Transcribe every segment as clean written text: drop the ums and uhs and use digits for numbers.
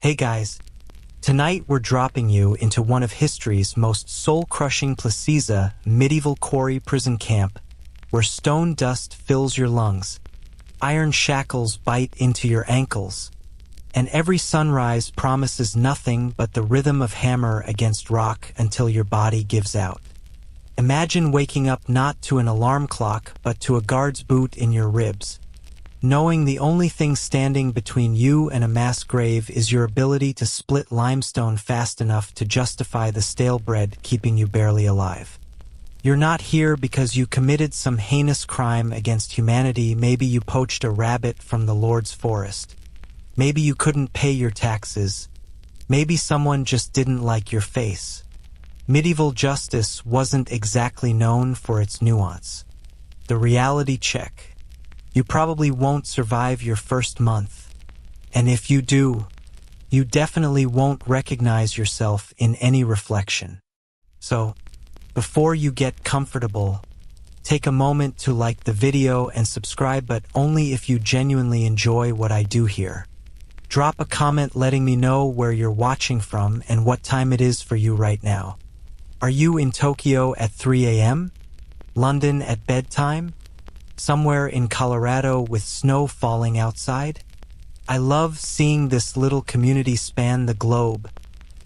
Hey guys, tonight we're dropping you into one of history's most soul-crushing places, medieval Quarry prison camp, where stone dust fills your lungs, iron shackles bite into your ankles, and every sunrise promises nothing but the rhythm of hammer against rock until your body gives out. Imagine waking up not to an alarm clock but to a guard's boot in your ribs, knowing the only thing standing between you and a mass grave is your ability to split limestone fast enough to justify the stale bread keeping you barely alive. You're not here because you committed some heinous crime against humanity. Maybe you poached a rabbit from the Lord's forest. Maybe you couldn't pay your taxes. Maybe someone just didn't like your face. Medieval justice wasn't exactly known for its nuance. The reality check. You probably won't survive your first month. And if you do, you definitely won't recognize yourself in any reflection. So, before you get comfortable, take a moment to like the video and subscribe, but only if you genuinely enjoy what I do here. Drop a comment letting me know where you're watching from and what time it is for you right now. Are you in Tokyo at 3 a.m.? London at bedtime? Somewhere in Colorado with snow falling outside? I love seeing this little community span the globe,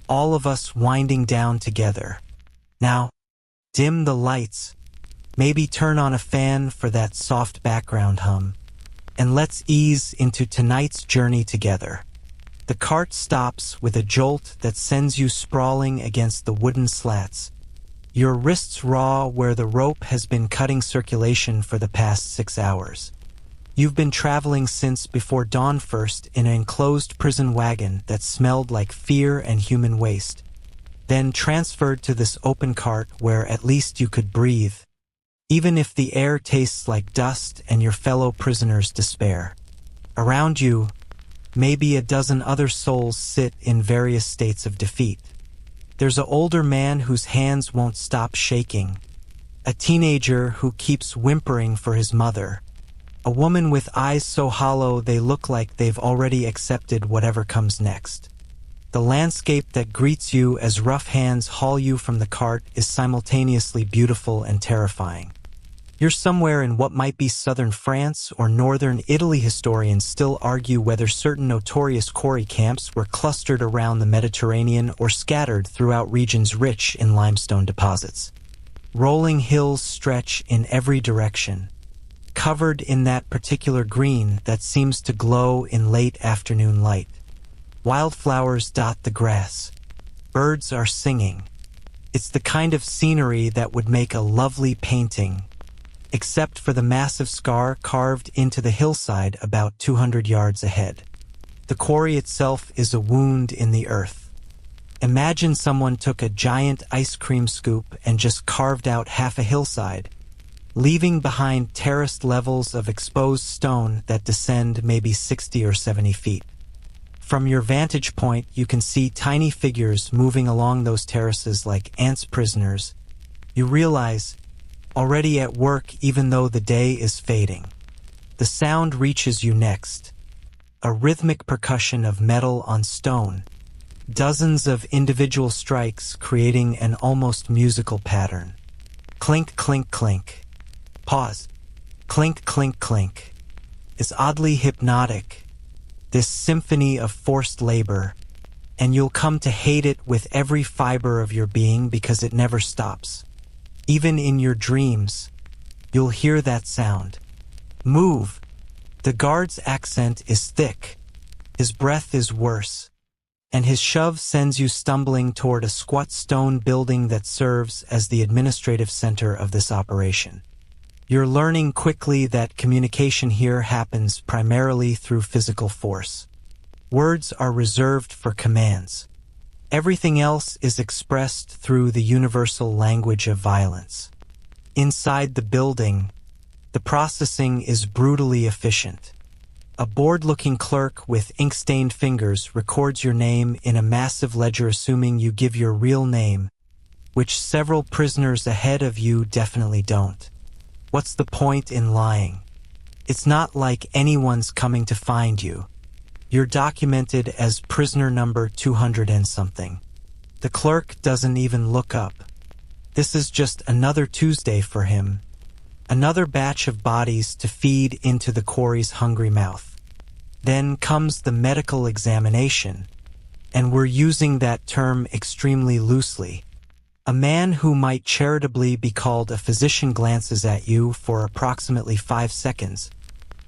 all of us winding down together. Now, dim the lights, maybe turn on a fan for that soft background hum, and let's ease into tonight's journey together. The cart stops with a jolt that sends you sprawling against the wooden slats, your wrists raw where the rope has been cutting circulation for the past 6 hours. You've been traveling since before dawn, first in an enclosed prison wagon that smelled like fear and human waste, then transferred to this open cart where at least you could breathe, even if the air tastes like dust and your fellow prisoners despair. Around you, maybe a dozen other souls sit in various states of defeat. There's an older man whose hands won't stop shaking, a teenager who keeps whimpering for his mother, a woman with eyes so hollow they look like they've already accepted whatever comes next. The landscape that greets you as rough hands haul you from the cart is simultaneously beautiful and terrifying. You're somewhere in what might be southern France or northern Italy. Historians still argue whether certain notorious quarry camps were clustered around the Mediterranean or scattered throughout regions rich in limestone deposits. Rolling hills stretch in every direction, covered in that particular green that seems to glow in late afternoon light. Wildflowers dot the grass. Birds are singing. It's the kind of scenery that would make a lovely painting, except for the massive scar carved into the hillside about 200 yards ahead. The quarry itself is a wound in the earth. Imagine someone took a giant ice cream scoop and just carved out half a hillside, leaving behind terraced levels of exposed stone that descend maybe 60 or 70 feet. From your vantage point, you can see tiny figures moving along those terraces like ants, prisoners. You realize, already at work even though the day is fading. The sound reaches you next. A rhythmic percussion of metal on stone. Dozens of individual strikes creating an almost musical pattern. Clink, clink, clink. Pause. Clink, clink, clink. It's oddly hypnotic, this symphony of forced labor, and you'll come to hate it with every fiber of your being because it never stops. Even in your dreams, you'll hear that sound. Move. The guard's accent is thick. His breath is worse. And his shove sends you stumbling toward a squat stone building that serves as the administrative center of this operation. You're learning quickly that communication here happens primarily through physical force. Words are reserved for commands. Everything else is expressed through the universal language of violence. Inside the building, the processing is brutally efficient. A bored-looking clerk with ink-stained fingers records your name in a massive ledger, assuming you give your real name, which several prisoners ahead of you definitely don't. What's the point in lying? It's not like anyone's coming to find you. You're documented as prisoner number 200 and something. The clerk doesn't even look up. This is just another Tuesday for him. Another batch of bodies to feed into the quarry's hungry mouth. Then comes the medical examination, and we're using that term extremely loosely. A man who might charitably be called a physician glances at you for approximately 5 seconds,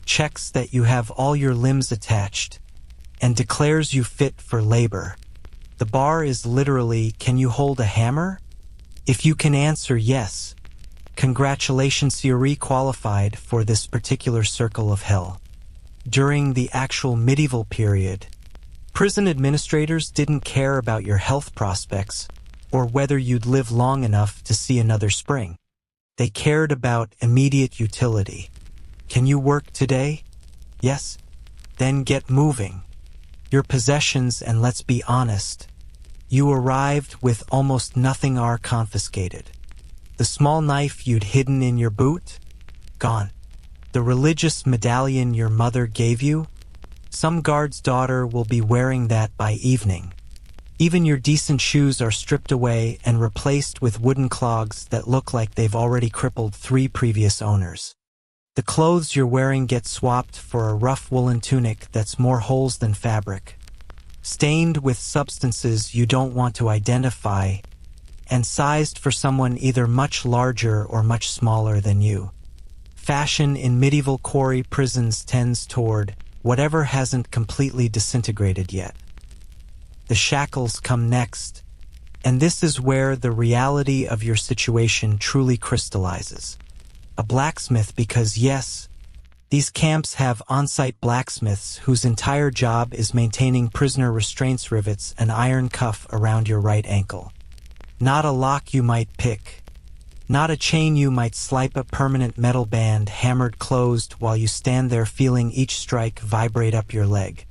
checks that you have all your limbs attached, and declares you fit for labor. The bar is literally, can you hold a hammer? If you can answer yes, congratulations, you're re-qualified for this particular circle of hell. During the actual medieval period, prison administrators didn't care about your health prospects or whether you'd live long enough to see another spring. They cared about immediate utility. Can you work today? Yes? Then get moving. Your possessions, and let's be honest, you arrived with almost nothing, are confiscated. The small knife you'd hidden in your boot? Gone. The religious medallion your mother gave you? Some guard's daughter will be wearing that by evening. Even your decent shoes are stripped away and replaced with wooden clogs that look like they've already crippled 3 previous owners. The clothes you're wearing get swapped for a rough woolen tunic that's more holes than fabric, stained with substances you don't want to identify, and sized for someone either much larger or much smaller than you. Fashion in medieval quarry prisons tends toward whatever hasn't completely disintegrated yet. The shackles come next, and this is where the reality of your situation truly crystallizes. A blacksmith, because yes, these camps have on-site blacksmiths whose entire job is maintaining prisoner restraints, rivets, an iron cuff around your right ankle. Not a lock you might pick. Not a chain you might slipe, a permanent metal band hammered closed while you stand there feeling each strike vibrate up your leg.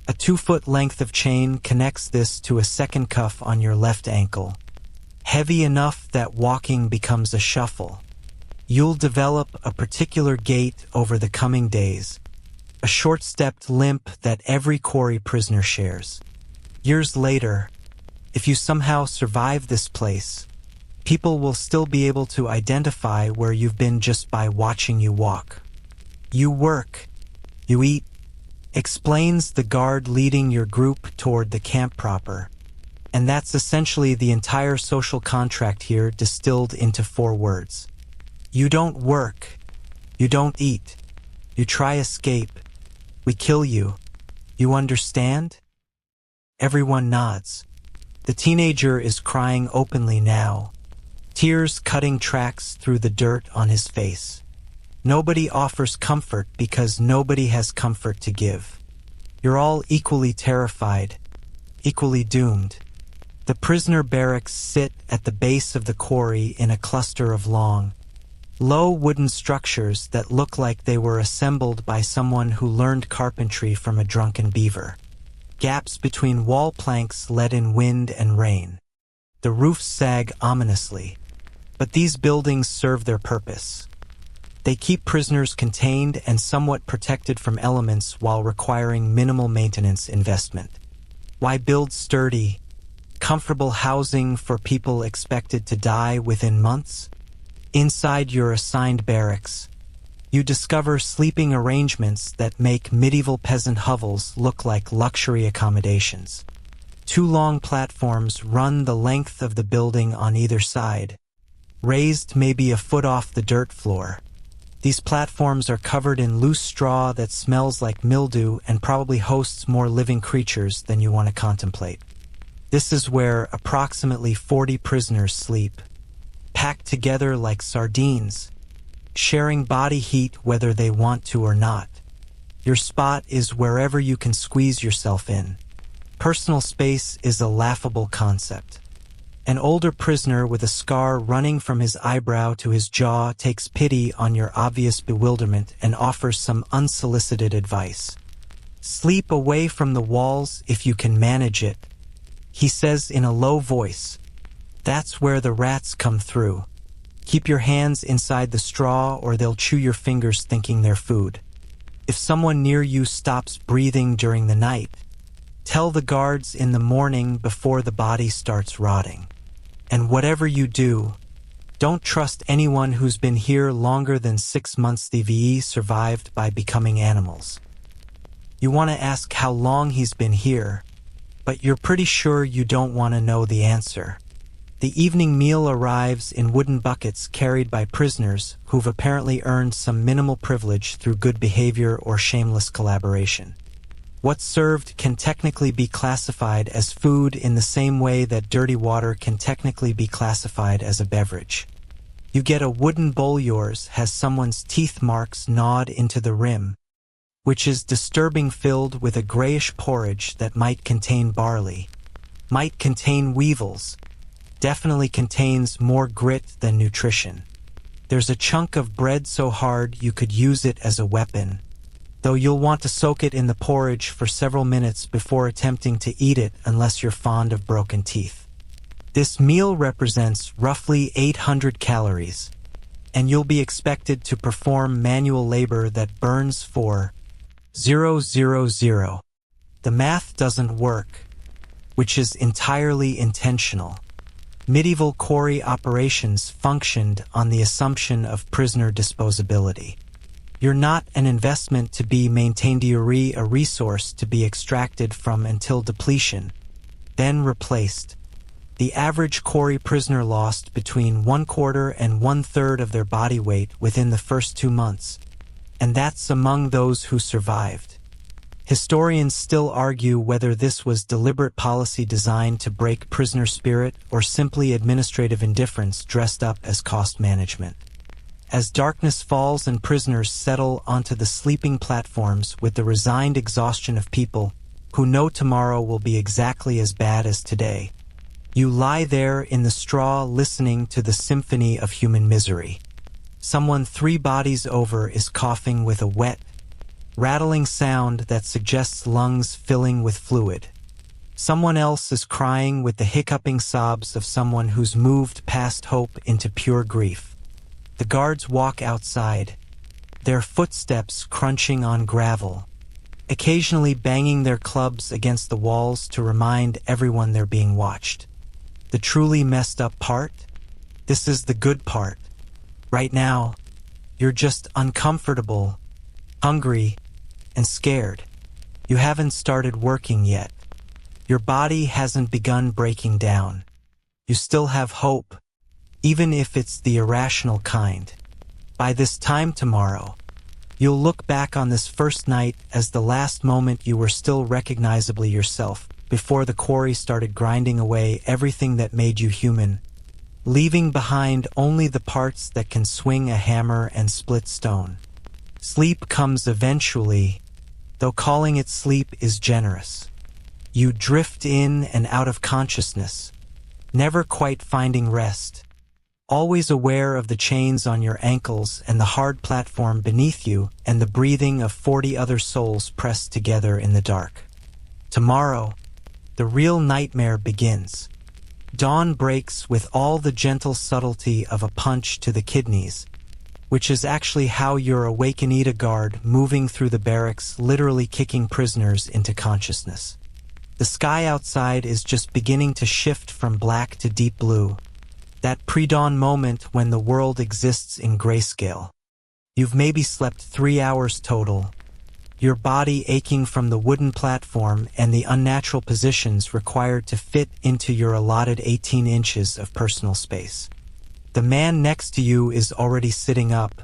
A 2-foot length of chain connects this to a second cuff on your left ankle, heavy enough that walking becomes a shuffle. You'll develop a particular gait over the coming days, a short-stepped limp that every quarry prisoner shares. Years later, if you somehow survive this place, people will still be able to identify where you've been just by watching you walk. You work, you eat, explains the guard leading your group toward the camp proper. And that's essentially the entire social contract here distilled into 4 words. You don't work. You don't eat. You try escape. We kill you. You understand? Everyone nods. The teenager is crying openly now, tears cutting tracks through the dirt on his face. Nobody offers comfort because nobody has comfort to give. You're all equally terrified, equally doomed. The prisoner barracks sit at the base of the quarry in a cluster of long, low wooden structures that look like they were assembled by someone who learned carpentry from a drunken beaver. Gaps between wall planks let in wind and rain. The roofs sag ominously, but these buildings serve their purpose. They keep prisoners contained and somewhat protected from elements while requiring minimal maintenance investment. Why build sturdy, comfortable housing for people expected to die within months? Inside your assigned barracks, you discover sleeping arrangements that make medieval peasant hovels look like luxury accommodations. 2 long platforms run the length of the building on either side, raised maybe a foot off the dirt floor. These platforms are covered in loose straw that smells like mildew and probably hosts more living creatures than you want to contemplate. This is where approximately 40 prisoners sleep, packed together like sardines, sharing body heat whether they want to or not. Your spot is wherever you can squeeze yourself in. Personal space is a laughable concept. An older prisoner with a scar running from his eyebrow to his jaw takes pity on your obvious bewilderment and offers some unsolicited advice. Sleep away from the walls if you can manage it, he says in a low voice. That's where the rats come through. Keep your hands inside the straw or they'll chew your fingers thinking they're food. If someone near you stops breathing during the night, tell the guards in the morning before the body starts rotting. And whatever you do, don't trust anyone who's been here longer than 6 months. The VE survived by becoming animals. You want to ask how long he's been here, but you're pretty sure you don't want to know the answer. The evening meal arrives in wooden buckets carried by prisoners who've apparently earned some minimal privilege through good behavior or shameless collaboration. What's served can technically be classified as food in the same way that dirty water can technically be classified as a beverage. You get a wooden bowl. Yours has someone's teeth marks gnawed into the rim, which is disturbing, filled with a grayish porridge that might contain barley, might contain weevils, definitely contains more grit than nutrition. There's a chunk of bread so hard you could use it as a weapon, though you'll want to soak it in the porridge for several minutes before attempting to eat it unless you're fond of broken teeth. This meal represents roughly 800 calories, and you'll be expected to perform manual labor that burns for 000. The math doesn't work, which is entirely intentional. Medieval quarry operations functioned on the assumption of prisoner disposability. You're not an investment to be maintained, you're a resource to be extracted from until depletion, then replaced. The average quarry prisoner lost between 1/4 and 1/3 of their body weight within the first 2 months, and that's among those who survived. Historians still argue whether this was deliberate policy designed to break prisoner spirit or simply administrative indifference dressed up as cost management. As darkness falls and prisoners settle onto the sleeping platforms with the resigned exhaustion of people who know tomorrow will be exactly as bad as today, you lie there in the straw listening to the symphony of human misery. Someone 3 bodies over is coughing with a wet, rattling sound that suggests lungs filling with fluid. Someone else is crying with the hiccuping sobs of someone who's moved past hope into pure grief. The guards walk outside, their footsteps crunching on gravel, occasionally banging their clubs against the walls to remind everyone they're being watched. The truly messed up part? This is the good part. Right now, you're just uncomfortable, hungry, and scared. You haven't started working yet. Your body hasn't begun breaking down. You still have hope, even if it's the irrational kind. By this time tomorrow, you'll look back on this first night as the last moment you were still recognizably yourself, before the quarry started grinding away everything that made you human, leaving behind only the parts that can swing a hammer and split stone. Sleep comes eventually, though calling it sleep is generous. You drift in and out of consciousness, never quite finding rest, always aware of the chains on your ankles and the hard platform beneath you and the breathing of 40 other souls pressed together in the dark. Tomorrow, the real nightmare begins. Dawn breaks with all the gentle subtlety of a punch to the kidneys, which is actually how you're awakened. A guard moving through the barracks, literally kicking prisoners into consciousness. The sky outside is just beginning to shift from black to deep blue, that pre-dawn moment when the world exists in grayscale. You've maybe slept 3 hours total, your body aching from the wooden platform and the unnatural positions required to fit into your allotted 18 inches of personal space. The man next to you is already sitting up,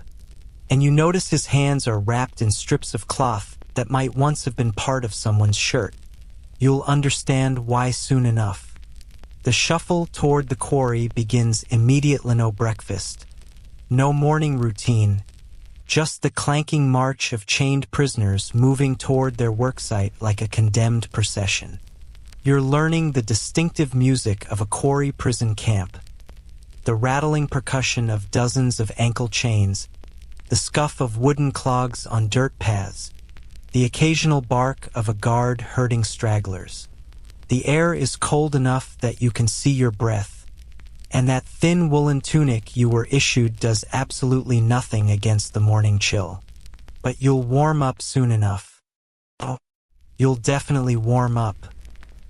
and you notice his hands are wrapped in strips of cloth that might once have been part of someone's shirt. You'll understand why soon enough. The shuffle toward the quarry begins immediately. No breakfast, no morning routine, just the clanking march of chained prisoners moving toward their worksite like a condemned procession. You're learning the distinctive music of a quarry prison camp, the rattling percussion of dozens of ankle chains, the scuff of wooden clogs on dirt paths, the occasional bark of a guard herding stragglers. The air is cold enough that you can see your breath, and that thin woolen tunic you were issued does absolutely nothing against the morning chill. but you'll warm up soon enough. Oh, you'll definitely warm up.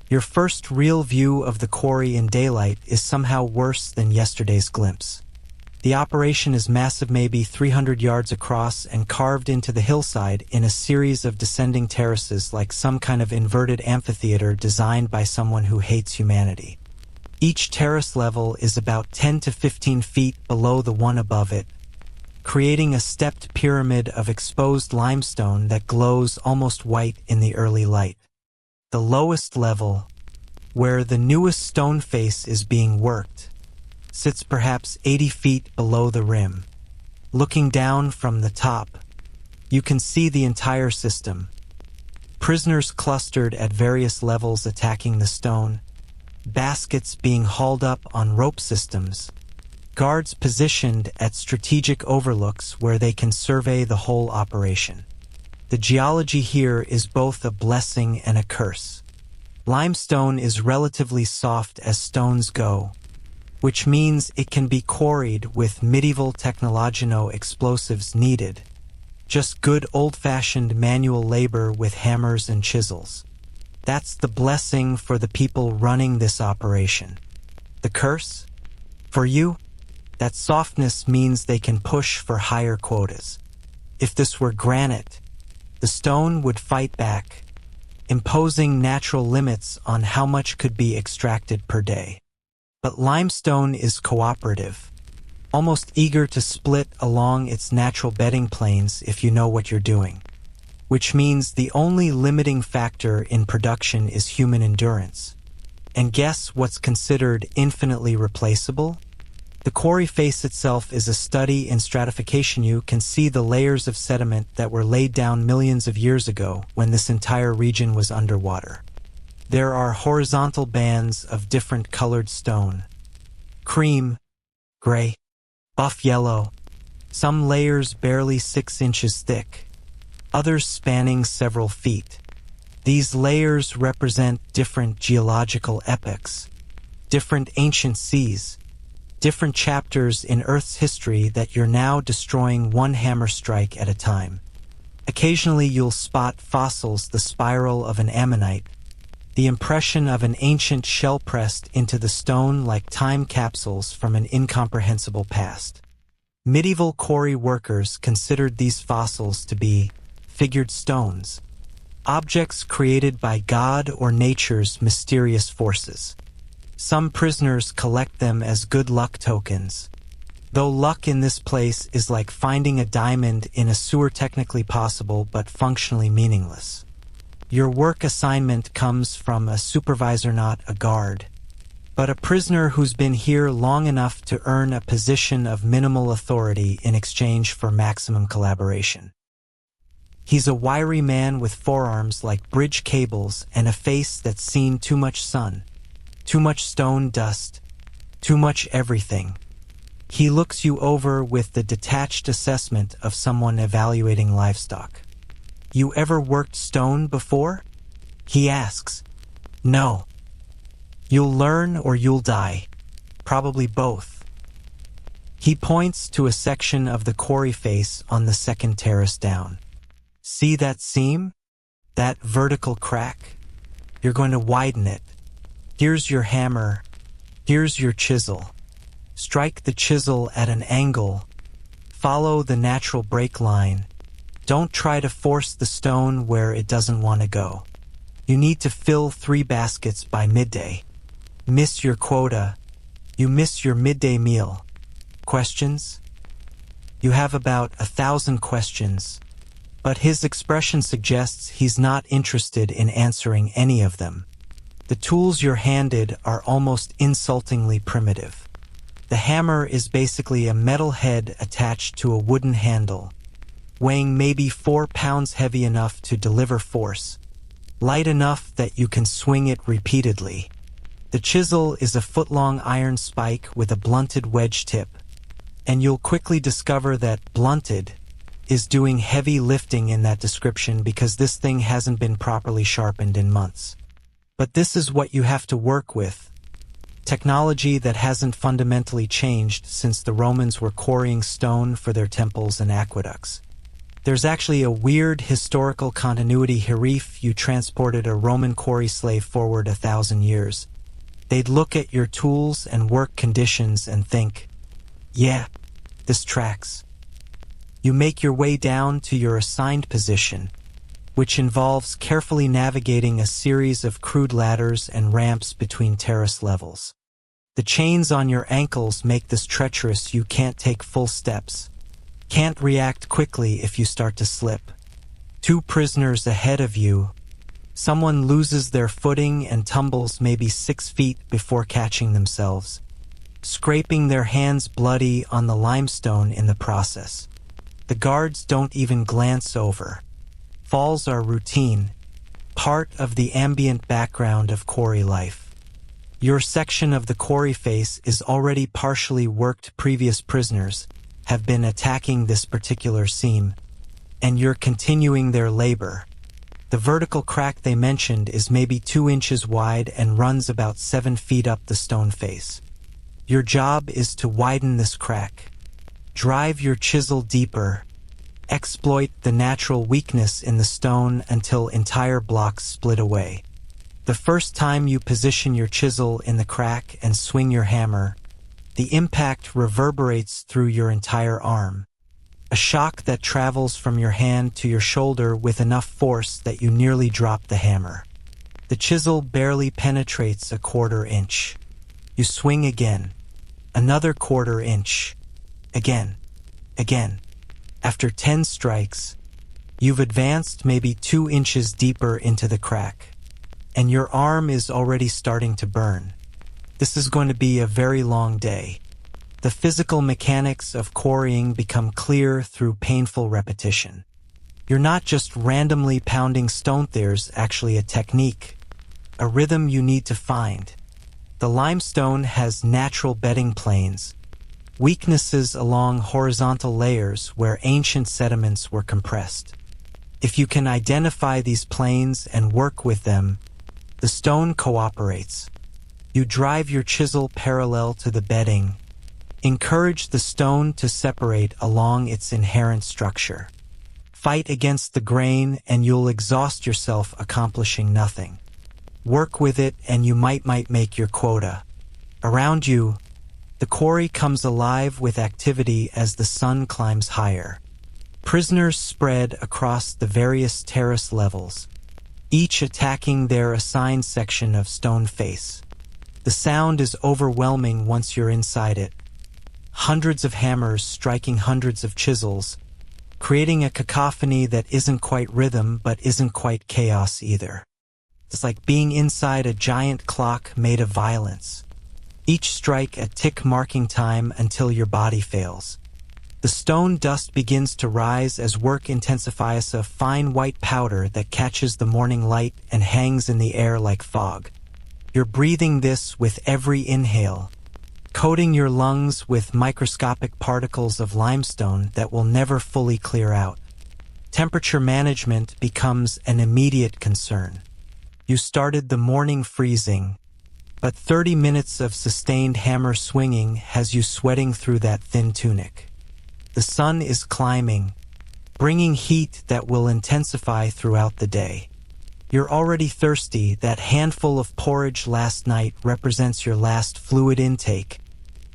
Your first real view of the quarry in daylight is somehow worse than yesterday's glimpse. The operation is massive, maybe 300 yards across and carved into the hillside in a series of descending terraces like some kind of inverted amphitheater designed by someone who hates humanity. Each terrace level is about 10 to 15 feet below the one above it, creating a stepped pyramid of exposed limestone that glows almost white in the early light. The lowest level, where the newest stone face is being worked, sits perhaps 80 feet below the rim. Looking down from the top, you can see the entire system. Prisoners clustered at various levels attacking the stone, baskets being hauled up on rope systems, guards positioned at strategic overlooks where they can survey the whole operation. The geology here is both a blessing and a curse. Limestone is relatively soft as stones go, which means it can be quarried with medieval technologino-explosives needed. Just good old-fashioned manual labor with hammers and chisels. That's the blessing for the people running this operation. The curse? For you? That softness means they can push for higher quotas. If this were granite, the stone would fight back, imposing natural limits on how much could be extracted per day. But limestone is cooperative, almost eager to split along its natural bedding planes if you know what you're doing, which means the only limiting factor in production is human endurance. And guess what's considered infinitely replaceable? The quarry face itself is a study in stratification. You can see the layers of sediment that were laid down millions of years ago when this entire region was underwater. There are horizontal bands of different colored stone: cream, gray, buff yellow, some layers barely 6 inches thick, others spanning several feet. These layers represent different geological epochs, different ancient seas, different chapters in Earth's history that you're now destroying one hammer strike at a time. Occasionally you'll spot fossils, the spiral of an ammonite, the impression of an ancient shell pressed into the stone like time capsules from an incomprehensible past. Medieval quarry workers considered these fossils to be figured stones, objects created by God or nature's mysterious forces. Some prisoners collect them as good luck tokens. Though luck in this place is like finding a diamond in a sewer, technically possible but functionally meaningless. Your work assignment comes from a supervisor, not a guard, but a prisoner who's been here long enough to earn a position of minimal authority in exchange for maximum collaboration. He's a wiry man with forearms like bridge cables and a face that's seen too much sun, too much stone dust, too much everything. He looks you over with the detached assessment of someone evaluating livestock. You ever worked stone before? He asks. No. You'll learn or you'll die. Probably both. He points to a section of the quarry face on the second terrace down. See that seam? That vertical crack? You're going to widen it. Here's your hammer. Here's your chisel. Strike the chisel at an angle. Follow the natural break line. Don't try to force the stone where it doesn't want to go. You need to fill 3 baskets by midday. Miss your quota. You miss your midday meal. Questions? You have about 1,000 questions, but his expression suggests he's not interested in answering any of them. The tools you're handed are almost insultingly primitive. The hammer is basically a metal head attached to a wooden handle, weighing maybe 4 pounds, heavy enough to deliver force, light enough that you can swing it repeatedly. The chisel is a foot-long iron spike with a blunted wedge tip, and you'll quickly discover that blunted is doing heavy lifting in that description because this thing hasn't been properly sharpened in months. But this is what you have to work with. Technology that hasn't fundamentally changed since the Romans were quarrying stone for their temples and aqueducts. There's actually a weird historical continuity here. If you transported a Roman quarry slave forward 1,000 years, they'd look at your tools and work conditions and think, yeah, this tracks. You make your way down to your assigned position, which involves carefully navigating a series of crude ladders and ramps between terrace levels. The chains on your ankles make this treacherous. You can't take full steps, can't react quickly if you start to slip. 2 prisoners ahead of you, someone loses their footing and tumbles maybe 6 feet before catching themselves, scraping their hands bloody on the limestone in the process. The guards don't even glance over. Falls are routine, part of the ambient background of quarry life. Your section of the quarry face is already partially worked. Previous prisoners have been attacking this particular seam, and you're continuing their labor. The vertical crack they mentioned is maybe 2 inches wide and runs about 7 feet up the stone face. Your job is to widen this crack. Drive your chisel deeper. Exploit the natural weakness in the stone until entire blocks split away. The first time you position your chisel in the crack and swing your hammer, the impact reverberates through your entire arm. A shock that travels from your hand to your shoulder with enough force that you nearly drop the hammer. The chisel barely penetrates a 1/4 inch. You swing again. Another 1/4 inch. Again. After 10 strikes, you've advanced maybe 2 inches deeper into the crack, and your arm is already starting to burn. This is going to be a very long day. The physical mechanics of quarrying become clear through painful repetition. You're not just randomly pounding stone. There's actually a technique, a rhythm you need to find. The limestone has natural bedding planes, weaknesses along horizontal layers where ancient sediments were compressed. If you can identify these planes and work with them, the stone cooperates. You drive your chisel parallel to the bedding. Encourage the stone to separate along its inherent structure. Fight against the grain and you'll exhaust yourself accomplishing nothing. Work with it and you might make your quota. Around you, the quarry comes alive with activity as the sun climbs higher. Prisoners spread across the various terrace levels, each attacking their assigned section of stone face. The sound is overwhelming once you're inside it. Hundreds of hammers striking hundreds of chisels, creating a cacophony that isn't quite rhythm but isn't quite chaos either. It's like being inside a giant clock made of violence. Each strike a tick marking time until your body fails. The stone dust begins to rise as work intensifies, a fine white powder that catches the morning light and hangs in the air like fog. You're breathing this with every inhale, coating your lungs with microscopic particles of limestone that will never fully clear out. Temperature management becomes an immediate concern. You started the morning freezing, but 30 minutes of sustained hammer swinging has you sweating through that thin tunic. The sun is climbing, bringing heat that will intensify throughout the day. You're already thirsty. That handful of porridge last night represents your last fluid intake,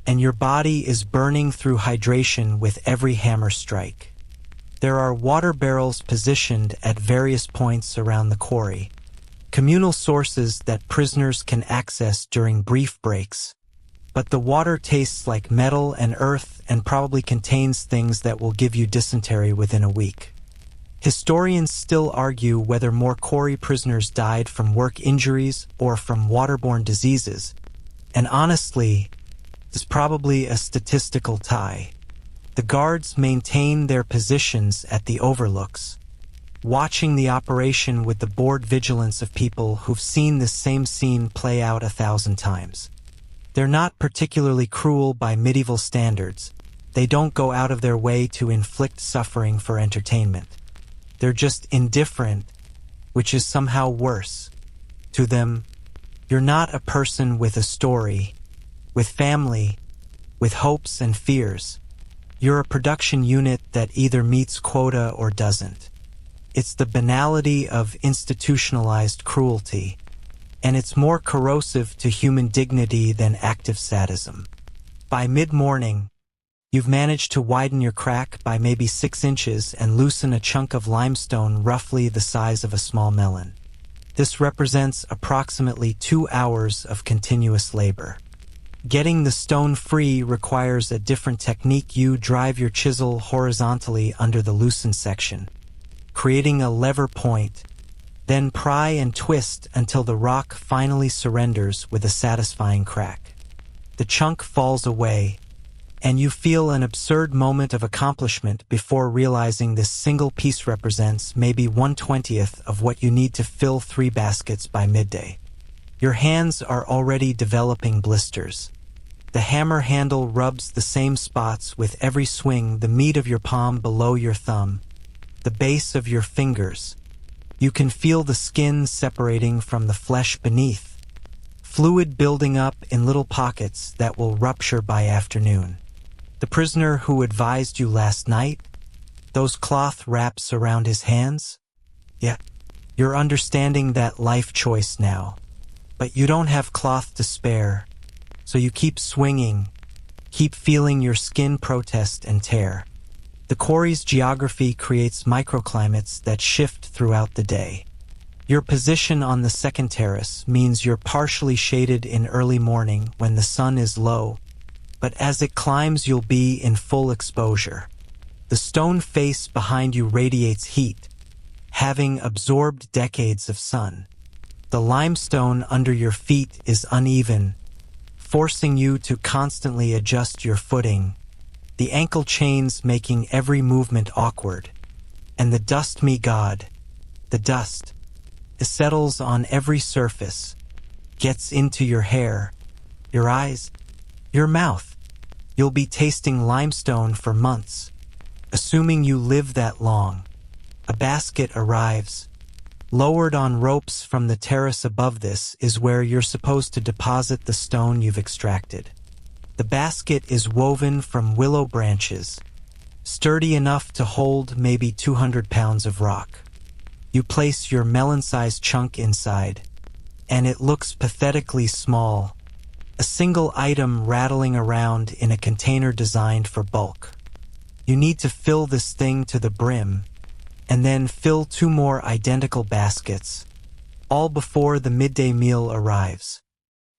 and your body is burning through hydration with every hammer strike. There are water barrels positioned at various points around the quarry, communal sources that prisoners can access during brief breaks. But the water tastes like metal and earth and probably contains things that will give you dysentery within a week. Historians still argue whether more quarry prisoners died from work injuries or from waterborne diseases, and honestly, there's probably a statistical tie. The guards maintain their positions at the overlooks, watching the operation with the bored vigilance of people who've seen this same scene play out 1,000 times. They're not particularly cruel by medieval standards. They don't go out of their way to inflict suffering for entertainment. They're just indifferent, which is somehow worse. To them, you're not a person with a story, with family, with hopes and fears. You're a production unit that either meets quota or doesn't. It's the banality of institutionalized cruelty, and it's more corrosive to human dignity than active sadism. By mid-morning, you've managed to widen your crack by maybe 6 inches and loosen a chunk of limestone roughly the size of a small melon. This represents approximately 2 hours of continuous labor. Getting the stone free requires a different technique. You drive your chisel horizontally under the loosened section, creating a lever point, then pry and twist until the rock finally surrenders with a satisfying crack. The chunk falls away, and you feel an absurd moment of accomplishment before realizing this single piece represents maybe 1/20th of what you need to fill 3 baskets by midday. Your hands are already developing blisters. The hammer handle rubs the same spots with every swing, the meat of your palm below your thumb, the base of your fingers. You can feel the skin separating from the flesh beneath, fluid building up in little pockets that will rupture by afternoon. The prisoner who advised you last night, those cloth wraps around his hands? Yeah, you're understanding that life choice now. But you don't have cloth to spare, so you keep swinging, keep feeling your skin protest and tear. The quarry's geography creates microclimates that shift throughout the day. Your position on the second terrace means you're partially shaded in early morning when the sun is low, but as it climbs you'll be in full exposure. The stone face behind you radiates heat, having absorbed decades of sun. The limestone under your feet is uneven, forcing you to constantly adjust your footing, the ankle chains making every movement awkward. And the dust, me God, the dust. It settles on every surface, gets into your hair, your eyes, your mouth. You'll be tasting limestone for months, assuming you live that long. A basket arrives. Lowered on ropes from the terrace above this is where you're supposed to deposit the stone you've extracted. The basket is woven from willow branches, sturdy enough to hold maybe 200 pounds of rock. You place your melon-sized chunk inside, and it looks pathetically small, a single item rattling around in a container designed for bulk. You need to fill this thing to the brim, and then fill 2 more identical baskets, all before the midday meal arrives.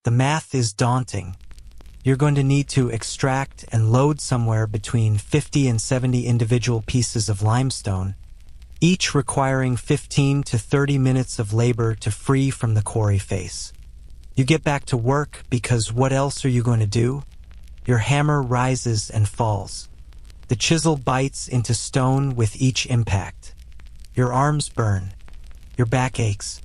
The math is daunting. You're going to need to extract and load somewhere between 50 and 70 individual pieces of limestone, each requiring 15 to 30 minutes of labor to free from the quarry face. You get back to work because what else are you going to do? Your hammer rises and falls. The chisel bites into stone with each impact. Your arms burn. Your back aches.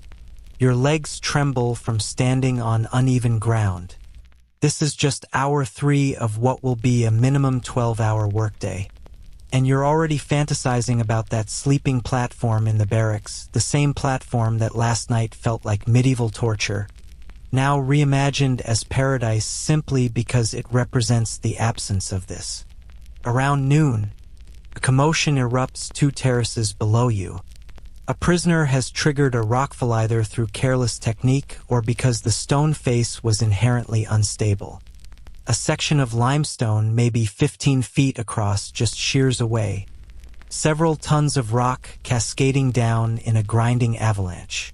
Your legs tremble from standing on uneven ground. This is just hour 3 of what will be a minimum 12-hour workday. And you're already fantasizing about that sleeping platform in the barracks, the same platform that last night felt like medieval torture, now reimagined as paradise simply because it represents the absence of this. Around noon, a commotion erupts 2 terraces below you. A prisoner has triggered a rock fall either through careless technique or because the stone face was inherently unstable. A section of limestone, maybe 15 feet across, just shears away, several tons of rock cascading down in a grinding avalanche.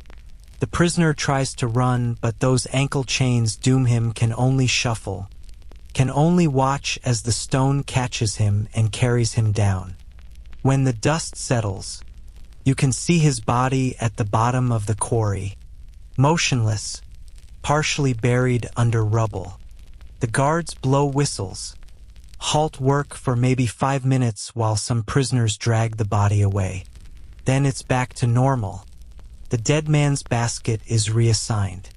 The prisoner tries to run, but those ankle chains doom him, can only shuffle, can only watch as the stone catches him and carries him down. When the dust settles, you can see his body at the bottom of the quarry, motionless, partially buried under rubble. The guards blow whistles, halt work for maybe 5 minutes while some prisoners drag the body away. Then it's back to normal. The dead man's basket is reassigned.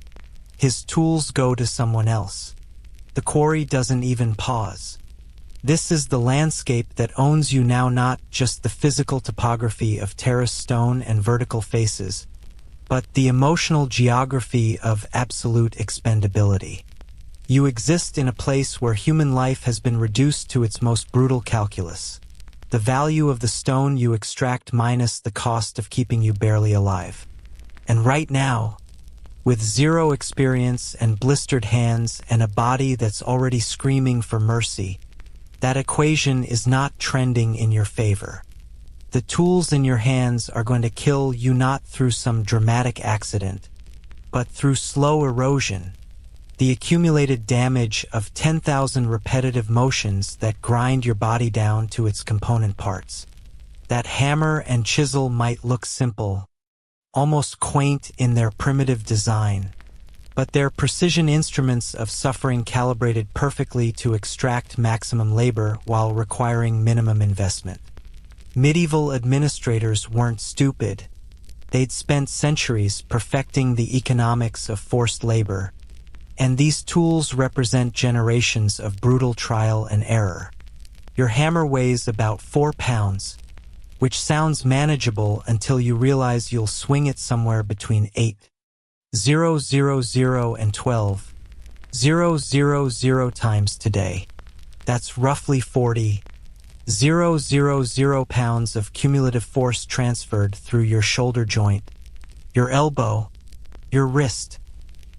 His tools go to someone else. The quarry doesn't even pause. This is the landscape that owns you now, not just the physical topography of terrace stone and vertical faces, but the emotional geography of absolute expendability. You exist in a place where human life has been reduced to its most brutal calculus. The value of the stone you extract minus the cost of keeping you barely alive. And right now, with zero experience and blistered hands and a body that's already screaming for mercy, that equation is not trending in your favor. The tools in your hands are going to kill you not through some dramatic accident, but through slow erosion, the accumulated damage of 10,000 repetitive motions that grind your body down to its component parts. That hammer and chisel might look simple, almost quaint in their primitive design, but they're precision instruments of suffering calibrated perfectly to extract maximum labor while requiring minimum investment. Medieval administrators weren't stupid. They'd spent centuries perfecting the economics of forced labor, and these tools represent generations of brutal trial and error. Your hammer weighs about 4 pounds, which sounds manageable until you realize you'll swing it somewhere between 8,000 and 12,000 times today. That's roughly 40,000 pounds of cumulative force transferred through your shoulder joint, your elbow, your wrist.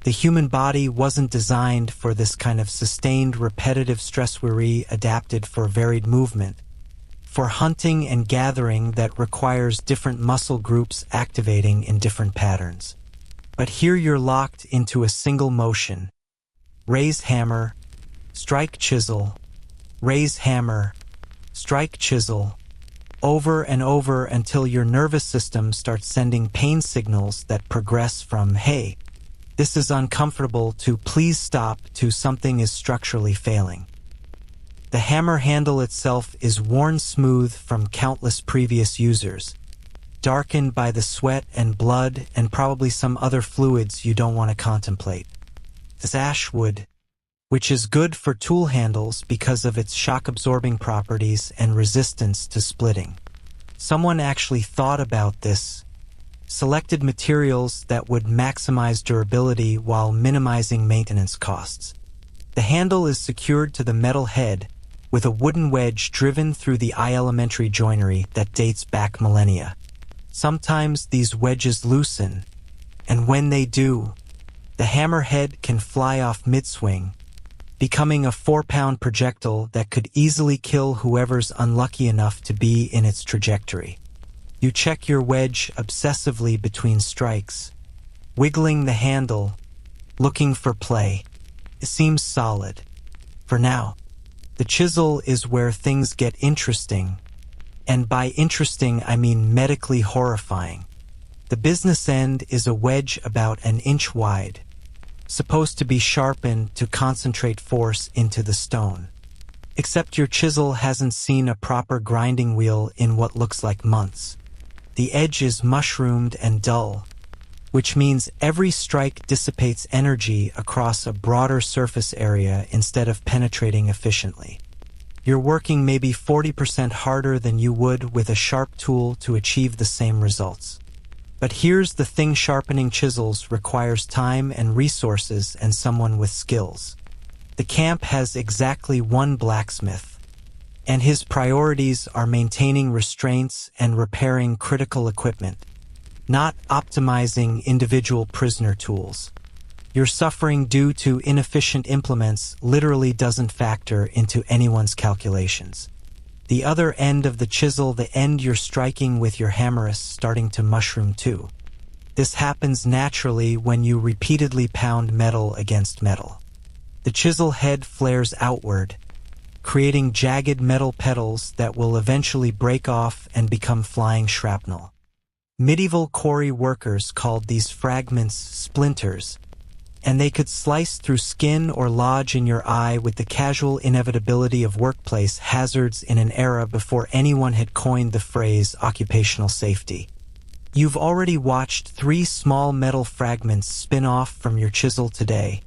The human body wasn't designed for this kind of sustained repetitive stress. We're adapted for varied movement, for hunting and gathering that requires different muscle groups activating in different patterns. But here you're locked into a single motion. Raise hammer, strike chisel, raise hammer, strike chisel, over and over until your nervous system starts sending pain signals that progress from, hey, this is uncomfortable, to please stop, to something is structurally failing. The hammer handle itself is worn smooth from countless previous users, darkened by the sweat and blood and probably some other fluids you don't want to contemplate. This ash wood, which is good for tool handles because of its shock-absorbing properties and resistance to splitting. Someone actually thought about this, selected materials that would maximize durability while minimizing maintenance costs. The handle is secured to the metal head with a wooden wedge driven through the elementary joinery that dates back millennia. Sometimes these wedges loosen, and when they do, the hammer head can fly off mid-swing, becoming a 4-pound projectile that could easily kill whoever's unlucky enough to be in its trajectory. You check your wedge obsessively between strikes, wiggling the handle, looking for play. It seems solid. For now, the chisel is where things get interesting, and by interesting I mean medically horrifying. The business end is a wedge about an inch wide, supposed to be sharpened to concentrate force into the stone. Except your chisel hasn't seen a proper grinding wheel in what looks like months. The edge is mushroomed and dull, which means every strike dissipates energy across a broader surface area instead of penetrating efficiently. You're working maybe 40% harder than you would with a sharp tool to achieve the same results. But here's the thing: sharpening chisels requires time and resources and someone with skills. The camp has exactly one blacksmith, and his priorities are maintaining restraints and repairing critical equipment, not optimizing individual prisoner tools. Your suffering due to inefficient implements literally doesn't factor into anyone's calculations. The other end of the chisel, the end you're striking with your hammer, is starting to mushroom too. This happens naturally when you repeatedly pound metal against metal. The chisel head flares outward, creating jagged metal petals that will eventually break off and become flying shrapnel. Medieval quarry workers called these fragments splinters, and they could slice through skin or lodge in your eye with the casual inevitability of workplace hazards in an era before anyone had coined the phrase occupational safety. You've already watched 3 small metal fragments spin off from your chisel today,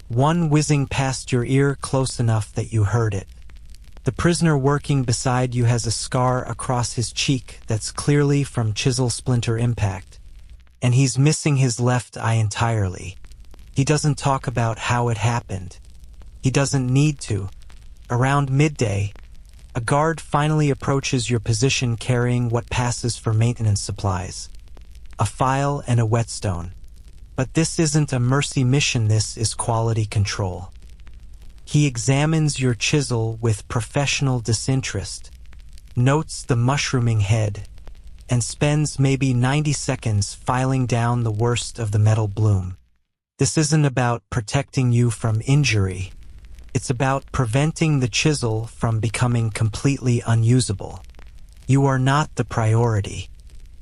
one whizzing past your ear close enough that you heard it. The prisoner working beside you has a scar across his cheek that's clearly from chisel splinter impact, and he's missing his left eye entirely. He doesn't talk about how it happened. He doesn't need to. Around midday, a guard finally approaches your position carrying what passes for maintenance supplies, a file and a whetstone. But this isn't a mercy mission, this is quality control. He examines your chisel with professional disinterest, notes the mushrooming head, and spends maybe 90 seconds filing down the worst of the metal bloom. This isn't about protecting you from injury. It's about preventing the chisel from becoming completely unusable. You are not the priority.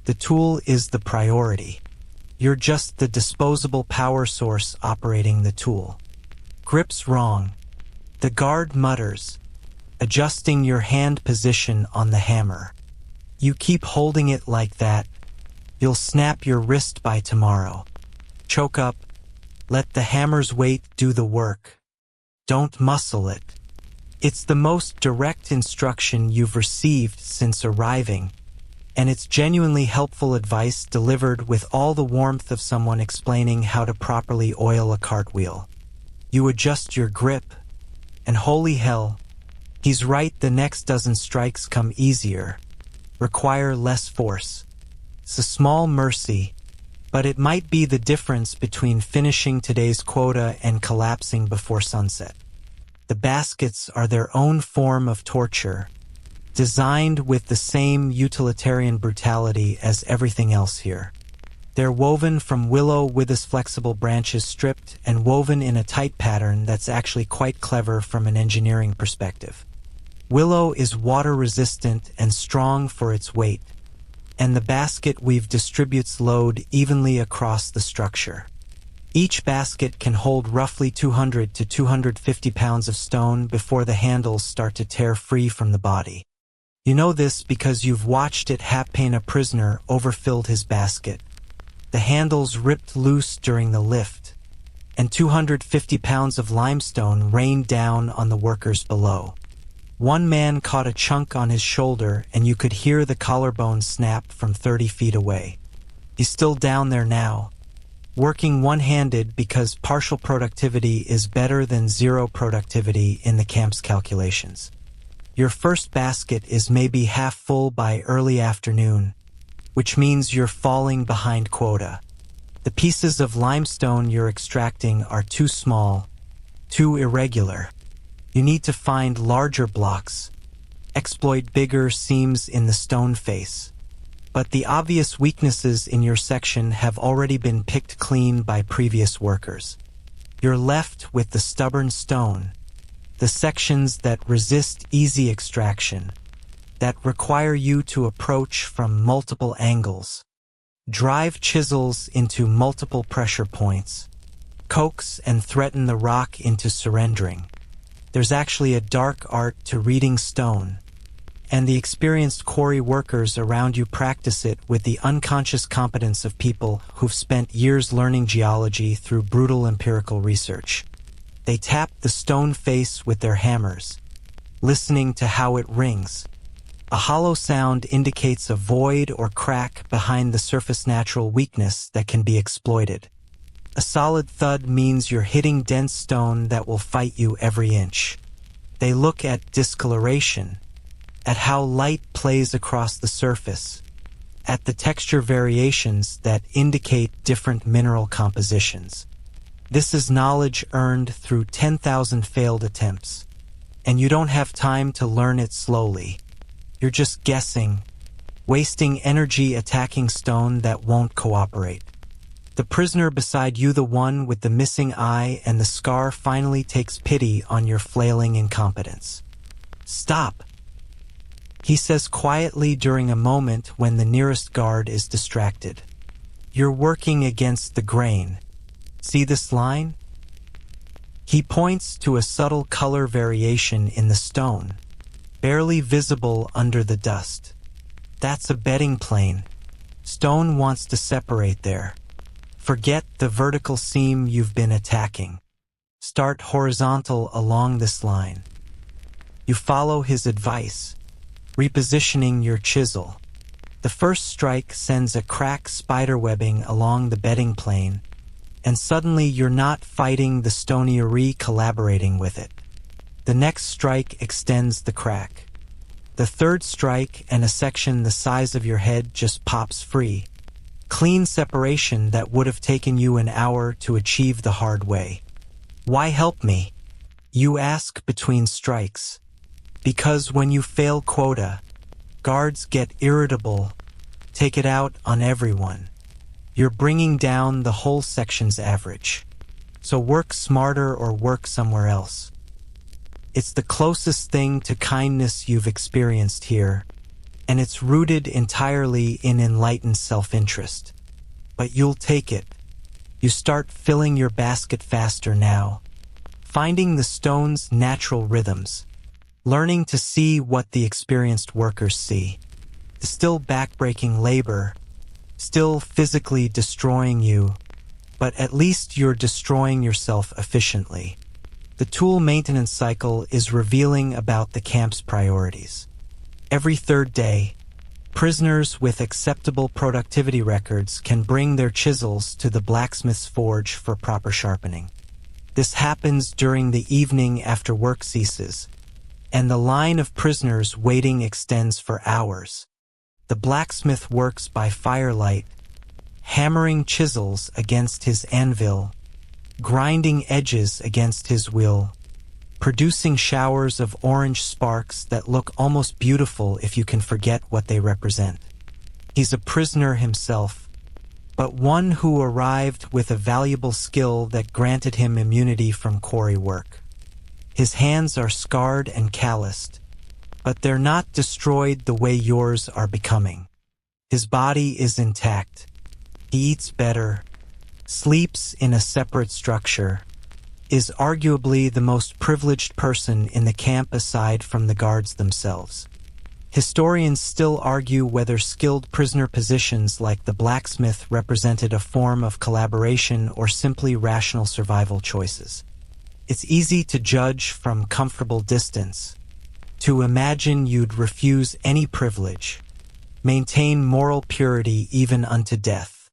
The tool is the priority. You're just the disposable power source operating the tool. Grip's wrong. The guard mutters, adjusting your hand position on the hammer. You keep holding it like that, you'll snap your wrist by tomorrow. Choke up, let the hammer's weight do the work. Don't muscle it. It's the most direct instruction you've received since arriving, and it's genuinely helpful advice delivered with all the warmth of someone explaining how to properly oil a cartwheel. You adjust your grip, and holy hell, he's right, the next dozen strikes come easier, require less force. It's a small mercy, but it might be the difference between finishing today's quota and collapsing before sunset. The baskets are their own form of torture, designed with the same utilitarian brutality as everything else here. They're woven from willow with its flexible branches stripped and woven in a tight pattern that's actually quite clever from an engineering perspective. Willow is water-resistant and strong for its weight, and the basket weave distributes load evenly across the structure. Each basket can hold roughly 200 to 250 pounds of stone before the handles start to tear free from the body. You know this because you've watched it happen. A prisoner overfilled his basket. The handles ripped loose during the lift, and 250 pounds of limestone rained down on the workers below. One man caught a chunk on his shoulder, and you could hear the collarbone snap from 30 feet away. He's still down there now, working one-handed because partial productivity is better than zero productivity in the camp's calculations. Your first basket is maybe half full by early afternoon, which means you're falling behind quota. The pieces of limestone you're extracting are too small, too irregular. You need to find larger blocks, exploit bigger seams in the stone face. But the obvious weaknesses in your section have already been picked clean by previous workers. You're left with the stubborn stone, the sections that resist easy extraction, that require you to approach from multiple angles, drive chisels into multiple pressure points, coax and threaten the rock into surrendering. There's actually a dark art to reading stone, and the experienced quarry workers around you practice it with the unconscious competence of people who've spent years learning geology through brutal empirical research. They tap the stone face with their hammers, listening to how it rings. A hollow sound indicates a void or crack behind the surface, natural weakness that can be exploited. A solid thud means you're hitting dense stone that will fight you every inch. They look at discoloration, at how light plays across the surface, at the texture variations that indicate different mineral compositions. This is knowledge earned through 10,000 failed attempts, and you don't have time to learn it slowly. You're just guessing, wasting energy attacking stone that won't cooperate. The prisoner beside you, the one with the missing eye and the scar, finally takes pity on your flailing incompetence. "Stop," he says quietly during a moment when the nearest guard is distracted. "You're working against the grain. See this line?" He points to a subtle color variation in the stone, barely visible under the dust. "That's a bedding plane. Stone wants to separate there. Forget the vertical seam you've been attacking. Start horizontal along this line." You follow his advice, repositioning your chisel. The first strike sends a crack spiderwebbing along the bedding plane, and suddenly you're not fighting the stone, you're collaborating with it. The next strike extends the crack. The third strike and a section the size of your head just pops free. Clean separation that would have taken you an hour to achieve the hard way. Why help me? You ask between strikes. Because when you fail quota, guards get irritable, take it out on everyone. You're bringing down the whole section's average. So work smarter or work somewhere else. It's the closest thing to kindness you've experienced here, and it's rooted entirely in enlightened self-interest. But you'll take it. You start filling your basket faster now, finding the stone's natural rhythms, learning to see what the experienced workers see. Still backbreaking labor, still physically destroying you, but at least you're destroying yourself efficiently. The tool maintenance cycle is revealing about the camp's priorities. Every third day, prisoners with acceptable productivity records can bring their chisels to the blacksmith's forge for proper sharpening. This happens during the evening after work ceases, and the line of prisoners waiting extends for hours. The blacksmith works by firelight, hammering chisels against his anvil, grinding edges against his wheel, producing showers of orange sparks that look almost beautiful if you can forget what they represent. He's a prisoner himself, but one who arrived with a valuable skill that granted him immunity from quarry work. His hands are scarred and calloused, but they're not destroyed the way yours are becoming. His body is intact. He eats better, sleeps in a separate structure, is arguably the most privileged person in the camp aside from the guards themselves. Historians still argue whether skilled prisoner positions like the blacksmith represented a form of collaboration or simply rational survival choices. It's easy to judge from comfortable distance, to imagine you'd refuse any privilege, maintain moral purity even unto death.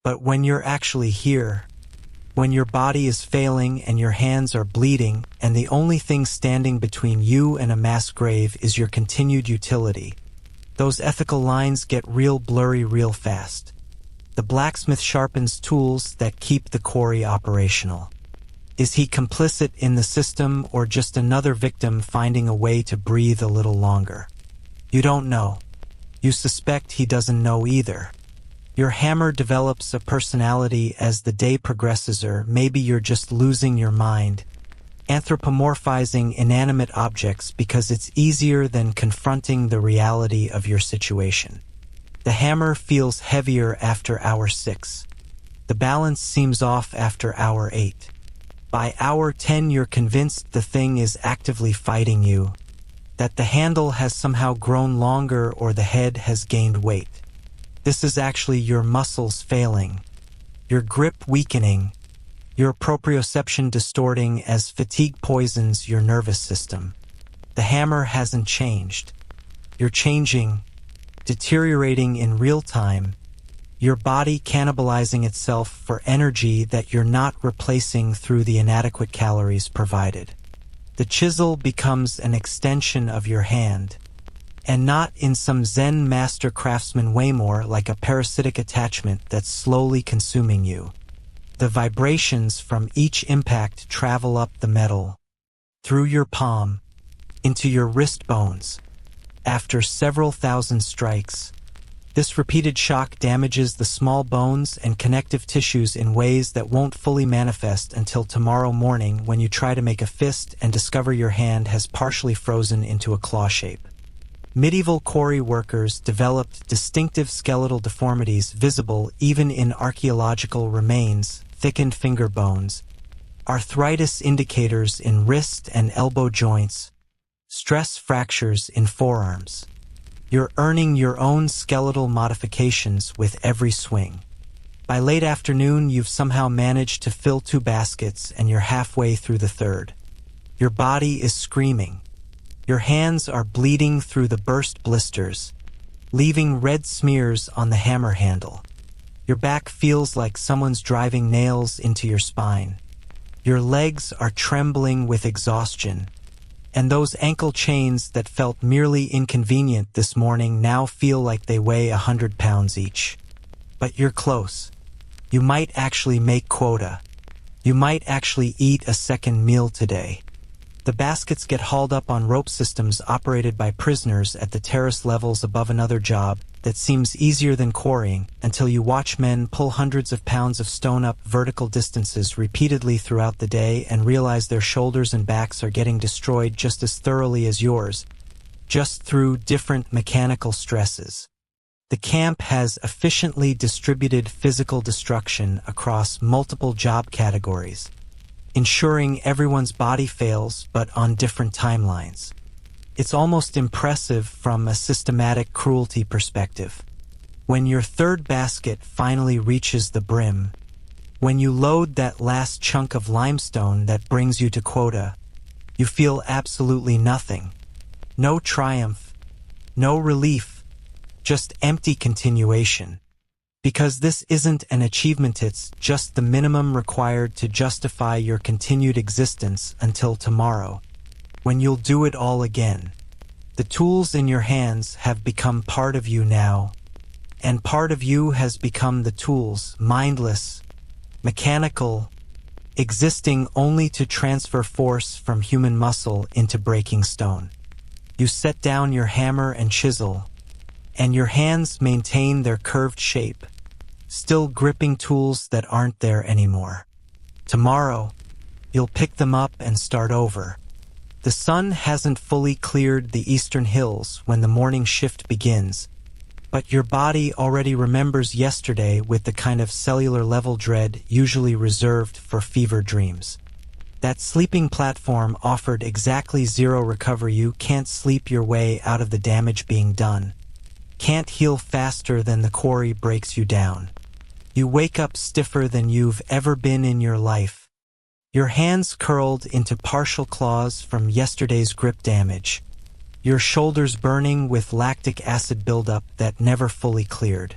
But when you're actually here, when your body is failing and your hands are bleeding and the only thing standing between you and a mass grave is your continued utility, those ethical lines get real blurry real fast. The blacksmith sharpens tools that keep the quarry operational. Is he complicit in the system or just another victim finding a way to breathe a little longer? You don't know. You suspect he doesn't know either. Your hammer develops a personality as the day progresses, or maybe you're just losing your mind, anthropomorphizing inanimate objects because it's easier than confronting the reality of your situation. The hammer feels heavier after hour 6. The balance seems off after hour 8. By hour 10, you're convinced the thing is actively fighting you, that the handle has somehow grown longer or the head has gained weight. This is actually your muscles failing, your grip weakening, your proprioception distorting as fatigue poisons your nervous system. The hammer hasn't changed. You're changing, deteriorating in real time, your body cannibalizing itself for energy that you're not replacing through the inadequate calories provided. The chisel becomes an extension of your hand, and not in some Zen master craftsman way, more like a parasitic attachment that's slowly consuming you. The vibrations from each impact travel up the metal, through your palm, into your wrist bones. After several thousand strikes, this repeated shock damages the small bones and connective tissues in ways that won't fully manifest until tomorrow morning when you try to make a fist and discover your hand has partially frozen into a claw shape. Medieval quarry workers developed distinctive skeletal deformities visible even in archaeological remains, thickened finger bones, arthritis indicators in wrist and elbow joints, stress fractures in forearms. You're earning your own skeletal modifications with every swing. By late afternoon, you've somehow managed to fill 2 baskets and you're halfway through the 3rd. Your body is screaming. Your hands are bleeding through the burst blisters, leaving red smears on the hammer handle. Your back feels like someone's driving nails into your spine. Your legs are trembling with exhaustion, and those ankle chains that felt merely inconvenient this morning now feel like they weigh 100 pounds each. But you're close. You might actually make quota. You might actually eat a second meal today. The baskets get hauled up on rope systems operated by prisoners at the terrace levels above another job that seems easier than quarrying until you watch men pull hundreds of pounds of stone up vertical distances repeatedly throughout the day and realize their shoulders and backs are getting destroyed just as thoroughly as yours, just through different mechanical stresses. The camp has efficiently distributed physical destruction across multiple job categories, ensuring everyone's body fails but on different timelines. It's almost impressive from a systematic cruelty perspective. When your third basket finally reaches the brim, when you load that last chunk of limestone that brings you to quota, you feel absolutely nothing. No triumph, no relief, just empty continuation. Because this isn't an achievement, it's just the minimum required to justify your continued existence until tomorrow, when you'll do it all again. The tools in your hands have become part of you now, and part of you has become the tools, mindless, mechanical, existing only to transfer force from human muscle into breaking stone. You set down your hammer and chisel, and your hands maintain their curved shape, still gripping tools that aren't there anymore. Tomorrow, you'll pick them up and start over. The sun hasn't fully cleared the eastern hills when the morning shift begins, but your body already remembers yesterday with the kind of cellular level dread usually reserved for fever dreams. That sleeping platform offered exactly zero recovery. You can't sleep your way out of the damage being done. Can't heal faster than the quarry breaks you down. You wake up stiffer than you've ever been in your life. Your hands curled into partial claws from yesterday's grip damage. Your shoulders burning with lactic acid buildup that never fully cleared.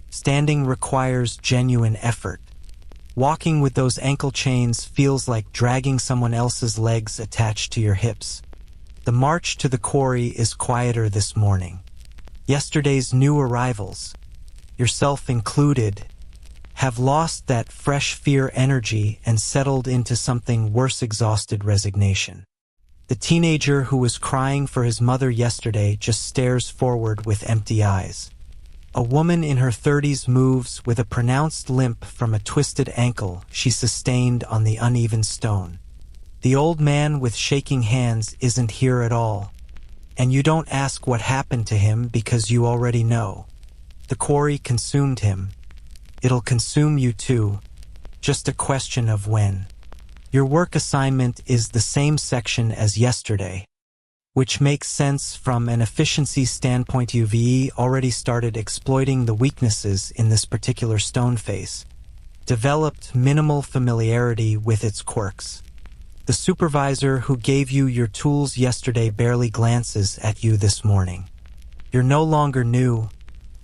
Standing requires genuine effort. Walking with those ankle chains feels like dragging someone else's legs attached to your hips. The march to the quarry is quieter this morning. Yesterday's new arrivals, yourself included, have lost that fresh fear energy and settled into something worse: exhausted resignation. The teenager who was crying for his mother yesterday just stares forward with empty eyes. A woman in her 30s moves with a pronounced limp from a twisted ankle she sustained on the uneven stone. The old man with shaking hands isn't here at all. And you don't ask what happened to him because you already know. The quarry consumed him. It'll consume you too. Just a question of when. Your work assignment is the same section as yesterday, which makes sense from an efficiency standpoint. You've already started exploiting the weaknesses in this particular stone face, developed minimal familiarity with its quirks. The supervisor who gave you your tools yesterday barely glances at you this morning. You're no longer new,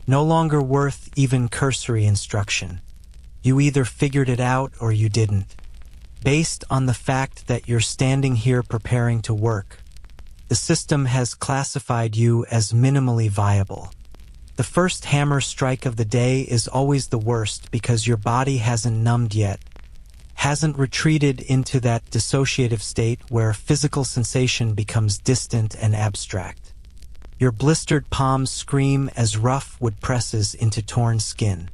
no longer worth even cursory instruction. You either figured it out or you didn't. Based on the fact that you're standing here preparing to work, the system has classified you as minimally viable. The first hammer strike of the day is always the worst because your body hasn't numbed yet, hasn't retreated into that dissociative state where physical sensation becomes distant and abstract. Your blistered palms scream as rough wood presses into torn skin.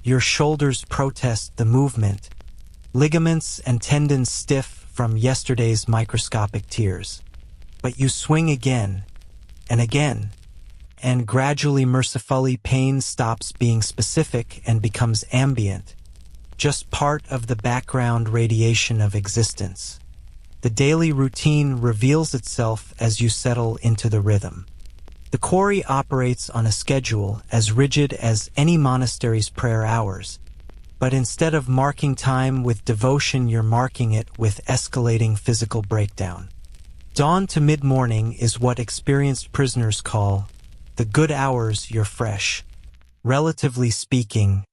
Your shoulders protest the movement, ligaments and tendons stiff from yesterday's microscopic tears. But you swing again, and gradually, mercifully, pain stops being specific and becomes ambient, just part of the background radiation of existence. The daily routine reveals itself as you settle into the rhythm. The quarry operates on a schedule as rigid as any monastery's prayer hours, but instead of marking time with devotion, you're marking it with escalating physical breakdown. Dawn to mid-morning is what experienced prisoners call the good hours. You're fresh. Relatively speaking,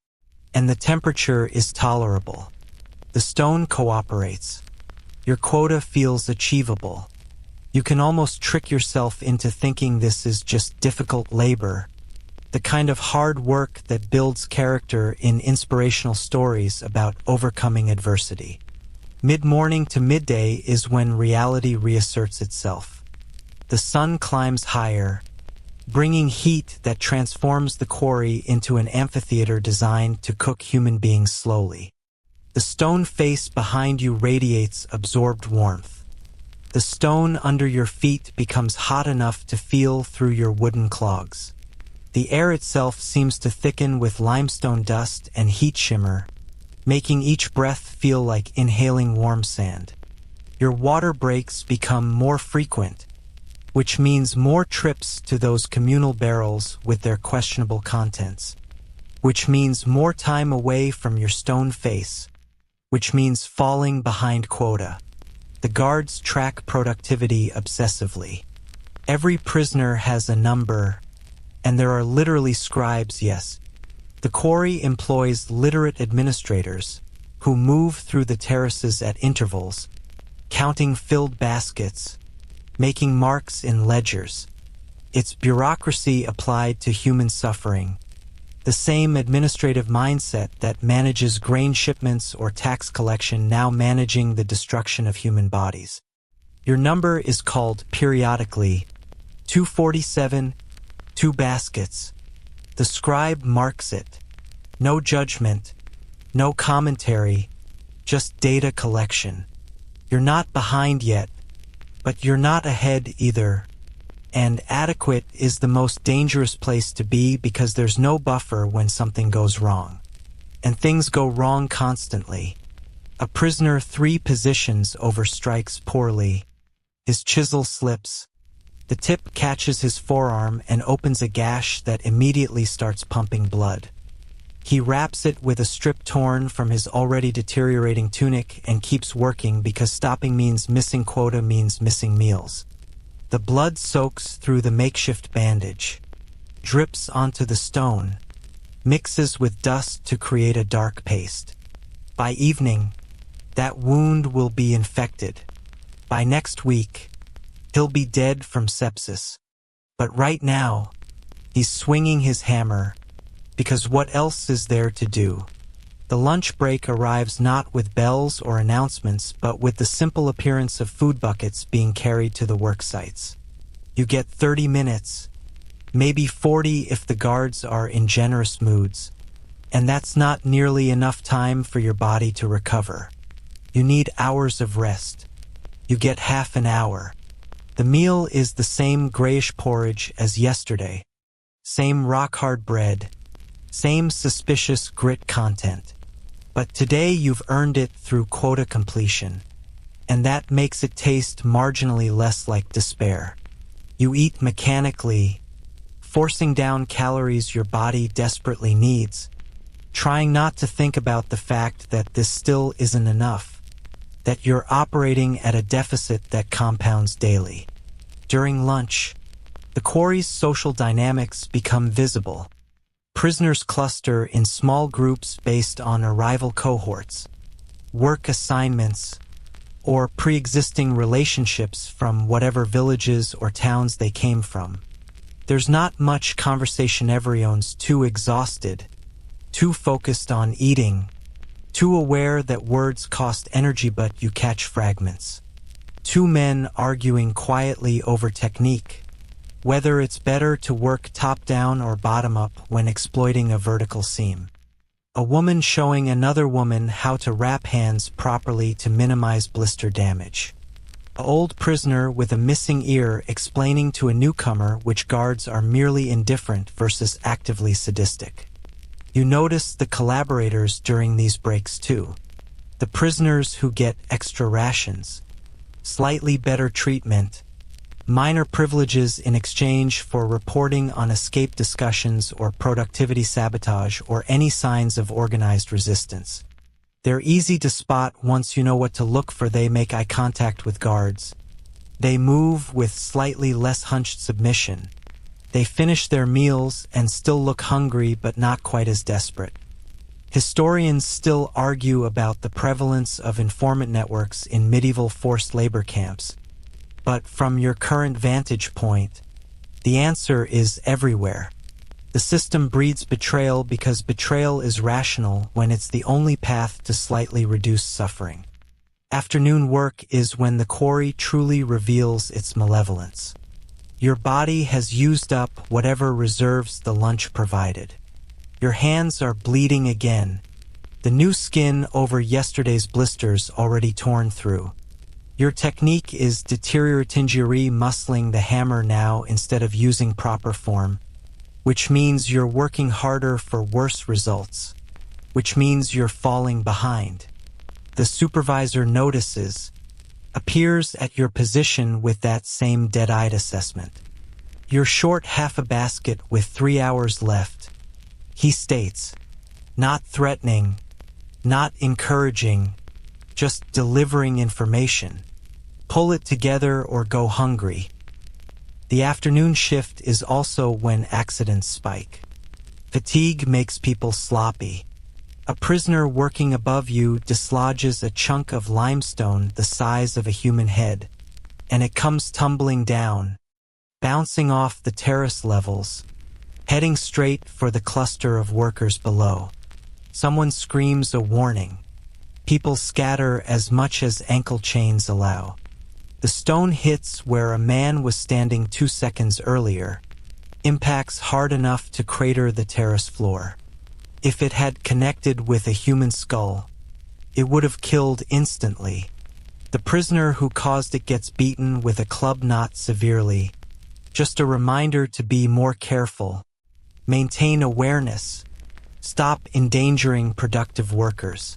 and the temperature is tolerable. The stone cooperates. Your quota feels achievable. You can almost trick yourself into thinking this is just difficult labor, the kind of hard work that builds character in inspirational stories about overcoming adversity. Mid-morning to midday is when reality reasserts itself. The sun climbs higher, bringing heat that transforms the quarry into an amphitheater designed to cook human beings slowly. The stone face behind you radiates absorbed warmth. The stone under your feet becomes hot enough to feel through your wooden clogs. The air itself seems to thicken with limestone dust and heat shimmer, making each breath feel like inhaling warm sand. Your water breaks become more frequent, which means more trips to those communal barrels with their questionable contents, which means more time away from your stone face, which means falling behind quota. The guards track productivity obsessively. Every prisoner has a number, and there are literally scribes, yes. The quarry employs literate administrators who move through the terraces at intervals, counting filled baskets, making marks in ledgers. It's bureaucracy applied to human suffering, the same administrative mindset that manages grain shipments or tax collection now managing the destruction of human bodies. Your number is called periodically 247, 2 baskets. The scribe marks it. No judgment, no commentary, just data collection. You're not behind yet, but you're not ahead either. And adequate is the most dangerous place to be because there's no buffer when something goes wrong. And things go wrong constantly. A prisoner 3 positions overstrikes poorly. His chisel slips. The tip catches his forearm and opens a gash that immediately starts pumping blood. He wraps it with a strip torn from his already deteriorating tunic and keeps working because stopping means missing quota means missing meals. The blood soaks through the makeshift bandage, drips onto the stone, mixes with dust to create a dark paste. By evening, that wound will be infected. By next week, he'll be dead from sepsis. But right now, he's swinging his hammer, because what else is there to do? The lunch break arrives not with bells or announcements, but with the simple appearance of food buckets being carried to the work sites. You get 30 minutes, maybe 40 if the guards are in generous moods, and that's not nearly enough time for your body to recover. You need hours of rest. You get half an hour. The meal is the same grayish porridge as yesterday, same rock-hard bread, same suspicious grit content. But today you've earned it through quota completion, and that makes it taste marginally less like despair. You eat mechanically, forcing down calories your body desperately needs, trying not to think about the fact that this still isn't enough, that you're operating at a deficit that compounds daily. During lunch, the quarry's social dynamics become visible. Prisoners cluster in small groups based on arrival cohorts, work assignments, or pre-existing relationships from whatever villages or towns they came from. There's not much conversation. Everyone's too exhausted, too focused on eating, too aware that words cost energy but you catch fragments. 2 men arguing quietly over technique, whether it's better to work top-down or bottom-up when exploiting a vertical seam. A woman showing another woman how to wrap hands properly to minimize blister damage. An old prisoner with a missing ear explaining to a newcomer which guards are merely indifferent versus actively sadistic. You notice the collaborators during these breaks too. The prisoners who get extra rations, slightly better treatment, minor privileges in exchange for reporting on escape discussions or productivity sabotage or any signs of organized resistance. They're easy to spot once you know what to look for. They make eye contact with guards. They move with slightly less hunched submission. They finish their meals and still look hungry but not quite as desperate. Historians still argue about the prevalence of informant networks in medieval forced labor camps, but from your current vantage point, the answer is everywhere. The system breeds betrayal because betrayal is rational when it's the only path to slightly reduce suffering. Afternoon work is when the quarry truly reveals its malevolence. Your body has used up whatever reserves the lunch provided. Your hands are bleeding again, the new skin over yesterday's blisters already torn through. Your technique is deteriorating, muscling the hammer now instead of using proper form, which means you're working harder for worse results, which means you're falling behind. The supervisor notices, appears at your position with that same dead-eyed assessment. You're short half a basket with 3 hours left. He states, not threatening, not encouraging, just delivering information. Pull it together or go hungry. The afternoon shift is also when accidents spike. Fatigue makes people sloppy. A prisoner working above you dislodges a chunk of limestone the size of a human head, and it comes tumbling down, bouncing off the terrace levels, heading straight for the cluster of workers below. Someone screams a warning. People scatter as much as ankle chains allow. The stone hits where a man was standing 2 seconds earlier, impacts hard enough to crater the terrace floor. If it had connected with a human skull, it would have killed instantly. The prisoner who caused it gets beaten with a club not severely. Just a reminder to be more careful. Maintain awareness. Stop endangering productive workers.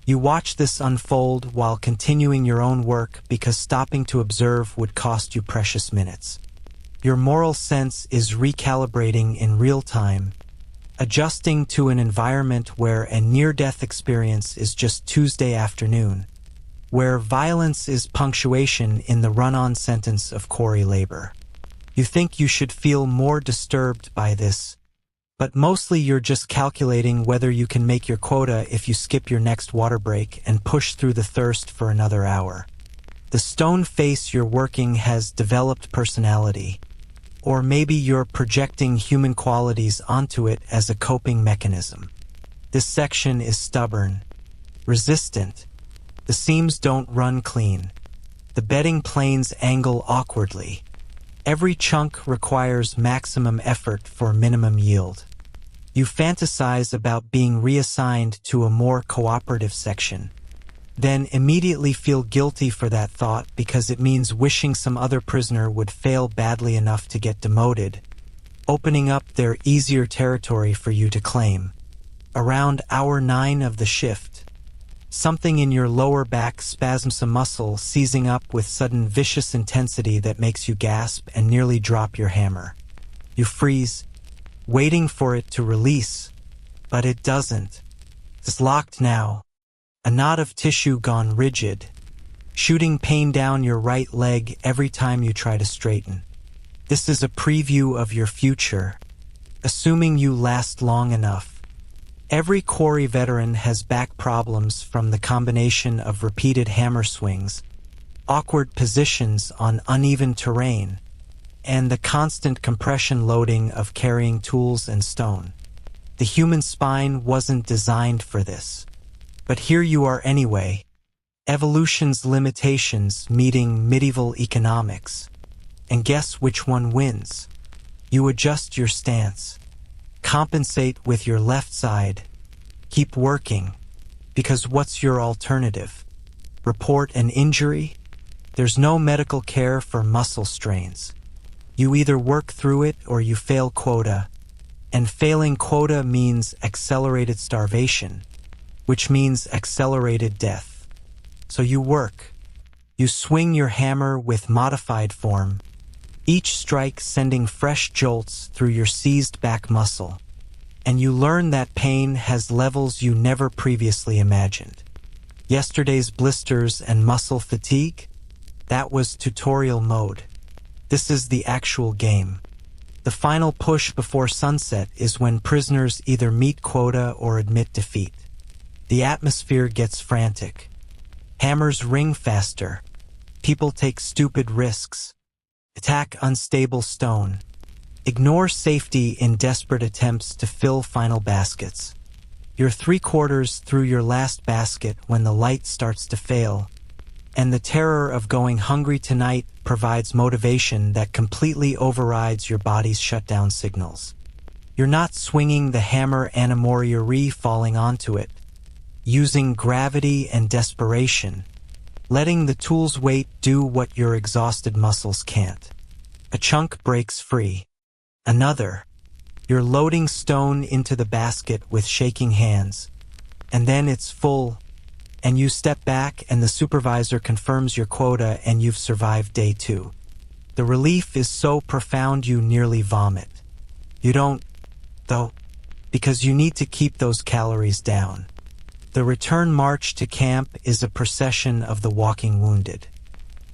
You watch this unfold while continuing your own work because stopping to observe would cost you precious minutes. Your moral sense is recalibrating in real time, adjusting to an environment where a near-death experience is just Tuesday afternoon, where violence is punctuation in the run-on sentence of quarry labor. You think you should feel more disturbed by this, but mostly you're just calculating whether you can make your quota if you skip your next water break and push through the thirst for another hour. The stone face you're working has developed personality, or maybe you're projecting human qualities onto it as a coping mechanism. This section is stubborn, resistant. The seams don't run clean. The bedding planes angle awkwardly. Every chunk requires maximum effort for minimum yield. You fantasize about being reassigned to a more cooperative section, then immediately feel guilty for that thought because it means wishing some other prisoner would fail badly enough to get demoted, opening up their easier territory for you to claim. Around hour 9 of the shift, something in your lower back spasms a muscle seizing up with sudden vicious intensity that makes you gasp and nearly drop your hammer. You freeze, waiting for it to release, but it doesn't. It's locked now, a knot of tissue gone rigid, shooting pain down your right leg every time you try to straighten. This is a preview of your future, assuming you last long enough. Every quarry veteran has back problems from the combination of repeated hammer swings, awkward positions on uneven terrain, and the constant compression loading of carrying tools and stone. The human spine wasn't designed for this. But here you are anyway, evolution's limitations meeting medieval economics. And guess which one wins? You adjust your stance, compensate with your left side, keep working, because what's your alternative? Report an injury? There's no medical care for muscle strains. You either work through it or you fail quota, and failing quota means accelerated starvation, which means accelerated death. So you work. You swing your hammer with modified form, each strike sending fresh jolts through your seized back muscle, and you learn that pain has levels you never previously imagined. Yesterday's blisters and muscle fatigue? That was tutorial mode. This is the actual game. The final push before sunset is when prisoners either meet quota or admit defeat. The atmosphere gets frantic. Hammers ring faster. People take stupid risks. Attack unstable stone. Ignore safety in desperate attempts to fill final baskets. You're 3/4 through your last basket when the light starts to fail, and the terror of going hungry tonight provides motivation that completely overrides your body's shutdown signals. You're not swinging the hammer anamoriary falling onto it, using gravity and desperation, letting the tool's weight do what your exhausted muscles can't. A chunk breaks free. Another. You're loading stone into the basket with shaking hands, and then it's full, and you step back and the supervisor confirms your quota and you've survived day 2. The relief is so profound you nearly vomit. You don't, though, because you need to keep those calories down. The return march to camp is a procession of the walking wounded.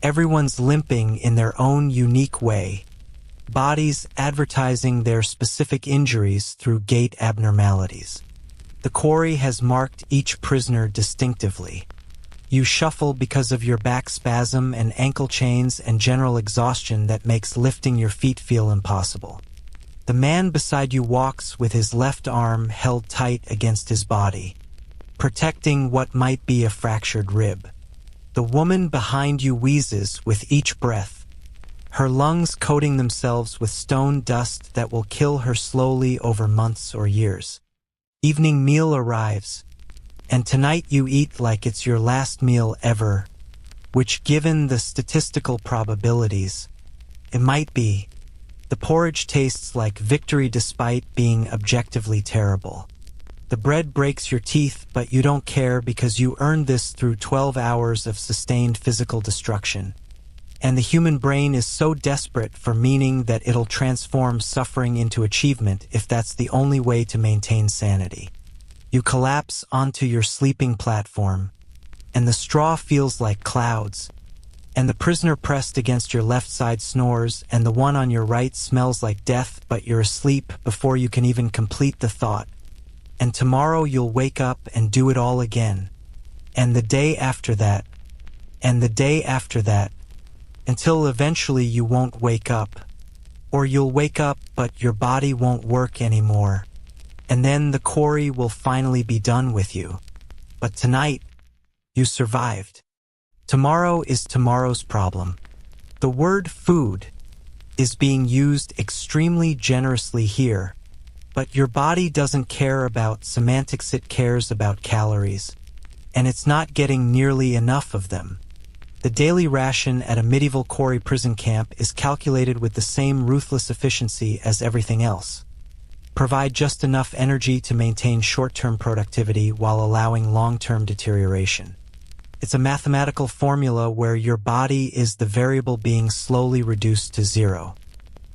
Everyone's limping in their own unique way, bodies advertising their specific injuries through gait abnormalities. The quarry has marked each prisoner distinctively. You shuffle because of your back spasm and ankle chains and general exhaustion that makes lifting your feet feel impossible. The man beside you walks with his left arm held tight against his body, protecting what might be a fractured rib. The woman behind you wheezes with each breath, her lungs coating themselves with stone dust that will kill her slowly over months or years. Evening meal arrives, and tonight you eat like it's your last meal ever, which, given the statistical probabilities, it might be. The porridge tastes like victory despite being objectively terrible. The bread breaks your teeth, but you don't care because you earned this through 12 hours of sustained physical destruction. And the human brain is so desperate for meaning that it'll transform suffering into achievement if that's the only way to maintain sanity. You collapse onto your sleeping platform, and the straw feels like clouds, and the prisoner pressed against your left side snores, and the one on your right smells like death, but you're asleep before you can even complete the thought. And tomorrow you'll wake up and do it all again. And the day after that, and the day after that, until eventually you won't wake up. Or you'll wake up, but your body won't work anymore. And then the quarry will finally be done with you. But tonight, you survived. Tomorrow is tomorrow's problem. The word food is being used extremely generously here, but your body doesn't care about semantics, it cares about calories. And it's not getting nearly enough of them. The daily ration at a medieval quarry prison camp is calculated with the same ruthless efficiency as everything else. Provide just enough energy to maintain short-term productivity while allowing long-term deterioration. It's a mathematical formula where your body is the variable being slowly reduced to zero.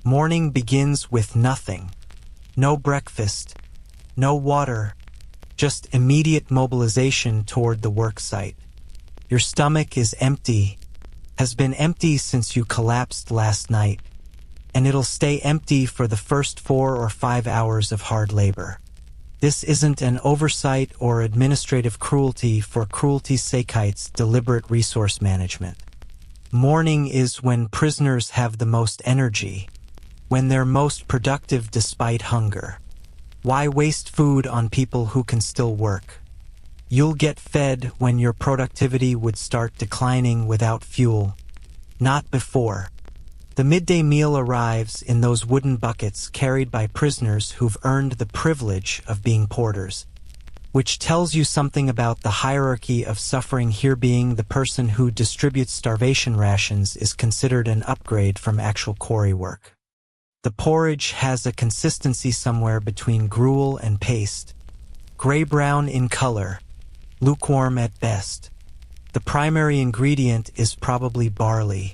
Morning begins with nothing. No breakfast, no water, just immediate mobilization toward the work site. Your stomach is empty, has been empty since you collapsed last night, and it'll stay empty for the first 4 or 5 hours of hard labor. This isn't an oversight or administrative cruelty for cruelty's sake, it's deliberate resource management. Morning is when prisoners have the most energy, when they're most productive despite hunger. Why waste food on people who can still work? You'll get fed when your productivity would start declining without fuel, not before. The midday meal arrives in those wooden buckets carried by prisoners who've earned the privilege of being porters, which tells you something about the hierarchy of suffering here. Being the person who distributes starvation rations is considered an upgrade from actual quarry work. The porridge has a consistency somewhere between gruel and paste, gray-brown in color, lukewarm at best. The primary ingredient is probably barley,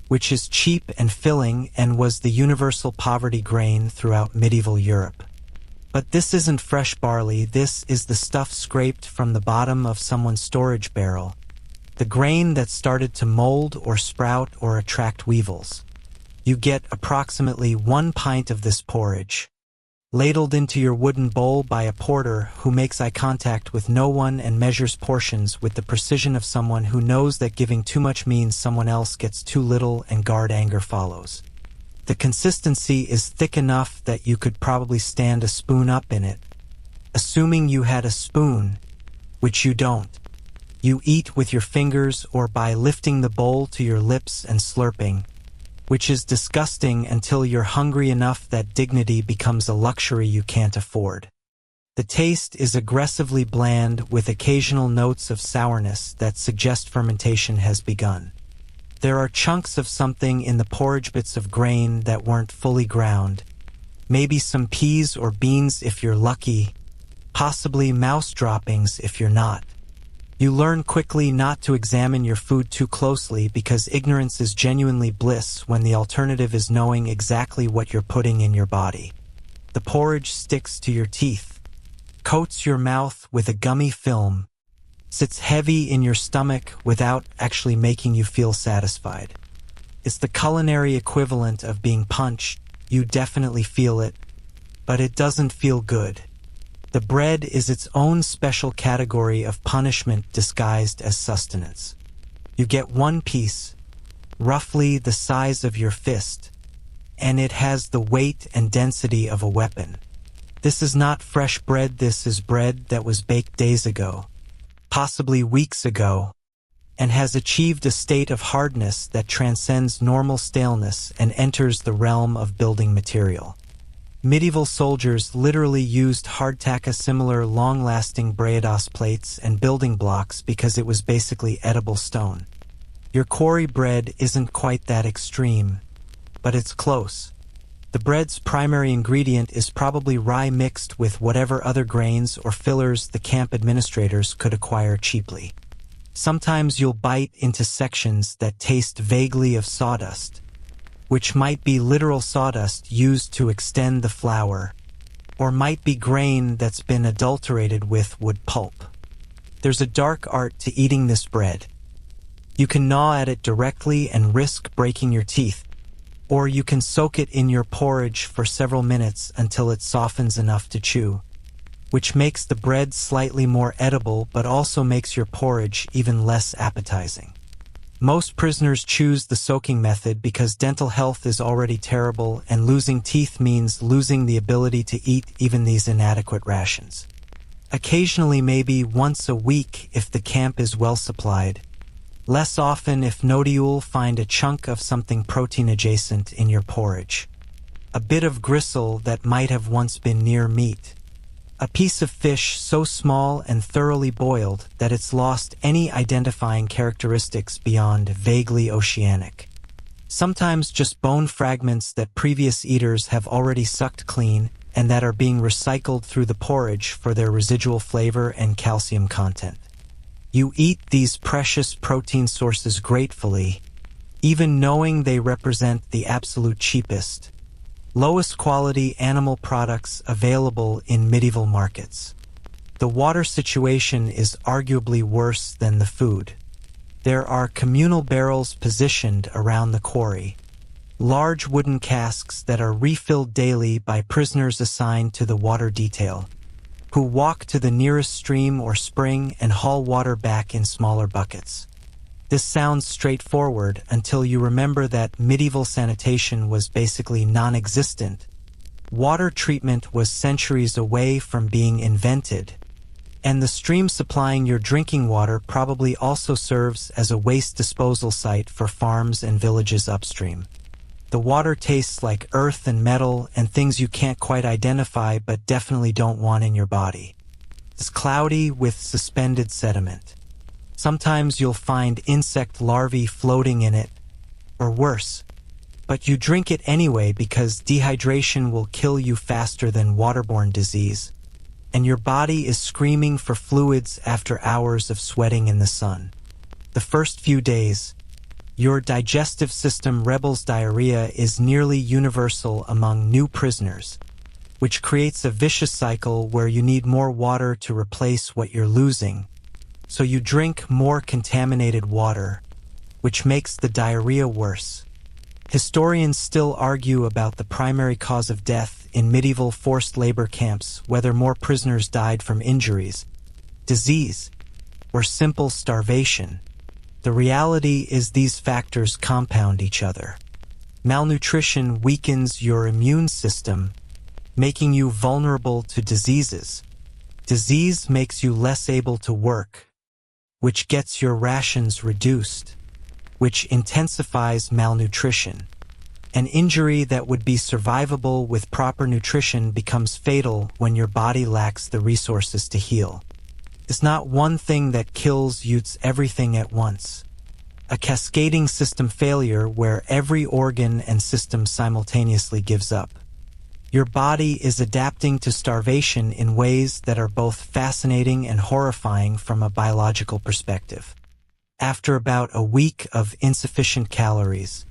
which is cheap and filling and was the universal poverty grain throughout medieval Europe. But this isn't fresh barley, this is the stuff scraped from the bottom of someone's storage barrel, the grain that started to mold or sprout or attract weevils. You get approximately 1 pint of this porridge, ladled into your wooden bowl by a porter who makes eye contact with no one and measures portions with the precision of someone who knows that giving too much means someone else gets too little and guard anger follows. The consistency is thick enough that you could probably stand a spoon up in it. Assuming you had a spoon, which you don't. You eat with your fingers or by lifting the bowl to your lips and slurping, which is disgusting until you're hungry enough that dignity becomes a luxury you can't afford. The taste is aggressively bland with occasional notes of sourness that suggest fermentation has begun. There are chunks of something in the porridge, bits of grain that weren't fully ground, maybe some peas or beans if you're lucky, possibly mouse droppings if you're not. You learn quickly not to examine your food too closely because ignorance is genuinely bliss when the alternative is knowing exactly what you're putting in your body. The porridge sticks to your teeth, coats your mouth with a gummy film, sits heavy in your stomach without actually making you feel satisfied. It's the culinary equivalent of being punched. You definitely feel it, but it doesn't feel good. The bread is its own special category of punishment disguised as sustenance. You get 1 piece, roughly the size of your fist, and it has the weight and density of a weapon. This is not fresh bread, this is bread that was baked days ago, possibly weeks ago, and has achieved a state of hardness that transcends normal staleness and enters the realm of building material. Medieval soldiers literally used hardtack, similar long-lasting brayados plates and building blocks because it was basically edible stone. Your quarry bread isn't quite that extreme, but it's close. The bread's primary ingredient is probably rye mixed with whatever other grains or fillers the camp administrators could acquire cheaply. Sometimes you'll bite into sections that taste vaguely of sawdust, which might be literal sawdust used to extend the flour, or might be grain that's been adulterated with wood pulp. There's a dark art to eating this bread. You can gnaw at it directly and risk breaking your teeth, or you can soak it in your porridge for several minutes until it softens enough to chew, which makes the bread slightly more edible but also makes your porridge even less appetizing. Most prisoners choose the soaking method because dental health is already terrible and losing teeth means losing the ability to eat even these inadequate rations. Occasionally, maybe once a week if the camp is well supplied. Less often if not, you'll find a chunk of something protein adjacent in your porridge. A bit of gristle that might have once been near meat. A piece of fish so small and thoroughly boiled that it's lost any identifying characteristics beyond vaguely oceanic. Sometimes just bone fragments that previous eaters have already sucked clean and that are being recycled through the porridge for their residual flavor and calcium content. You eat these precious protein sources gratefully, even knowing they represent the absolute cheapest, lowest quality animal products available in medieval markets. The water situation is arguably worse than the food. There are communal barrels positioned around the quarry, large wooden casks that are refilled daily by prisoners assigned to the water detail, who walk to the nearest stream or spring and haul water back in smaller buckets. This sounds straightforward until you remember that medieval sanitation was basically non-existent. Water treatment was centuries away from being invented, and the stream supplying your drinking water probably also serves as a waste disposal site for farms and villages upstream. The water tastes like earth and metal and things you can't quite identify but definitely don't want in your body. It's cloudy with suspended sediment. Sometimes you'll find insect larvae floating in it, or worse, but you drink it anyway because dehydration will kill you faster than waterborne disease, and your body is screaming for fluids after hours of sweating in the sun. The first few days, your digestive system rebels. Diarrhea is nearly universal among new prisoners, which creates a vicious cycle where you need more water to replace what you're losing. So you drink more contaminated water, which makes the diarrhea worse. Historians still argue about the primary cause of death in medieval forced labor camps, whether more prisoners died from injuries, disease, or simple starvation. The reality is these factors compound each other. Malnutrition weakens your immune system, making you vulnerable to diseases. Disease makes you less able to work, which gets your rations reduced, which intensifies malnutrition. An injury that would be survivable with proper nutrition becomes fatal when your body lacks the resources to heal. It's not one thing that kills you, it's everything at once. A cascading system failure where every organ and system simultaneously gives up. Your body is adapting to starvation in ways that are both fascinating and horrifying from a biological perspective. After about a week of insufficient calories,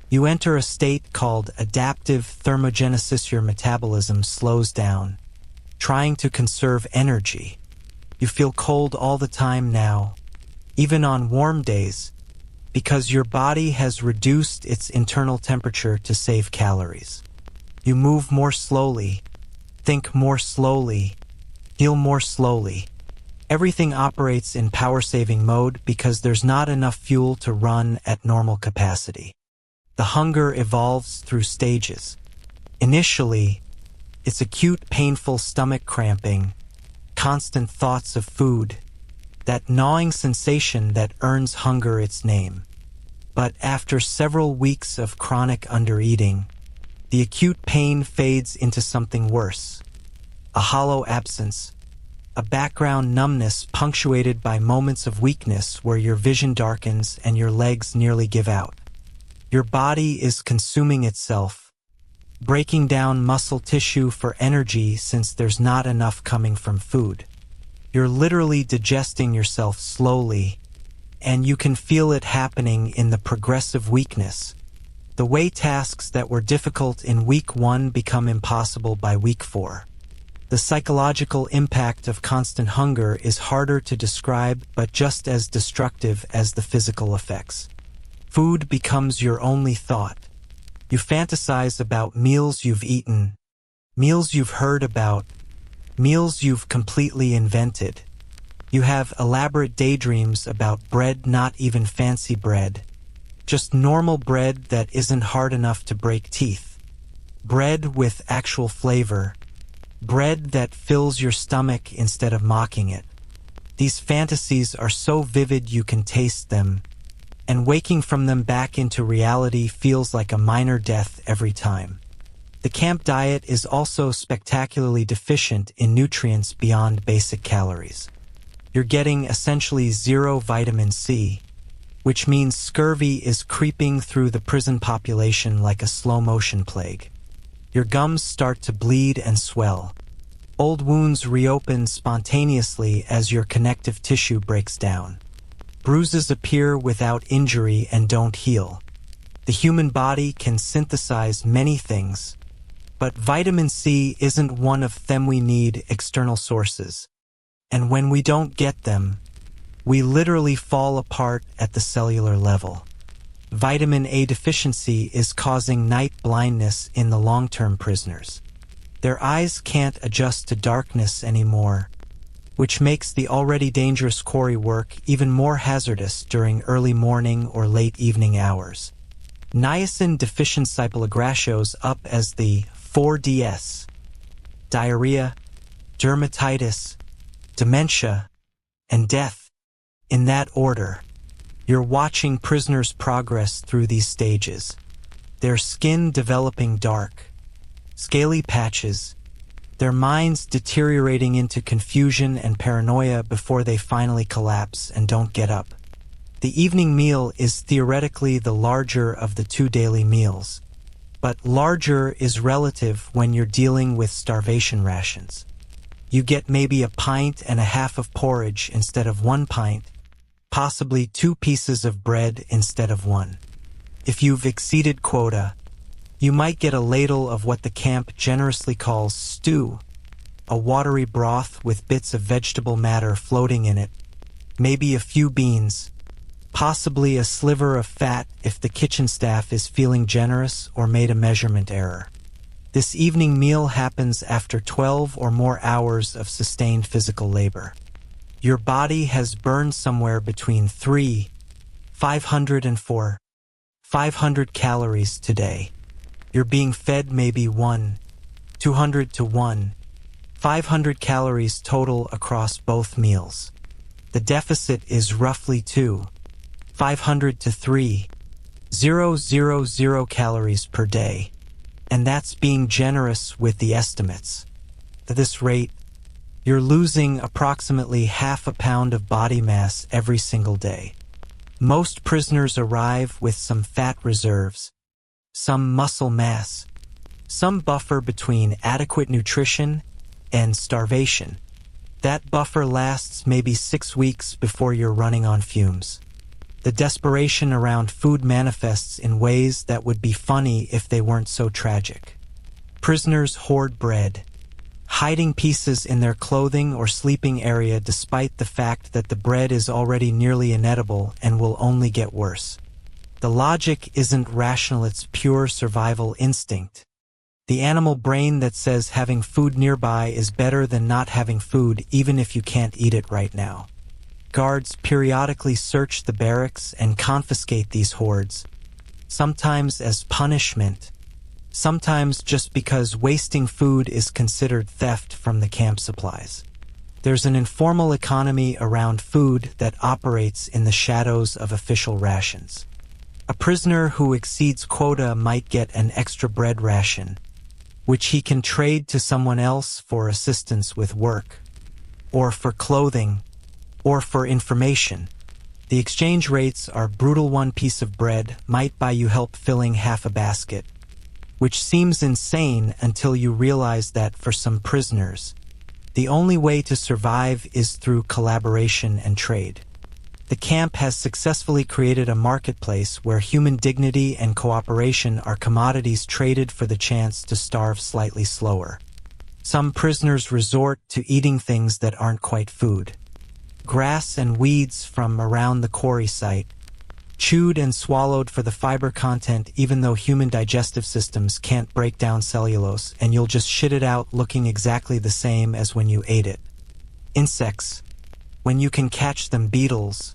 you enter a state called adaptive thermogenesis. Your metabolism slows down, trying to conserve energy. You feel cold all the time now, even on warm days, because your body has reduced its internal temperature to save calories. You move more slowly, think more slowly, feel more slowly. Everything operates in power-saving mode because there's not enough fuel to run at normal capacity. The hunger evolves through stages. Initially, it's acute painful stomach cramping, constant thoughts of food, that gnawing sensation that earns hunger its name. But after several weeks of chronic undereating, the acute pain fades into something worse. A hollow absence, a background numbness punctuated by moments of weakness where your vision darkens and your legs nearly give out. Your body is consuming itself, breaking down muscle tissue for energy since there's not enough coming from food. You're literally digesting yourself slowly, and you can feel it happening in the progressive weakness. The way tasks that were difficult in week 1 become impossible by week 4. The psychological impact of constant hunger is harder to describe but just as destructive as the physical effects. Food becomes your only thought. You fantasize about meals you've eaten, meals you've heard about, meals you've completely invented. You have elaborate daydreams about bread, not even fancy bread. Just normal bread that isn't hard enough to break teeth. Bread with actual flavor. Bread that fills your stomach instead of mocking it. These fantasies are so vivid you can taste them, and waking from them back into reality feels like a minor death every time. The camp diet is also spectacularly deficient in nutrients beyond basic calories. You're getting essentially zero vitamin C, which means scurvy is creeping through the prison population like a slow-motion plague. Your gums start to bleed and swell. Old wounds reopen spontaneously as your connective tissue breaks down. Bruises appear without injury and don't heal. The human body can synthesize many things, but vitamin C isn't one of them. We need external sources. And when we don't get them, we literally fall apart at the cellular level. Vitamin A deficiency is causing night blindness in the long-term prisoners. Their eyes can't adjust to darkness anymore, which makes the already dangerous quarry work even more hazardous during early morning or late evening hours. Niacin-deficient cypalogra shows up as the 4Ds: diarrhea, dermatitis, dementia, and death. In that order, you're watching prisoners progress through these stages. Their skin developing dark, scaly patches, their minds deteriorating into confusion and paranoia before they finally collapse and don't get up. The evening meal is theoretically the larger of the 2 daily meals, but larger is relative when you're dealing with starvation rations. You get maybe a pint and a half of porridge instead of 1 pint, possibly 2 pieces of bread instead of 1. If you've exceeded quota, you might get a ladle of what the camp generously calls stew, a watery broth with bits of vegetable matter floating in it, maybe a few beans, Possibly a sliver of fat if the kitchen staff is feeling generous or made a measurement error. This evening meal happens after 12 or more hours of sustained physical labor. Your body has burned somewhere between 500 and 500 calories today. You're being fed maybe 200 to 500 calories total across both meals. The deficit is roughly 500 to 3,000 calories per day, and that's being generous with the estimates. At this rate, you're losing approximately half a pound of body mass every single day. Most prisoners arrive with some fat reserves, some muscle mass, some buffer between adequate nutrition and starvation. That buffer lasts maybe 6 weeks before you're running on fumes. The desperation around food manifests in ways that would be funny if they weren't so tragic. Prisoners hoard bread, hiding pieces in their clothing or sleeping area despite the fact that the bread is already nearly inedible and will only get worse. The logic isn't rational, it's pure survival instinct. The animal brain that says having food nearby is better than not having food even if you can't eat it right now. Guards periodically search the barracks and confiscate these hoards, sometimes as punishment, sometimes just because wasting food is considered theft from the camp supplies. There's an informal economy around food that operates in the shadows of official rations. A prisoner who exceeds quota might get an extra bread ration, which he can trade to someone else for assistance with work, or for clothing, or for information. The exchange rates are brutal. One piece of bread might buy you help filling half a basket, which seems insane until you realize that for some prisoners, the only way to survive is through collaboration and trade. The camp has successfully created a marketplace where human dignity and cooperation are commodities traded for the chance to starve slightly slower. Some prisoners resort to eating things that aren't quite food. Grass and weeds from around the quarry site, chewed and swallowed for the fiber content even though human digestive systems can't break down cellulose, and you'll just shit it out looking exactly the same as when you ate it. Insects, when you can catch them, beetles,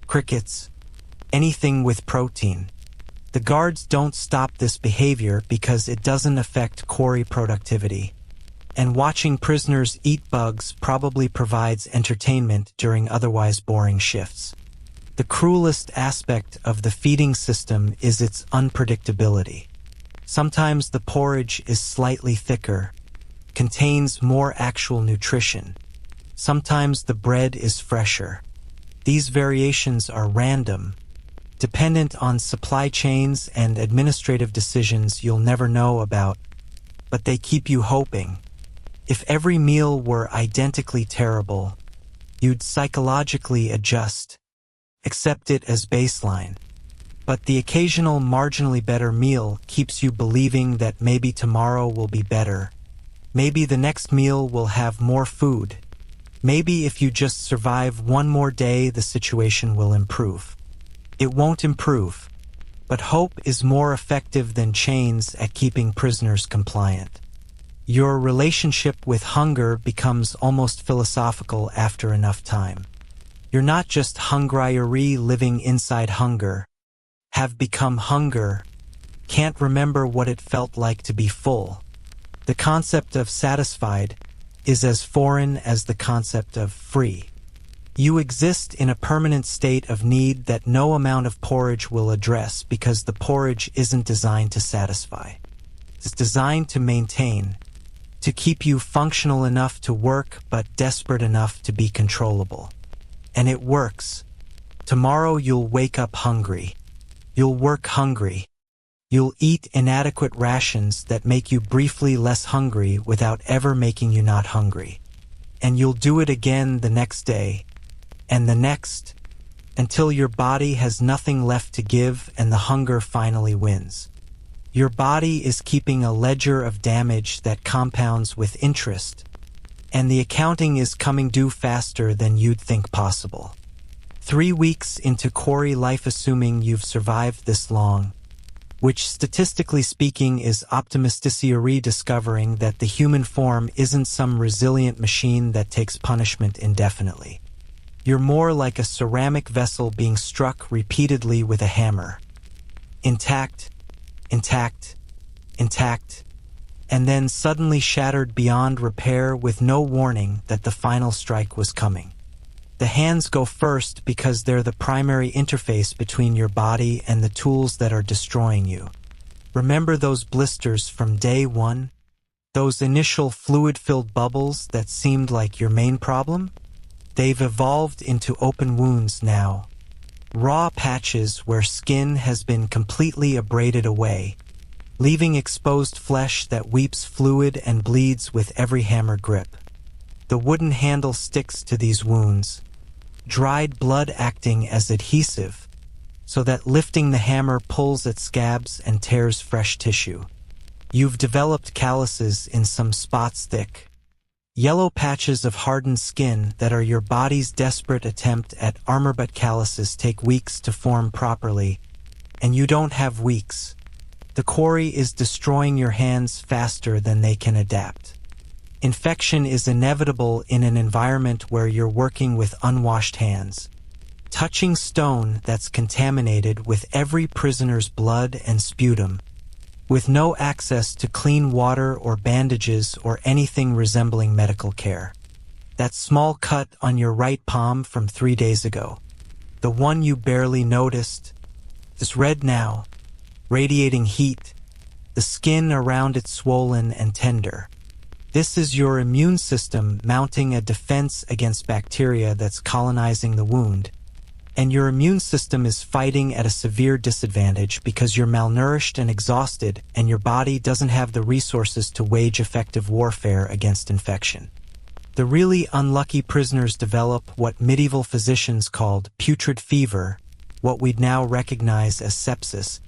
crickets, anything with protein. The guards don't stop this behavior because it doesn't affect quarry productivity. And watching prisoners eat bugs probably provides entertainment during otherwise boring shifts. The cruelest aspect of the feeding system is its unpredictability. Sometimes the porridge is slightly thicker, contains more actual nutrition. Sometimes the bread is fresher. These variations are random, dependent on supply chains and administrative decisions you'll never know about, but they keep you hoping. If every meal were identically terrible, you'd psychologically adjust, accept it as baseline. But the occasional marginally better meal keeps you believing that maybe tomorrow will be better. Maybe the next meal will have more food. Maybe if you just survive one more day, the situation will improve. It won't improve, but hope is more effective than chains at keeping prisoners compliant. Your relationship with hunger becomes almost philosophical after enough time. You're not just hungry living inside hunger, have become hunger, can't remember what it felt like to be full. The concept of satisfied is as foreign as the concept of free. You exist in a permanent state of need that no amount of porridge will address because the porridge isn't designed to satisfy. It's designed to maintain, to keep you functional enough to work but desperate enough to be controllable. And it works. Tomorrow you'll wake up hungry. You'll work hungry. You'll eat inadequate rations that make you briefly less hungry without ever making you not hungry. And you'll do it again the next day, and the next, until your body has nothing left to give and the hunger finally wins. Your body is keeping a ledger of damage that compounds with interest, and the accounting is coming due faster than you'd think possible. 3 weeks into Quarry life, assuming you've survived this long, which statistically speaking is optimistically discovering that the human form isn't some resilient machine that takes punishment indefinitely. You're more like a ceramic vessel being struck repeatedly with a hammer. Intact, intact, intact, and then suddenly shattered beyond repair with no warning that the final strike was coming. The hands go first because they're the primary interface between your body and the tools that are destroying you. Remember those blisters from day one? Those initial fluid-filled bubbles that seemed like your main problem? They've evolved into open wounds now. Raw patches where skin has been completely abraded away, leaving exposed flesh that weeps fluid and bleeds with every hammer grip. The wooden handle sticks to these wounds, dried blood acting as adhesive, so that lifting the hammer pulls at scabs and tears fresh tissue. You've developed calluses in some spots thick, yellow patches of hardened skin that are your body's desperate attempt at armor, but calluses take weeks to form properly, and you don't have weeks. The Quarry is destroying your hands faster than they can adapt. Infection is inevitable in an environment where you're working with unwashed hands, touching stone that's contaminated with every prisoner's blood and sputum, with no access to clean water or bandages or anything resembling medical care. That small cut on your right palm from 3 days ago, the one you barely noticed, is red now, radiating heat, the skin around it swollen and tender. This is your immune system mounting a defense against bacteria that's colonizing the wound, and your immune system is fighting at a severe disadvantage because you're malnourished and exhausted, and your body doesn't have the resources to wage effective warfare against infection. The really unlucky prisoners develop what medieval physicians called putrid fever, what we'd now recognize as sepsis,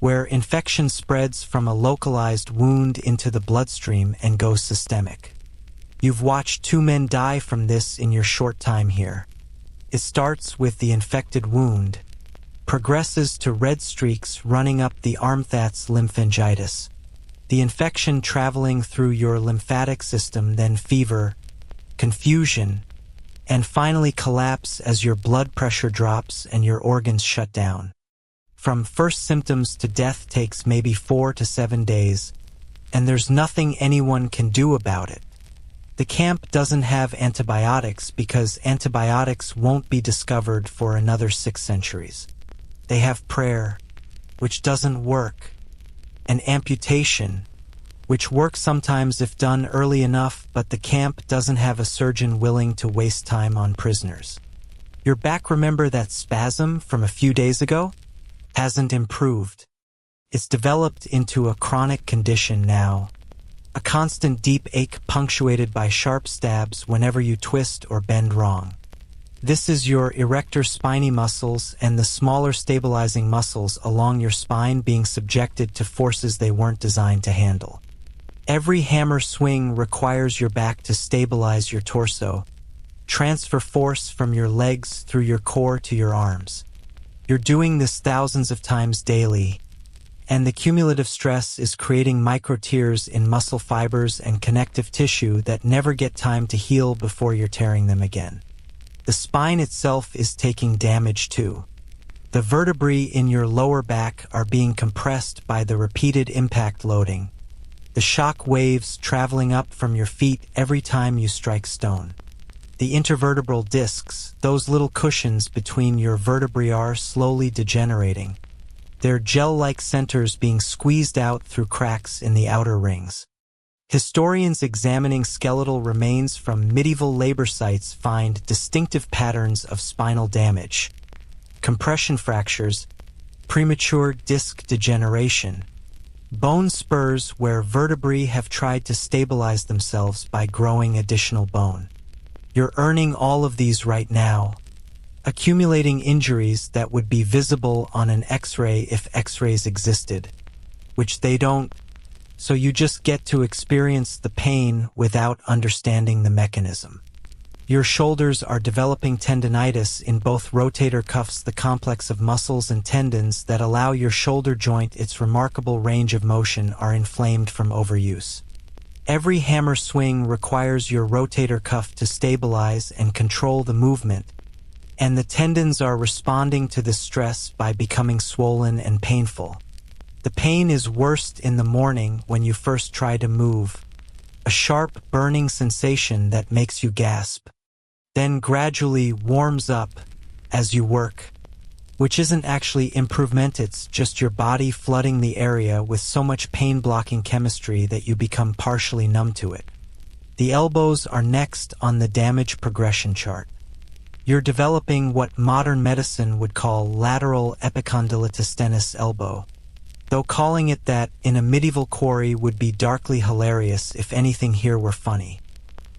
where infection spreads from a localized wound into the bloodstream and goes systemic. You've watched 2 men die from this in your short time here. It starts with the infected wound, progresses to red streaks running up the arm, that's lymphangitis, the infection traveling through your lymphatic system, then fever, confusion, and finally collapse as your blood pressure drops and your organs shut down. From first symptoms to death takes maybe 4 to 7 days, and there's nothing anyone can do about it. The camp doesn't have antibiotics because antibiotics won't be discovered for another 6 centuries. They have prayer, which doesn't work, and amputation, which works sometimes if done early enough, but the camp doesn't have a surgeon willing to waste time on prisoners. Your back, remember that spasm from a few days ago? Hasn't improved. It's developed into a chronic condition now. A constant deep ache punctuated by sharp stabs whenever you twist or bend wrong. This is your erector spiny muscles and the smaller stabilizing muscles along your spine being subjected to forces they weren't designed to handle. Every hammer swing requires your back to stabilize your torso, transfer force from your legs through your core to your arms. You're doing this thousands of times daily, and the cumulative stress is creating micro tears in muscle fibers and connective tissue that never get time to heal before you're tearing them again. The spine itself is taking damage too. The vertebrae in your lower back are being compressed by the repeated impact loading, the shock waves traveling up from your feet every time you strike stone. The intervertebral discs, those little cushions between your vertebrae, are slowly degenerating, their gel-like centers being squeezed out through cracks in the outer rings. Historians examining skeletal remains from medieval labor sites find distinctive patterns of spinal damage, compression fractures, premature disc degeneration, bone spurs where vertebrae have tried to stabilize themselves by growing additional bone. You're earning all of these right now, accumulating injuries that would be visible on an X-ray if X-rays existed, which they don't, so you just get to experience the pain without understanding the mechanism. Your shoulders are developing tendinitis in both rotator cuffs, the complex of muscles and tendons that allow your shoulder joint its remarkable range of motion are inflamed from overuse. Every hammer swing requires your rotator cuff to stabilize and control the movement, and the tendons are responding to the stress by becoming swollen and painful. The pain is worst in the morning when you first try to move, a sharp, burning sensation that makes you gasp, then gradually warms up as you work, which isn't actually improvement, it's just your body flooding the area with so much pain-blocking chemistry that you become partially numb to it. The elbows are next on the damage progression chart. You're developing what modern medicine would call lateral epicondylitis tenis elbow, though calling it that in a medieval quarry would be darkly hilarious if anything here were funny.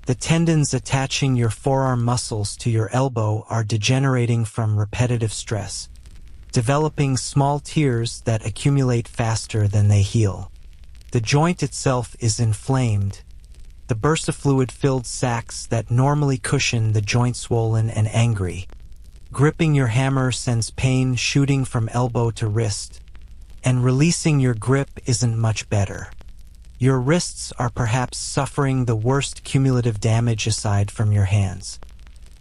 The tendons attaching your forearm muscles to your elbow are degenerating from repetitive stress, developing small tears that accumulate faster than they heal. The joint itself is inflamed. The bursafluid-filled sacs that normally cushion the joint swollen and angry. Gripping your hammer sends pain shooting from elbow to wrist, and releasing your grip isn't much better. Your wrists are perhaps suffering the worst cumulative damage aside from your hands.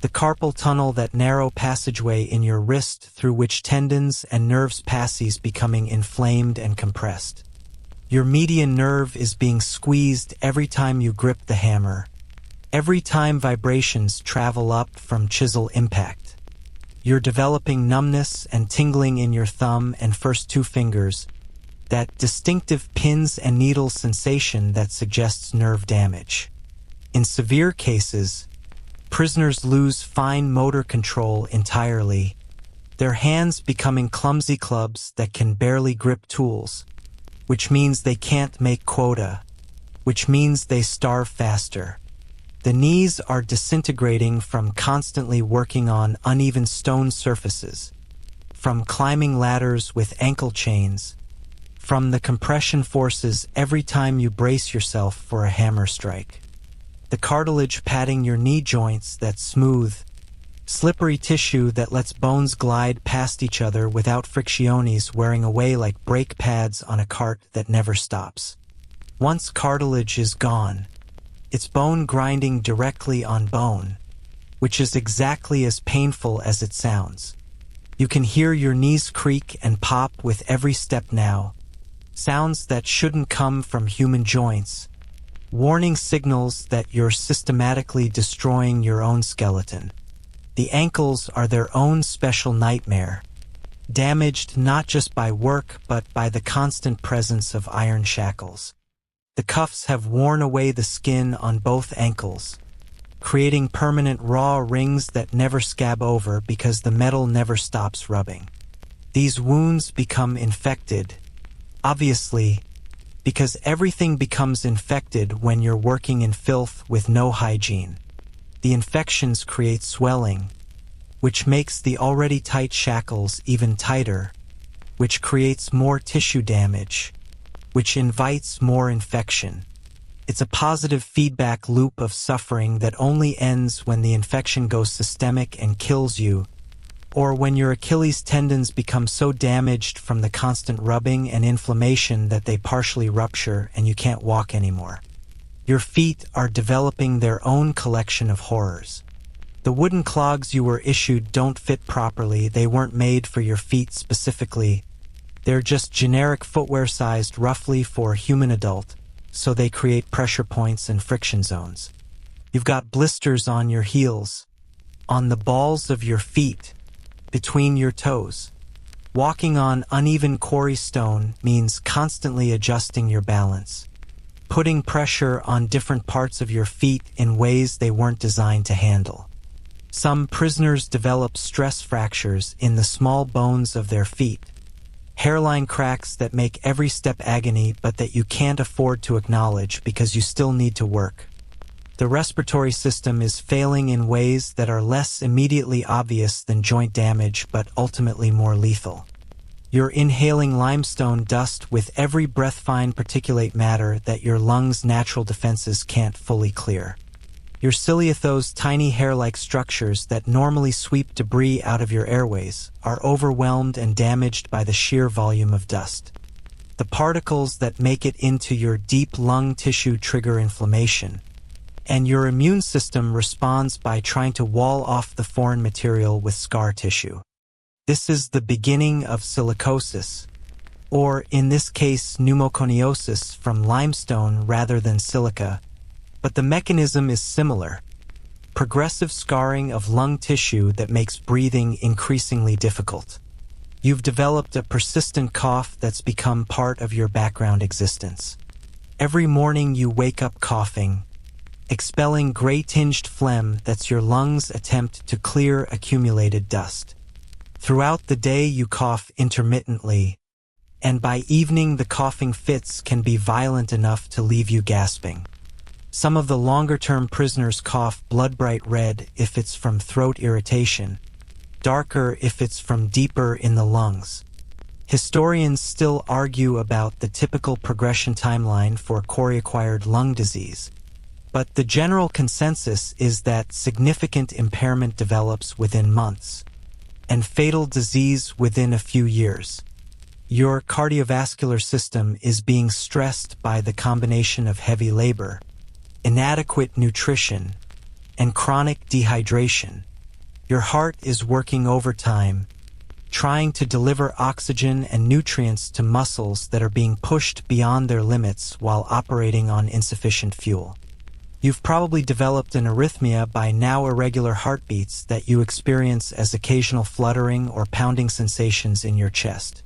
The carpal tunnel, that narrow passageway in your wrist through which tendons and nerves pass, is becoming inflamed and compressed. Your median nerve is being squeezed every time you grip the hammer, every time vibrations travel up from chisel impact. You're developing numbness and tingling in your thumb and first two fingers, that distinctive pins and needles sensation that suggests nerve damage. In severe cases, prisoners lose fine motor control entirely, their hands becoming clumsy clubs that can barely grip tools, which means they can't make quota, which means they starve faster. The knees are disintegrating from constantly working on uneven stone surfaces, from climbing ladders with ankle chains, from the compression forces every time you brace yourself for a hammer strike. The cartilage padding your knee joints, that smooth, slippery tissue that lets bones glide past each other without frictiones wearing away like brake pads on a cart that never stops. Once cartilage is gone, it's bone grinding directly on bone, which is exactly as painful as it sounds. You can hear your knees creak and pop with every step now, sounds that shouldn't come from human joints, warning signals that you're systematically destroying your own skeleton. The ankles are their own special nightmare, damaged not just by work but by the constant presence of iron shackles. The cuffs have worn away the skin on both ankles, creating permanent raw rings that never scab over because the metal never stops rubbing. These wounds become infected, obviously, because everything becomes infected when you're working in filth with no hygiene. The infections create swelling, which makes the already tight shackles even tighter, which creates more tissue damage, which invites more infection. It's a positive feedback loop of suffering that only ends when the infection goes systemic and kills you, or when your Achilles tendons become so damaged from the constant rubbing and inflammation that they partially rupture and you can't walk anymore. Your feet are developing their own collection of horrors. The wooden clogs you were issued don't fit properly. They weren't made for your feet specifically. They're just generic footwear sized roughly for a human adult, so they create pressure points and friction zones. You've got blisters on your heels, on the balls of your feet, between your toes. Walking on uneven quarry stone means constantly adjusting your balance, putting pressure on different parts of your feet in ways they weren't designed to handle. Some prisoners develop stress fractures in the small bones of their feet, hairline cracks that make every step agony but that you can't afford to acknowledge because you still need to work. The respiratory system is failing in ways that are less immediately obvious than joint damage but ultimately more lethal. You're inhaling limestone dust with every breath, fine particulate matter that your lungs' natural defenses can't fully clear. Your cilia, those tiny hair-like structures that normally sweep debris out of your airways, are overwhelmed and damaged by the sheer volume of dust. The particles that make it into your deep lung tissue trigger inflammation, and your immune system responds by trying to wall off the foreign material with scar tissue. This is the beginning of silicosis, or in this case pneumoconiosis from limestone rather than silica, but the mechanism is similar. Progressive scarring of lung tissue that makes breathing increasingly difficult. You've developed a persistent cough that's become part of your background existence. Every morning you wake up coughing, expelling gray-tinged phlegm that's your lungs' attempt to clear accumulated dust. Throughout the day you cough intermittently, and by evening the coughing fits can be violent enough to leave you gasping. Some of the longer-term prisoners cough blood-bright red if it's from throat irritation, darker if it's from deeper in the lungs. Historians still argue about the typical progression timeline for Quarry-acquired lung disease, but the general consensus is that significant impairment develops within months, and fatal disease within a few years. Your cardiovascular system is being stressed by the combination of heavy labor, inadequate nutrition, and chronic dehydration. Your heart is working overtime, trying to deliver oxygen and nutrients to muscles that are being pushed beyond their limits while operating on insufficient fuel. You've probably developed an arrhythmia by now, irregular heartbeats that you experience as occasional fluttering or pounding sensations in your chest.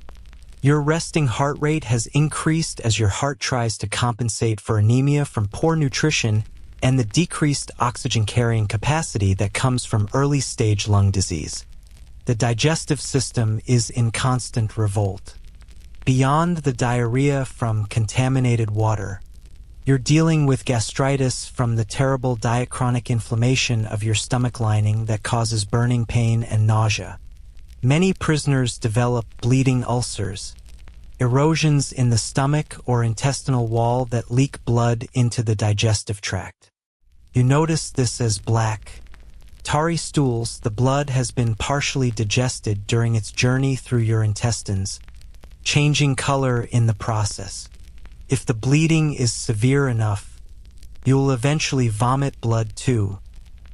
Your resting heart rate has increased as your heart tries to compensate for anemia from poor nutrition and the decreased oxygen-carrying capacity that comes from early-stage lung disease. The digestive system is in constant revolt. Beyond the diarrhea from contaminated water, you're dealing with gastritis from the terrible diachronic inflammation of your stomach lining that causes burning pain and nausea. Many prisoners develop bleeding ulcers, erosions in the stomach or intestinal wall that leak blood into the digestive tract. You notice this as black, tarry stools. The blood has been partially digested during its journey through your intestines, changing color in the process. If the bleeding is severe enough, you'll eventually vomit blood too,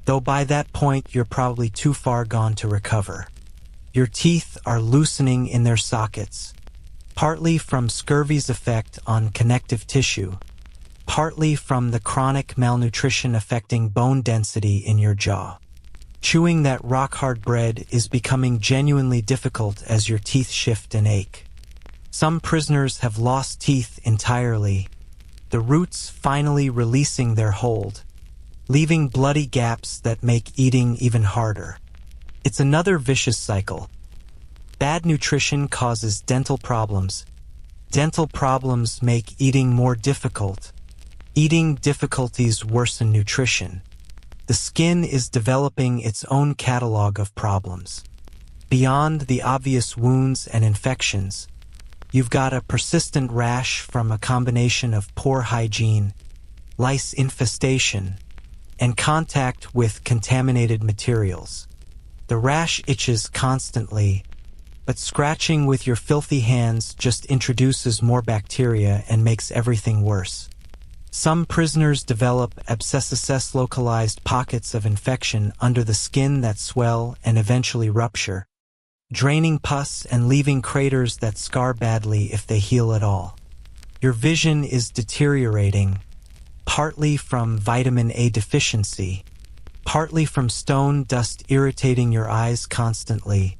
though by that point you're probably too far gone to recover. Your teeth are loosening in their sockets, partly from scurvy's effect on connective tissue, partly from the chronic malnutrition affecting bone density in your jaw. Chewing that rock-hard bread is becoming genuinely difficult as your teeth shift and ache. Some prisoners have lost teeth entirely, the roots finally releasing their hold, leaving bloody gaps that make eating even harder. It's another vicious cycle. Bad nutrition causes dental problems. Dental problems make eating more difficult. Eating difficulties worsen nutrition. The skin is developing its own catalog of problems. Beyond the obvious wounds and infections, you've got a persistent rash from a combination of poor hygiene, lice infestation, and contact with contaminated materials. The rash itches constantly, but scratching with your filthy hands just introduces more bacteria and makes everything worse. Some prisoners develop abscesses, localized pockets of infection under the skin that swell and eventually rupture, draining pus and leaving craters that scar badly if they heal at all. Your vision is deteriorating, partly from vitamin A deficiency, partly from stone dust irritating your eyes constantly,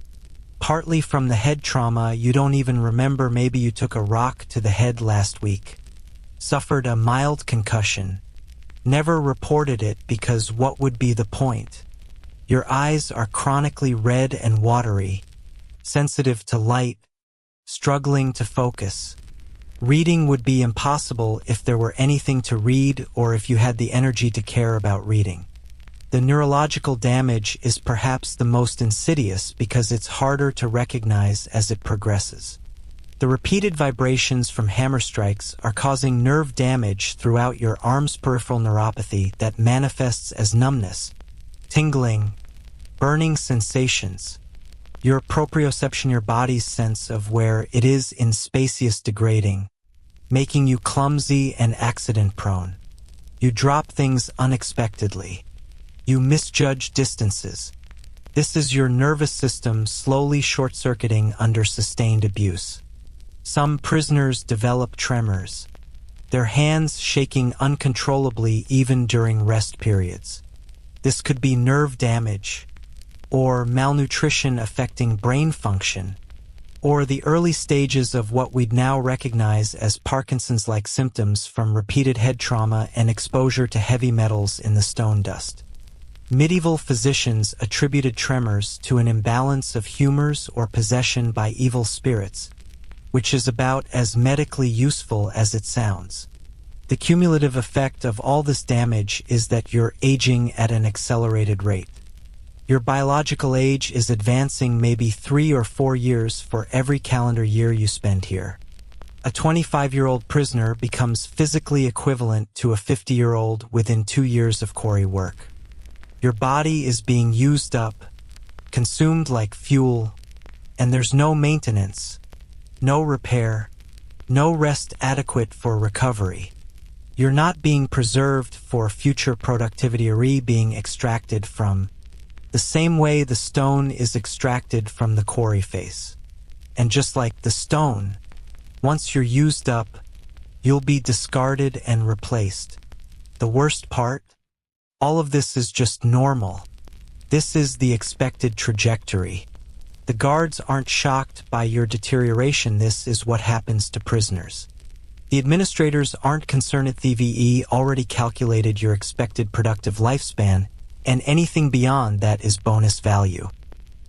partly from the head trauma. You don't even remember. Maybe you took a rock to the head last week, suffered a mild concussion, never reported it because what would be the point? Your eyes are chronically red and watery, sensitive to light, struggling to focus. Reading would be impossible if there were anything to read or if you had the energy to care about reading. The neurological damage is perhaps the most insidious because it's harder to recognize as it progresses. The repeated vibrations from hammer strikes are causing nerve damage throughout your arm's peripheral neuropathy that manifests as numbness, tingling, burning sensations. Your proprioception, your body's sense of where it is in space, is degrading, making you clumsy and accident-prone. You drop things unexpectedly. You misjudge distances. This is your nervous system slowly short-circuiting under sustained abuse. Some prisoners develop tremors, their hands shaking uncontrollably even during rest periods. This could be nerve damage, or malnutrition affecting brain function, or the early stages of what we'd now recognize as Parkinson's-like symptoms from repeated head trauma and exposure to heavy metals in the stone dust. Medieval physicians attributed tremors to an imbalance of humors or possession by evil spirits, which is about as medically useful as it sounds. The cumulative effect of all this damage is that you're aging at an accelerated rate. Your biological age is advancing maybe 3 or 4 years for every calendar year you spend here. A 25-year-old prisoner becomes physically equivalent to a 50-year-old within 2 years of Quarry work. Your body is being used up, consumed like fuel, and there's no maintenance, no repair, no rest adequate for recovery. You're not being preserved for future productivity or being extracted from the same way the stone is extracted from the quarry face. And just like the stone, once you're used up, you'll be discarded and replaced. The worst part? All of this is just normal. This is the expected trajectory. The guards aren't shocked by your deterioration. This is what happens to prisoners. The administrators aren't concerned. The VE already calculated your expected productive lifespan, and anything beyond that is bonus value.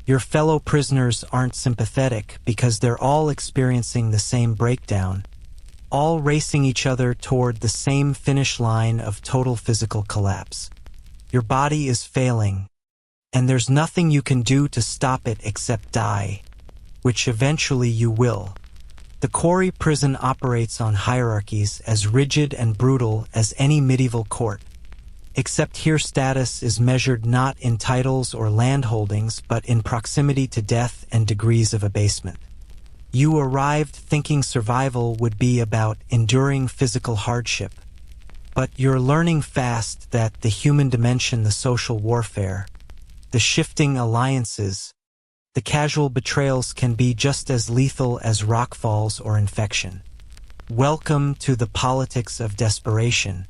Your fellow prisoners aren't sympathetic because they're all experiencing the same breakdown, all racing each other toward the same finish line of total physical collapse. Your body is failing, and there's nothing you can do to stop it except die, which eventually you will. The Quarry prison operates on hierarchies as rigid and brutal as any medieval court, except here status is measured not in titles or landholdings but in proximity to death and degrees of abasement. You arrived thinking survival would be about enduring physical hardship, but you're learning fast that the human dimension, the social warfare, the shifting alliances, the casual betrayals can be just as lethal as rockfalls or infection. Welcome to the politics of desperation,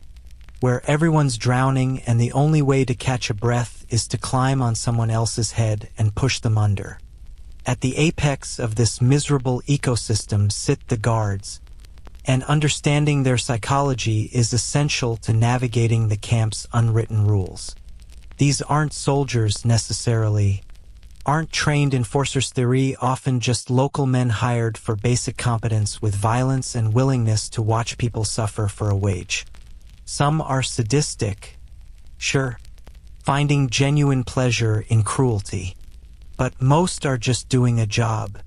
where everyone's drowning and the only way to catch a breath is to climb on someone else's head and push them under. At the apex of this miserable ecosystem sit the guards, and understanding their psychology is essential to navigating the camp's unwritten rules. These aren't soldiers necessarily, aren't trained enforcers. They're often just local men hired for basic competence with violence and willingness to watch people suffer for a wage. Some are sadistic, sure, finding genuine pleasure in cruelty, but most are just doing a job,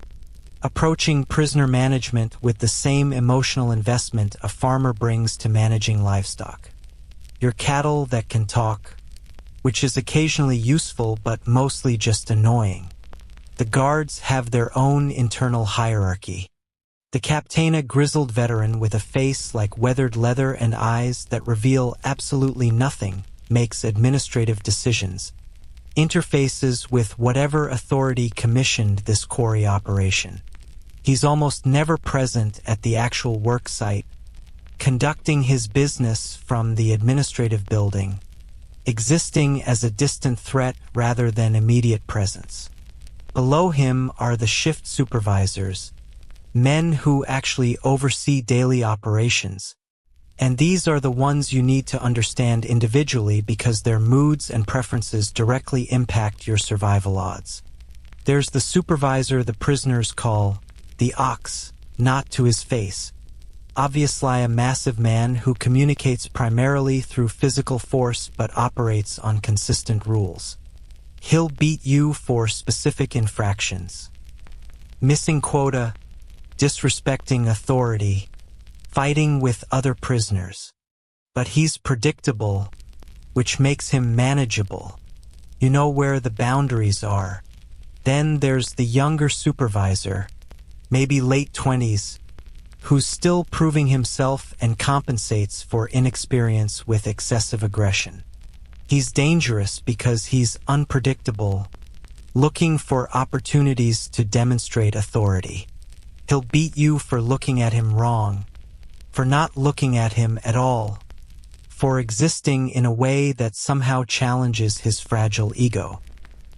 approaching prisoner management with the same emotional investment a farmer brings to managing livestock. Your cattle that can talk, which is occasionally useful but mostly just annoying. The guards have their own internal hierarchy. The captain, a grizzled veteran with a face like weathered leather and eyes that reveal absolutely nothing, makes administrative decisions, interfaces with whatever authority commissioned this quarry operation. He's almost never present at the actual work site, conducting his business from the administrative building, existing as a distant threat rather than immediate presence. Below him are the shift supervisors, men who actually oversee daily operations, and these are the ones you need to understand individually because their moods and preferences directly impact your survival odds. There's the supervisor the prisoners call the ox, not to his face, obviously a massive man who communicates primarily through physical force but operates on consistent rules. He'll beat you for specific infractions. Missing quota, disrespecting authority, fighting with other prisoners. But he's predictable, which makes him manageable. You know where the boundaries are. Then there's the younger supervisor, maybe late 20s, who's still proving himself and compensates for inexperience with excessive aggression. He's dangerous because he's unpredictable, looking for opportunities to demonstrate authority. He'll beat you for looking at him wrong, for not looking at him at all, for existing in a way that somehow challenges his fragile ego.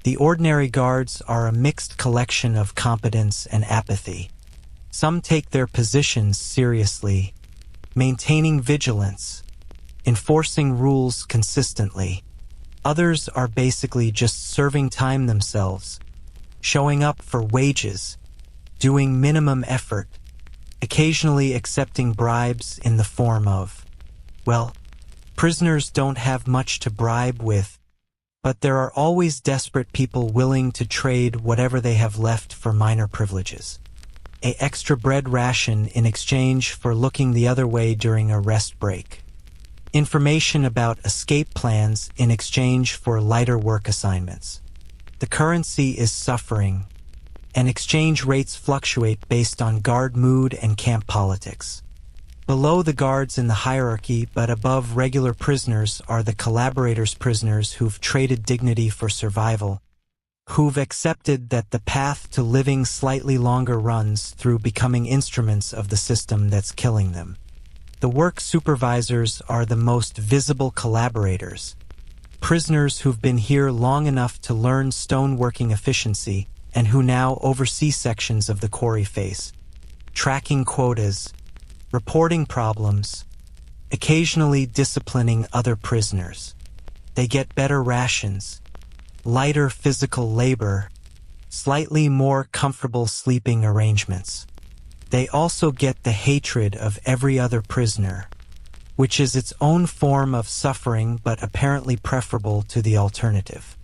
The ordinary guards are a mixed collection of competence and apathy. Some take their positions seriously, maintaining vigilance, enforcing rules consistently. Others are basically just serving time themselves, showing up for wages, doing minimum effort, occasionally accepting bribes in the form of, well, prisoners don't have much to bribe with, but there are always desperate people willing to trade whatever they have left for minor privileges. An extra bread ration in exchange for looking the other way during a rest break. Information about escape plans in exchange for lighter work assignments. The currency is suffering, and exchange rates fluctuate based on guard mood and camp politics. Below the guards in the hierarchy but above regular prisoners are the collaborators' prisoners who've traded dignity for survival, who've accepted that the path to living slightly longer runs through becoming instruments of the system that's killing them. The work supervisors are the most visible collaborators, prisoners who've been here long enough to learn stoneworking efficiency and who now oversee sections of the quarry face, tracking quotas, reporting problems, occasionally disciplining other prisoners. They get better rations, lighter physical labor, slightly more comfortable sleeping arrangements. They also get the hatred of every other prisoner, which is its own form of suffering but apparently preferable to the alternative.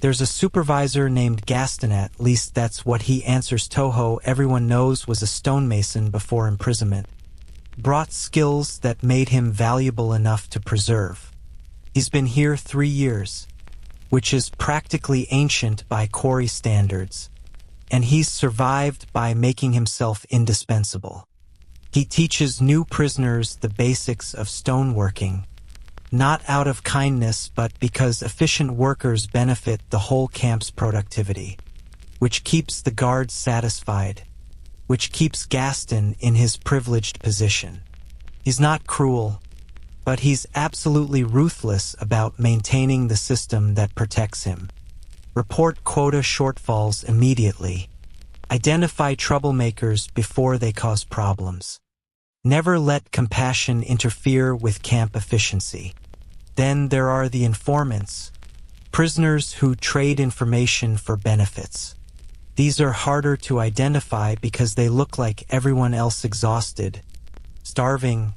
There's a supervisor named Gaston, at least that's what he answers. Toho, everyone knows, was a stonemason before imprisonment. Brought skills that made him valuable enough to preserve. He's been here 3 years, which is practically ancient by Quarry standards, and he's survived by making himself indispensable. He teaches new prisoners the basics of stoneworking, not out of kindness but because efficient workers benefit the whole camp's productivity, which keeps the guards satisfied, which keeps Gaston in his privileged position. He's not cruel, but he's absolutely ruthless about maintaining the system that protects him. Report quota shortfalls immediately. Identify troublemakers before they cause problems. Never let compassion interfere with camp efficiency. Then there are the informants, prisoners who trade information for benefits. These are harder to identify because they look like everyone else, exhausted, starving,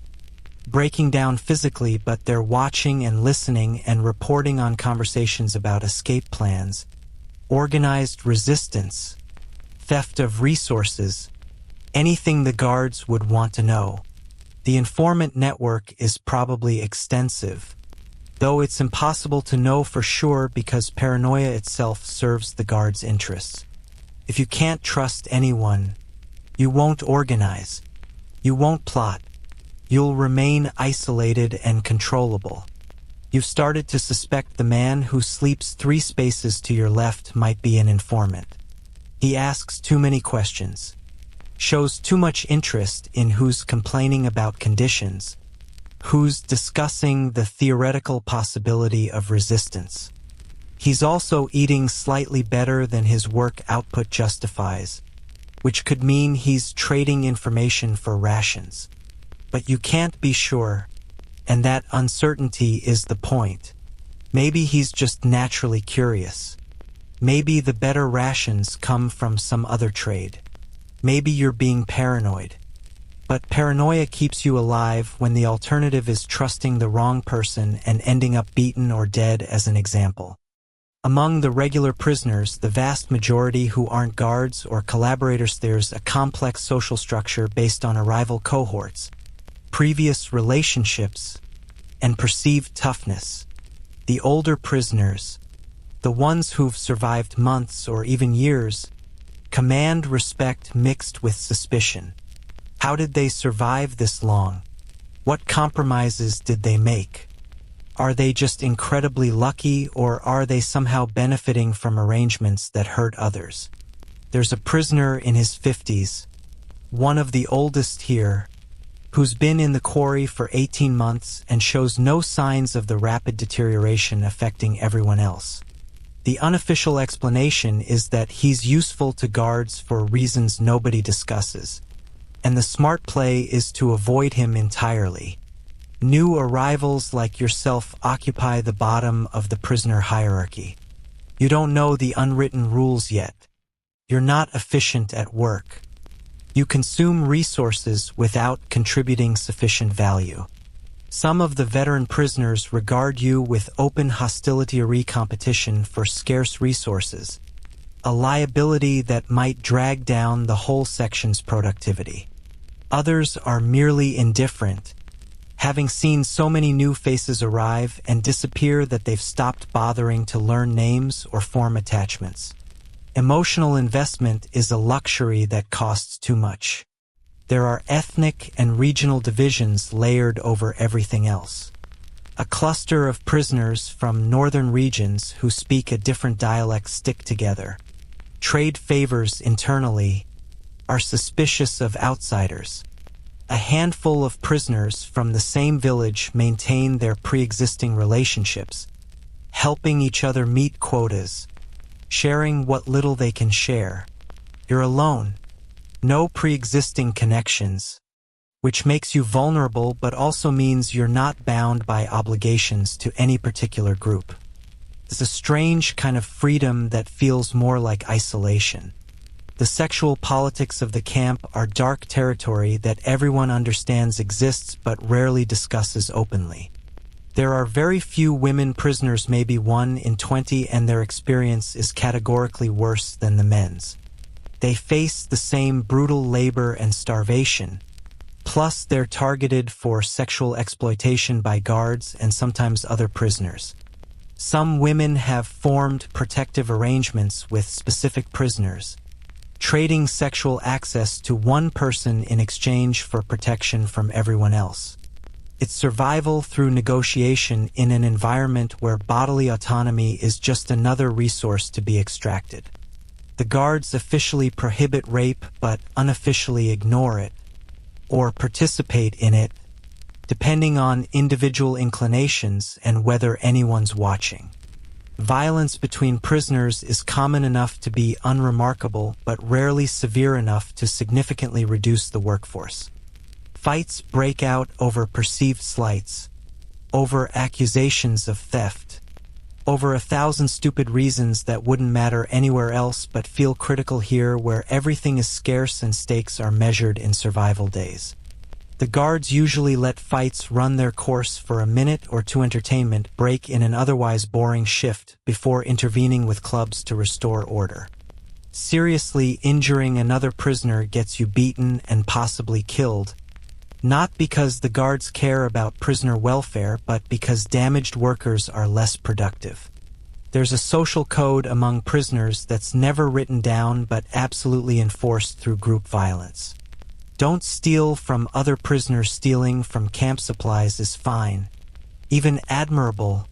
breaking down physically, but they're watching and listening and reporting on conversations about escape plans, organized resistance, theft of resources, anything the guards would want to know. The informant network is probably extensive, though it's impossible to know for sure because paranoia itself serves the guards' interests. If you can't trust anyone, you won't organize, you won't plot, you'll remain isolated and controllable. You've started to suspect the man who sleeps 3 spaces to your left might be an informant. He asks too many questions, shows too much interest in who's complaining about conditions, who's discussing the theoretical possibility of resistance. He's also eating slightly better than his work output justifies, which could mean he's trading information for rations. But you can't be sure, and that uncertainty is the point. Maybe he's just naturally curious. Maybe the better rations come from some other trade. Maybe you're being paranoid. But paranoia keeps you alive when the alternative is trusting the wrong person and ending up beaten or dead, as an example. Among the regular prisoners, the vast majority who aren't guards or collaborators, there's a complex social structure based on arrival cohorts, previous relationships, and perceived toughness. The older prisoners, the ones who've survived months or even years, command respect mixed with suspicion. How did they survive this long? What compromises did they make? Are they just incredibly lucky, or are they somehow benefiting from arrangements that hurt others? There's a prisoner in his 50s, one of the oldest here, who's been in the quarry for 18 months and shows no signs of the rapid deterioration affecting everyone else. The unofficial explanation is that he's useful to guards for reasons nobody discusses, and the smart play is to avoid him entirely. New arrivals like yourself occupy the bottom of the prisoner hierarchy. You don't know the unwritten rules yet. You're not efficient at work. You consume resources without contributing sufficient value. Some of the veteran prisoners regard you with open hostility or competition for scarce resources, a liability that might drag down the whole section's productivity. Others are merely indifferent, having seen so many new faces arrive and disappear that they've stopped bothering to learn names or form attachments. Emotional investment is a luxury that costs too much. There are ethnic and regional divisions layered over everything else. A cluster of prisoners from northern regions who speak a different dialect stick together, trade favors internally, are suspicious of outsiders. A handful of prisoners from the same village maintain their pre-existing relationships, helping each other meet quotas, sharing what little they can share. You're alone, no pre-existing connections, which makes you vulnerable but also means you're not bound by obligations to any particular group. It's a strange kind of freedom that feels more like isolation. The sexual politics of the camp are dark territory that everyone understands exists but rarely discusses openly. There are very few women prisoners, maybe 1 in 20, and their experience is categorically worse than the men's. They face the same brutal labor and starvation, plus they're targeted for sexual exploitation by guards and sometimes other prisoners. Some women have formed protective arrangements with specific prisoners, trading sexual access to one person in exchange for protection from everyone else. It's survival through negotiation in an environment where bodily autonomy is just another resource to be extracted. The guards officially prohibit rape but unofficially ignore it, or participate in it, depending on individual inclinations and whether anyone's watching. Violence between prisoners is common enough to be unremarkable but rarely severe enough to significantly reduce the workforce. Fights break out over perceived slights, over accusations of theft, over 1,000 stupid reasons that wouldn't matter anywhere else but feel critical here, where everything is scarce and stakes are measured in survival days. The guards usually let fights run their course for a minute or two entertainment break in an otherwise boring shift before intervening with clubs to restore order. Seriously injuring another prisoner gets you beaten and possibly killed, not because the guards care about prisoner welfare, but because damaged workers are less productive. There's a social code among prisoners that's never written down but absolutely enforced through group violence. Don't steal from other prisoners. Stealing from camp supplies is fine, even admirable,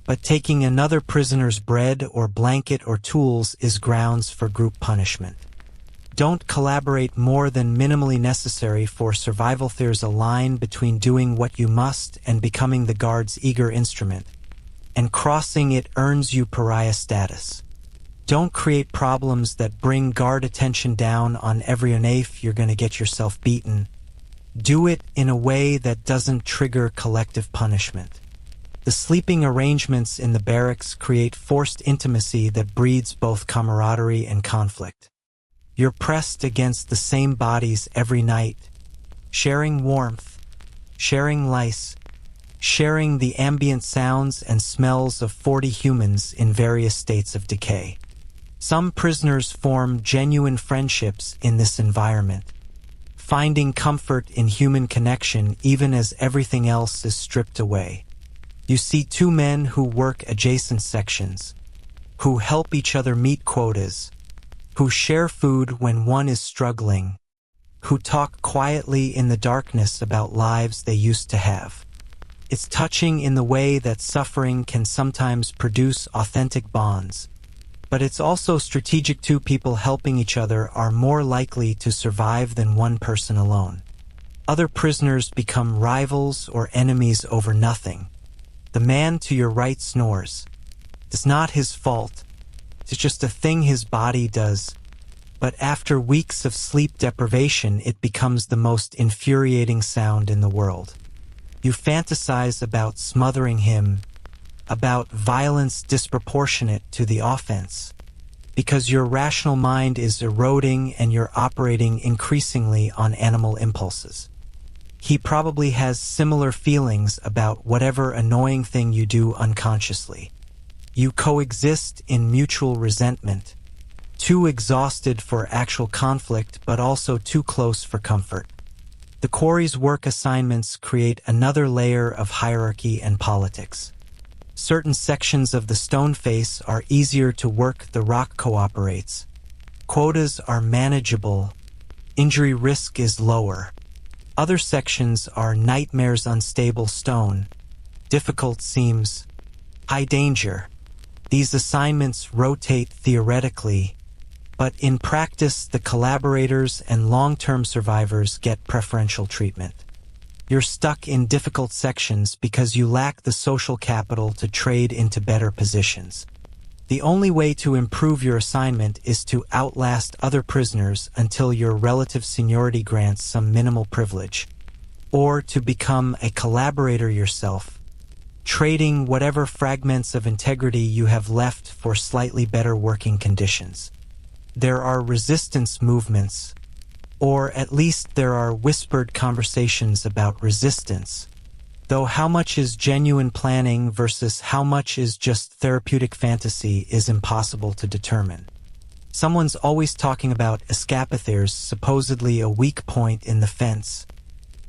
but taking another prisoner's bread or blanket or tools is grounds for group punishment. Don't collaborate more than minimally necessary for survival. There's a line between doing what you must and becoming the guard's eager instrument, and crossing it earns you pariah status. Don't create problems that bring guard attention down on everyone if you're going to get yourself beaten. Do it in a way that doesn't trigger collective punishment. The sleeping arrangements in the barracks create forced intimacy that breeds both camaraderie and conflict. You're pressed against the same bodies every night, sharing warmth, sharing lice, sharing the ambient sounds and smells of 40 humans in various states of decay. Some prisoners form genuine friendships in this environment, finding comfort in human connection even as everything else is stripped away. You see two men who work adjacent sections, who help each other meet quotas, who share food when one is struggling, who talk quietly in the darkness about lives they used to have. It's touching in the way that suffering can sometimes produce authentic bonds, but it's also strategic. Two people helping each other are more likely to survive than one person alone. Other prisoners become rivals or enemies over nothing. The man to your right snores. It's not his fault. It's just a thing his body does. But after weeks of sleep deprivation, it becomes the most infuriating sound in the world. You fantasize about smothering him, about violence disproportionate to the offense, because your rational mind is eroding and you're operating increasingly on animal impulses. He probably has similar feelings about whatever annoying thing you do unconsciously. You coexist in mutual resentment, too exhausted for actual conflict but also too close for comfort. The Quarry's work assignments create another layer of hierarchy and politics. Certain sections of the stone face are easier to work, the rock cooperates. Quotas are manageable, injury risk is lower. Other sections are nightmares, unstable stone, difficult seems, high danger. These assignments rotate theoretically, but in practice the collaborators and long-term survivors get preferential treatment. You're stuck in difficult sections because you lack the social capital to trade into better positions. The only way to improve your assignment is to outlast other prisoners until your relative seniority grants some minimal privilege, or to become a collaborator yourself, trading whatever fragments of integrity you have left for slightly better working conditions. There are resistance movements, or at least there are whispered conversations about resistance, though how much is genuine planning versus how much is just therapeutic fantasy is impossible to determine. Someone's always talking about escapathers, supposedly a weak point in the fence,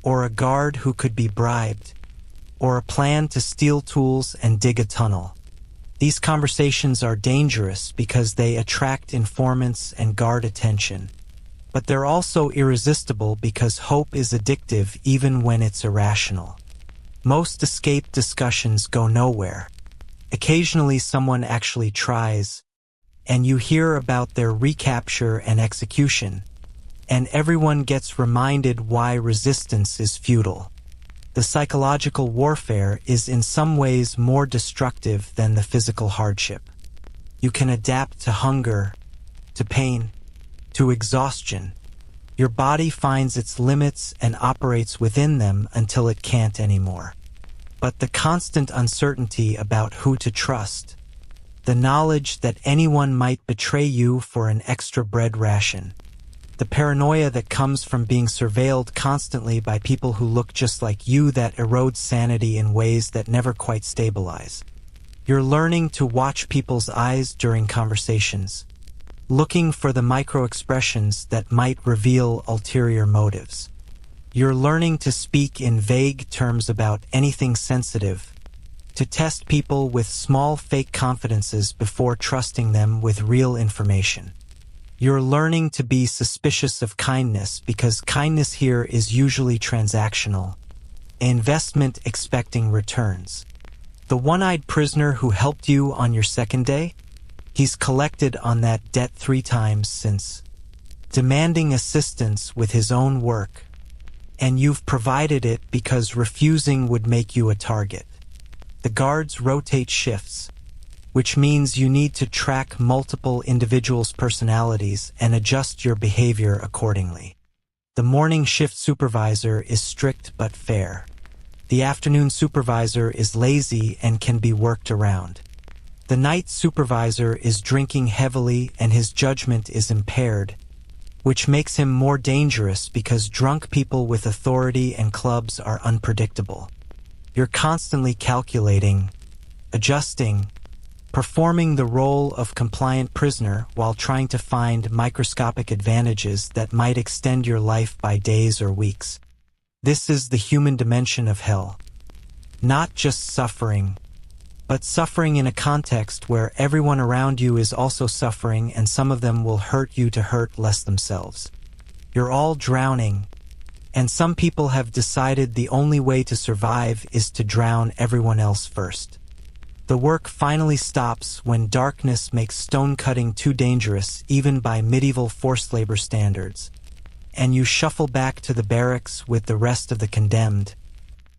or a guard who could be bribed, or a plan to steal tools and dig a tunnel. These conversations are dangerous because they attract informants and guard attention. But they're also irresistible because hope is addictive even when it's irrational. Most escape discussions go nowhere. Occasionally someone actually tries, and you hear about their recapture and execution, and everyone gets reminded why resistance is futile. The psychological warfare is in some ways more destructive than the physical hardship. You can adapt to hunger, to pain, to exhaustion. Your body finds its limits and operates within them until it can't anymore. But the constant uncertainty about who to trust, the knowledge that anyone might betray you for an extra bread ration, the paranoia that comes from being surveilled constantly by people who look just like you, that erodes sanity in ways that never quite stabilize. You're learning to watch people's eyes during conversations, looking for the micro-expressions that might reveal ulterior motives. You're learning to speak in vague terms about anything sensitive, to test people with small fake confidences before trusting them with real information. You're learning to be suspicious of kindness because kindness here is usually transactional, an investment expecting returns. The one-eyed prisoner who helped you on your second day? He's collected on that debt 3 times since, demanding assistance with his own work, and you've provided it because refusing would make you a target. The guards rotate shifts, which means you need to track multiple individuals' personalities and adjust your behavior accordingly. The morning shift supervisor is strict but fair. The afternoon supervisor is lazy and can be worked around. The night supervisor is drinking heavily and his judgment is impaired, which makes him more dangerous because drunk people with authority and clubs are unpredictable. You're constantly calculating, adjusting, performing the role of compliant prisoner while trying to find microscopic advantages that might extend your life by days or weeks. This is the human dimension of hell. Not just suffering, but suffering in a context where everyone around you is also suffering, and some of them will hurt you to hurt less themselves. You're all drowning, and some people have decided the only way to survive is to drown everyone else first. The work finally stops when darkness makes stone-cutting too dangerous, even by medieval forced labor standards, and you shuffle back to the barracks with the rest of the condemned,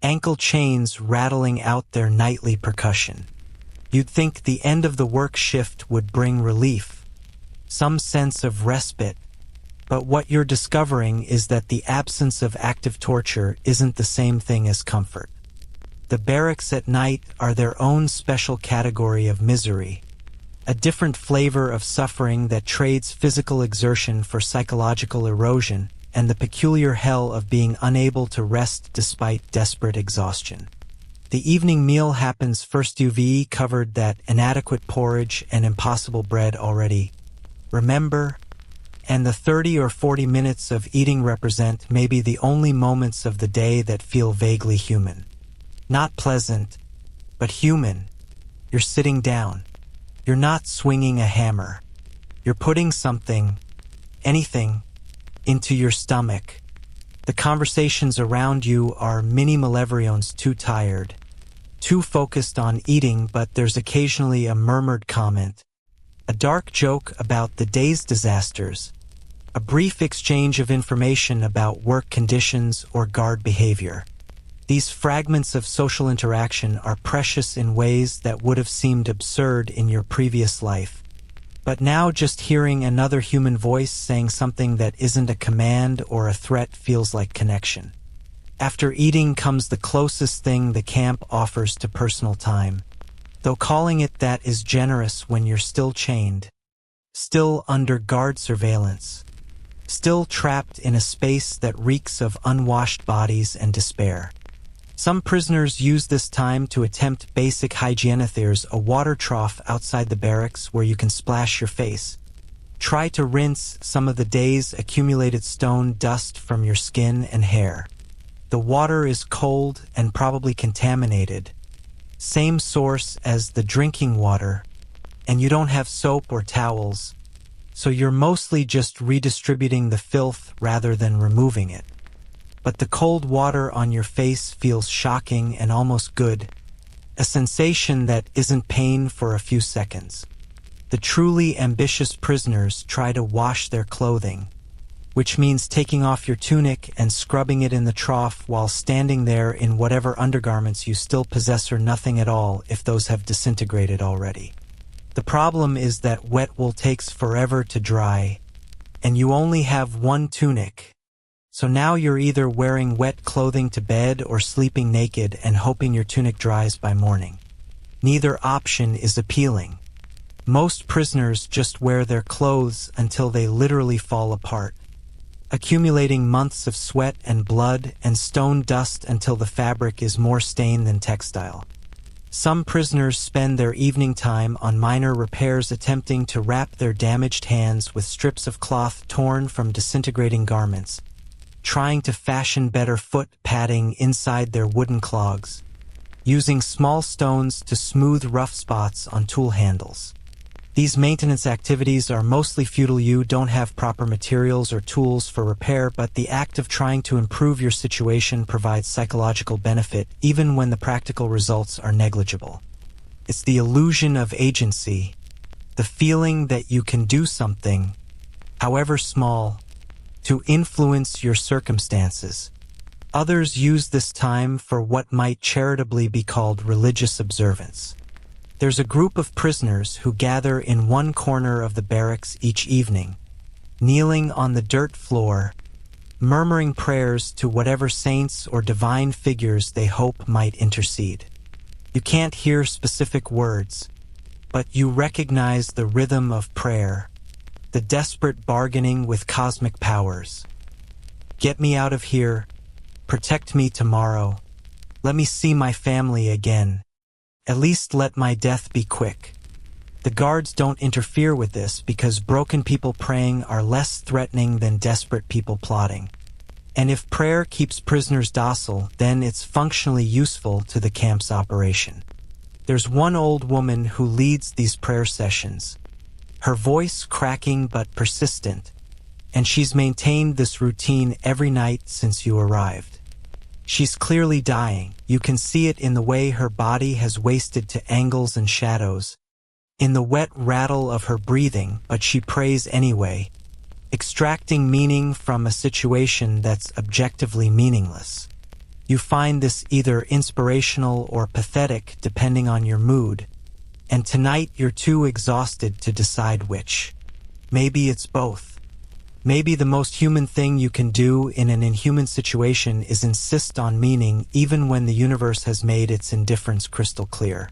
ankle chains rattling out their nightly percussion. You'd think the end of the work shift would bring relief, some sense of respite, but what you're discovering is that the absence of active torture isn't the same thing as comfort. The barracks at night are their own special category of misery, a different flavor of suffering that trades physical exertion for psychological erosion and the peculiar hell of being unable to rest despite desperate exhaustion. The evening meal happens first. You've covered that inadequate porridge and impossible bread already. Remember? And the 30 or 40 minutes of eating represent maybe the only moments of the day that feel vaguely human. Not pleasant, but human. You're sitting down. You're not swinging a hammer. You're putting something, anything, into your stomach. The conversations around you are mini malevolence, too tired, too focused on eating, but there's occasionally a murmured comment, a dark joke about the day's disasters, a brief exchange of information about work conditions or guard behavior. These fragments of social interaction are precious in ways that would have seemed absurd in your previous life. But now just hearing another human voice saying something that isn't a command or a threat feels like connection. After eating comes the closest thing the camp offers to personal time, though calling it that is generous when you're still chained, still under guard surveillance, still trapped in a space that reeks of unwashed bodies and despair. Some prisoners use this time to attempt basic hygiene. There's a water trough outside the barracks where you can splash your face. Try to rinse some of the day's accumulated stone dust from your skin and hair. The water is cold and probably contaminated, same source as the drinking water, and you don't have soap or towels, so you're mostly just redistributing the filth rather than removing it. But the cold water on your face feels shocking and almost good, a sensation that isn't pain for a few seconds. The truly ambitious prisoners try to wash their clothing, which means taking off your tunic and scrubbing it in the trough while standing there in whatever undergarments you still possess, or nothing at all if those have disintegrated already. The problem is that wet wool takes forever to dry, and you only have one tunic. So now you're either wearing wet clothing to bed or sleeping naked and hoping your tunic dries by morning. Neither option is appealing. Most prisoners just wear their clothes until they literally fall apart, accumulating months of sweat and blood and stone dust until the fabric is more stained than textile. Some prisoners spend their evening time on minor repairs, attempting to wrap their damaged hands with strips of cloth torn from disintegrating garments, trying to fashion better foot padding inside their wooden clogs, using small stones to smooth rough spots on tool handles. These maintenance activities are mostly futile. You don't have proper materials or tools for repair, but the act of trying to improve your situation provides psychological benefit even when the practical results are negligible. It's the illusion of agency, the feeling that you can do something, however small, to influence your circumstances. Others use this time for what might charitably be called religious observance. There's a group of prisoners who gather in one corner of the barracks each evening, kneeling on the dirt floor, murmuring prayers to whatever saints or divine figures they hope might intercede. You can't hear specific words, but you recognize the rhythm of prayer, the desperate bargaining with cosmic powers. Get me out of here, protect me tomorrow, Let me see my family again. At least let my death be quick. The guards don't interfere with this because broken people praying are less threatening than desperate people plotting. And if prayer keeps prisoners docile, then it's functionally useful to the camp's operation. There's one old woman who leads these prayer sessions. Her voice cracking but persistent, and she's maintained this routine every night since you arrived. She's clearly dying. You can see it in the way her body has wasted to angles and shadows, in the wet rattle of her breathing, but she prays anyway, extracting meaning from a situation that's objectively meaningless. You find this either inspirational or pathetic depending on your mood, and tonight you're too exhausted to decide which. Maybe it's both. Maybe the most human thing you can do in an inhuman situation is insist on meaning even when the universe has made its indifference crystal clear.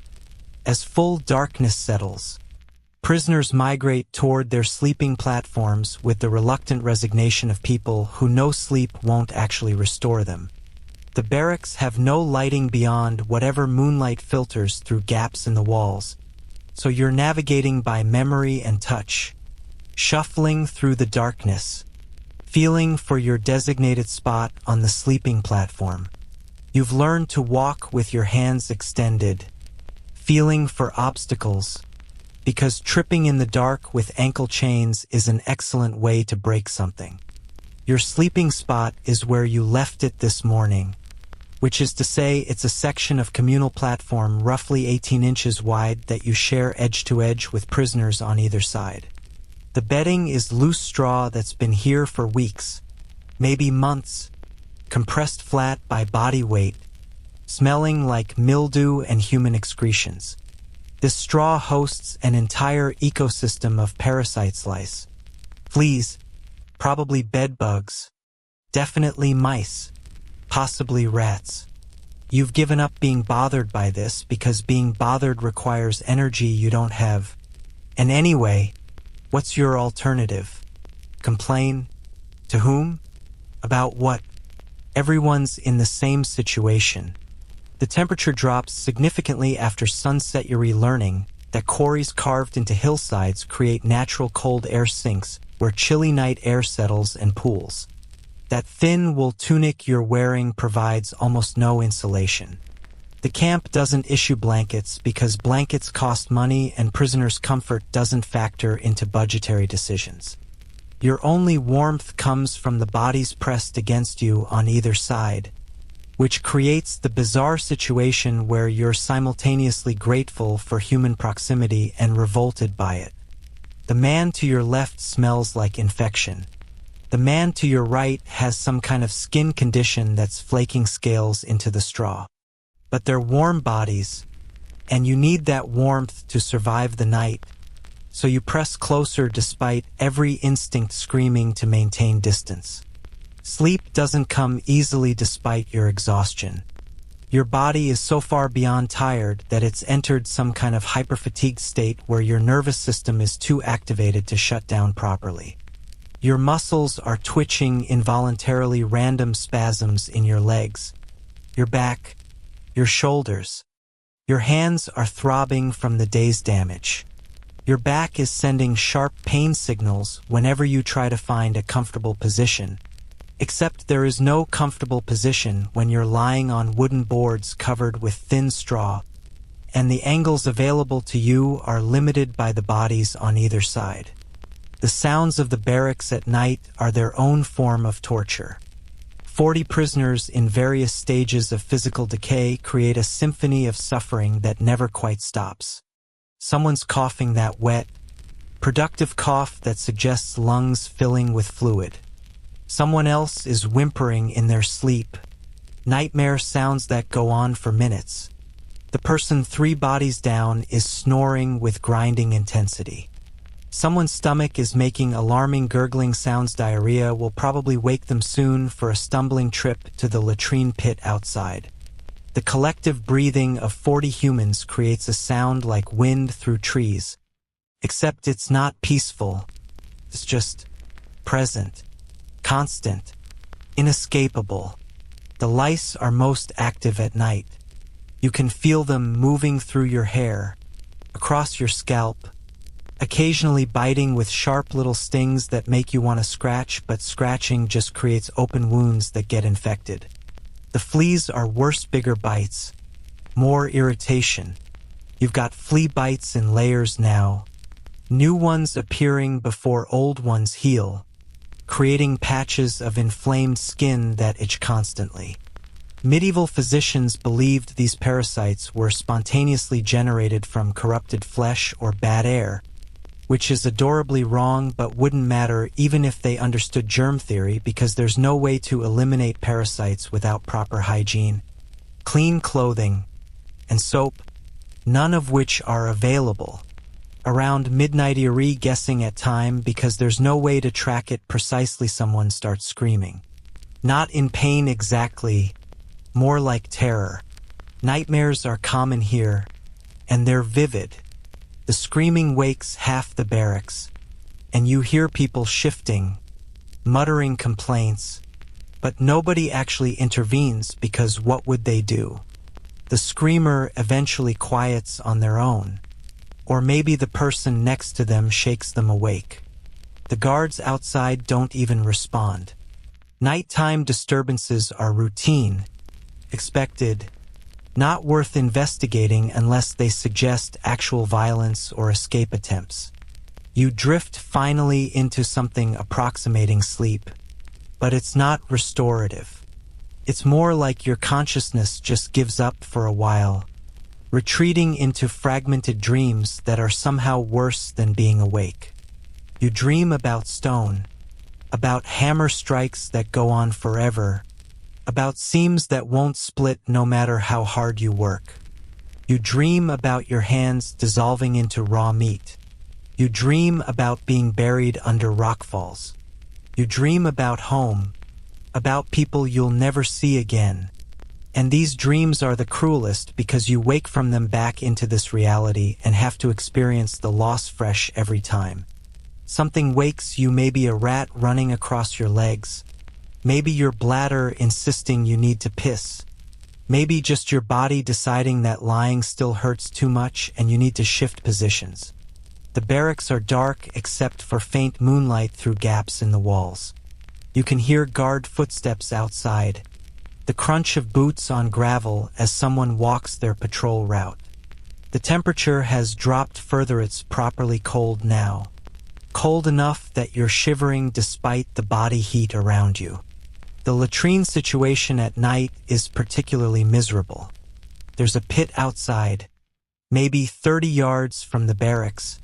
As full darkness settles, prisoners migrate toward their sleeping platforms with the reluctant resignation of people who know sleep won't actually restore them. The barracks have no lighting beyond whatever moonlight filters through gaps in the walls, so you're navigating by memory and touch, shuffling through the darkness, feeling for your designated spot on the sleeping platform. You've learned to walk with your hands extended, feeling for obstacles, because tripping in the dark with ankle chains is an excellent way to break something. Your sleeping spot is where you left it this morning, which is to say it's a section of communal platform roughly 18 inches wide that you share edge to edge with prisoners on either side. The bedding is loose straw that's been here for weeks, maybe months, compressed flat by body weight, smelling like mildew and human excretions. This straw hosts an entire ecosystem of parasites, lice, fleas, probably bed bugs, definitely mice, possibly rats. You've given up being bothered by this because being bothered requires energy you don't have. And anyway, what's your alternative? Complain? To whom? About what? Everyone's in the same situation. The temperature drops significantly after sunset. You're relearning that quarries carved into hillsides create natural cold air sinks where chilly night air settles and pools. That thin wool tunic you're wearing provides almost no insulation. The camp doesn't issue blankets because blankets cost money and prisoners' comfort doesn't factor into budgetary decisions. Your only warmth comes from the bodies pressed against you on either side, which creates the bizarre situation where you're simultaneously grateful for human proximity and revolted by it. The man to your left smells like infection. The man to your right has some kind of skin condition that's flaking scales into the straw. But they're warm bodies, and you need that warmth to survive the night, so you press closer despite every instinct screaming to maintain distance. Sleep doesn't come easily despite your exhaustion. Your body is so far beyond tired that it's entered some kind of hyperfatigued state where your nervous system is too activated to shut down properly. Your muscles are twitching involuntarily, random spasms in your legs, your back, your shoulders. Your hands are throbbing from the day's damage. Your back is sending sharp pain signals whenever you try to find a comfortable position. Except there is no comfortable position when you're lying on wooden boards covered with thin straw, and the angles available to you are limited by the bodies on either side. The sounds of the barracks at night are their own form of torture. 40 prisoners in various stages of physical decay create a symphony of suffering that never quite stops. Someone's coughing that wet, productive cough that suggests lungs filling with fluid. Someone else is whimpering in their sleep, nightmare sounds that go on for minutes. The person 3 bodies down is snoring with grinding intensity. Someone's stomach is making alarming gurgling sounds. Diarrhea will probably wake them soon for a stumbling trip to the latrine pit outside. The collective breathing of 40 humans creates a sound like wind through trees, except it's not peaceful. It's just present. Constant, inescapable. The lice are most active at night. You can feel them moving through your hair, across your scalp, occasionally biting with sharp little stings that make you want to scratch, but scratching just creates open wounds that get infected. The fleas are worse, bigger bites, more irritation. You've got flea bites in layers now, new ones appearing before old ones heal, creating patches of inflamed skin that itch constantly. Medieval physicians believed these parasites were spontaneously generated from corrupted flesh or bad air, which is adorably wrong but wouldn't matter even if they understood germ theory, because there's no way to eliminate parasites without proper hygiene, clean clothing, and soap, none of which are available. Around midnight, eerie guessing at time because there's no way to track it precisely. Someone starts screaming. Not in pain exactly, more like terror. Nightmares are common here, and they're vivid. The screaming wakes half the barracks, and you hear people shifting, muttering complaints, but nobody actually intervenes because what would they do? The screamer eventually quiets on their own, or maybe the person next to them shakes them awake. The guards outside don't even respond. Nighttime disturbances are routine, expected, not worth investigating unless they suggest actual violence or escape attempts. You drift finally into something approximating sleep, but it's not restorative. It's more like your consciousness just gives up for a while, retreating into fragmented dreams that are somehow worse than being awake. You dream about stone, about hammer strikes that go on forever, about seams that won't split no matter how hard you work. You dream about your hands dissolving into raw meat. You dream about being buried under rockfalls. You dream about home, about people you'll never see again. And these dreams are the cruelest because you wake from them back into this reality and have to experience the loss fresh every time. Something wakes you, maybe a rat running across your legs, maybe your bladder insisting you need to piss, maybe just your body deciding that lying still hurts too much and you need to shift positions. The barracks are dark except for faint moonlight through gaps in the walls. You can hear guard footsteps outside, the crunch of boots on gravel as someone walks their patrol route. The temperature has dropped further. It's properly cold now. Cold enough that you're shivering despite the body heat around you. The latrine situation at night is particularly miserable. There's a pit outside, maybe 30 yards from the barracks,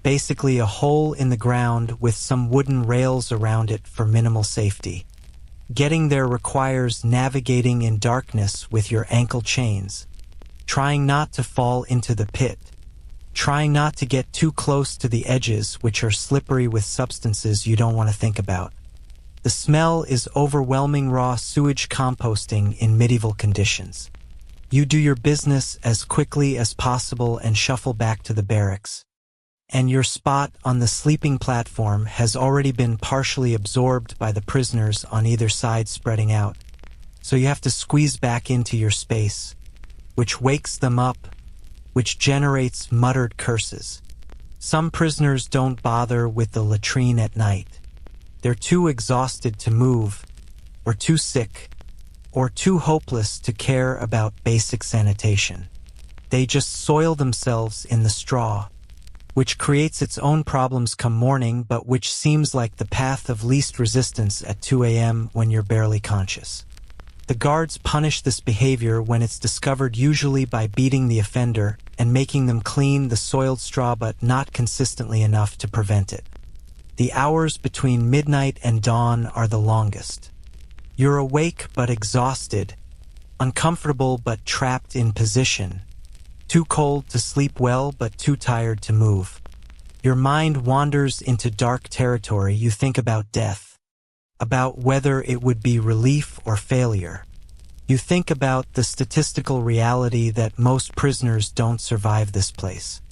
basically a hole in the ground with some wooden rails around it for minimal safety. Getting there requires navigating in darkness with your ankle chains, trying not to fall into the pit, trying not to get too close to the edges, which are slippery with substances you don't want to think about. The smell is overwhelming, raw sewage composting in medieval conditions. You do your business as quickly as possible and shuffle back to the barracks. And your spot on the sleeping platform has already been partially absorbed by the prisoners on either side spreading out. So you have to squeeze back into your space, which wakes them up, which generates muttered curses. Some prisoners don't bother with the latrine at night. They're too exhausted to move, or too sick, or too hopeless to care about basic sanitation. They just soil themselves in the straw, which creates its own problems come morning, but which seems like the path of least resistance at 2 a.m. when you're barely conscious. The guards punish this behavior when it's discovered, usually by beating the offender and making them clean the soiled straw, but not consistently enough to prevent it. The hours between midnight and dawn are the longest. You're awake but exhausted, uncomfortable but trapped in position, too cold to sleep well but too tired to move. Your mind wanders into dark territory. You think about death, about whether it would be relief or failure. You think about the statistical reality that most prisoners don't survive this place.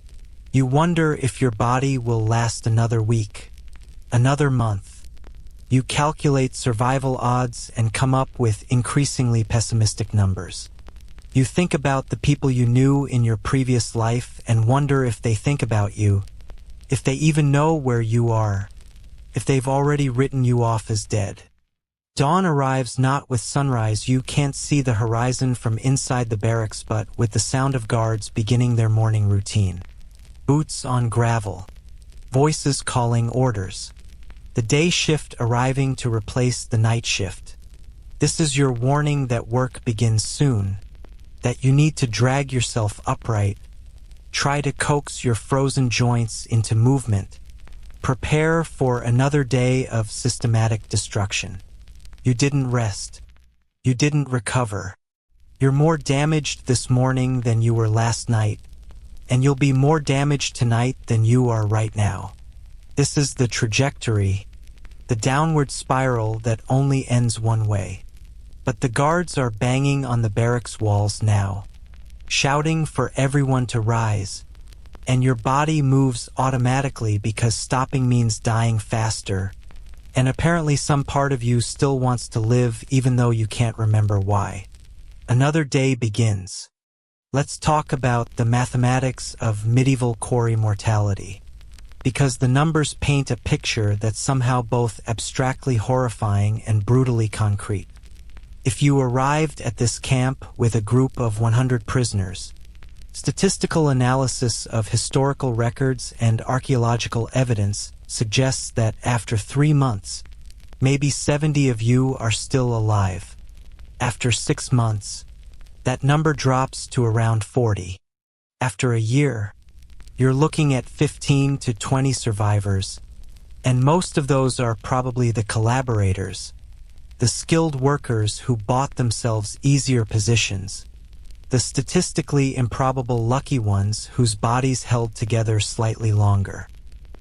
You wonder if your body will last another week, another month, You calculate survival odds and come up with increasingly pessimistic numbers. You think about the people you knew in your previous life and wonder if they think about you, if they even know where you are, if they've already written you off as dead. Dawn arrives not with sunrise. You can't see the horizon from inside the barracks, but with the sound of guards beginning their morning routine. Boots on gravel. Voices calling orders. The day shift arriving to replace the night shift. This is your warning that work begins soon, that you need to drag yourself upright, try to coax your frozen joints into movement, prepare for another day of systematic destruction. You didn't rest. You didn't recover. You're more damaged this morning than you were last night, and you'll be more damaged tonight than you are right now. This is the trajectory, the downward spiral that only ends one way. But the guards are banging on the barracks walls now, shouting for everyone to rise, and your body moves automatically because stopping means dying faster, and apparently some part of you still wants to live even though you can't remember why. Another day begins. Let's talk about the mathematics of medieval Quarry mortality, because the numbers paint a picture that's somehow both abstractly horrifying and brutally concrete. If you arrived at this camp with a group of 100 prisoners, statistical analysis of historical records and archaeological evidence suggests that after 3 months, maybe 70 of you are still alive. After 6 months, that number drops to around 40. After a year, you're looking at 15 to 20 survivors, and most of those are probably the collaborators, the skilled workers who bought themselves easier positions, the statistically improbable lucky ones whose bodies held together slightly longer.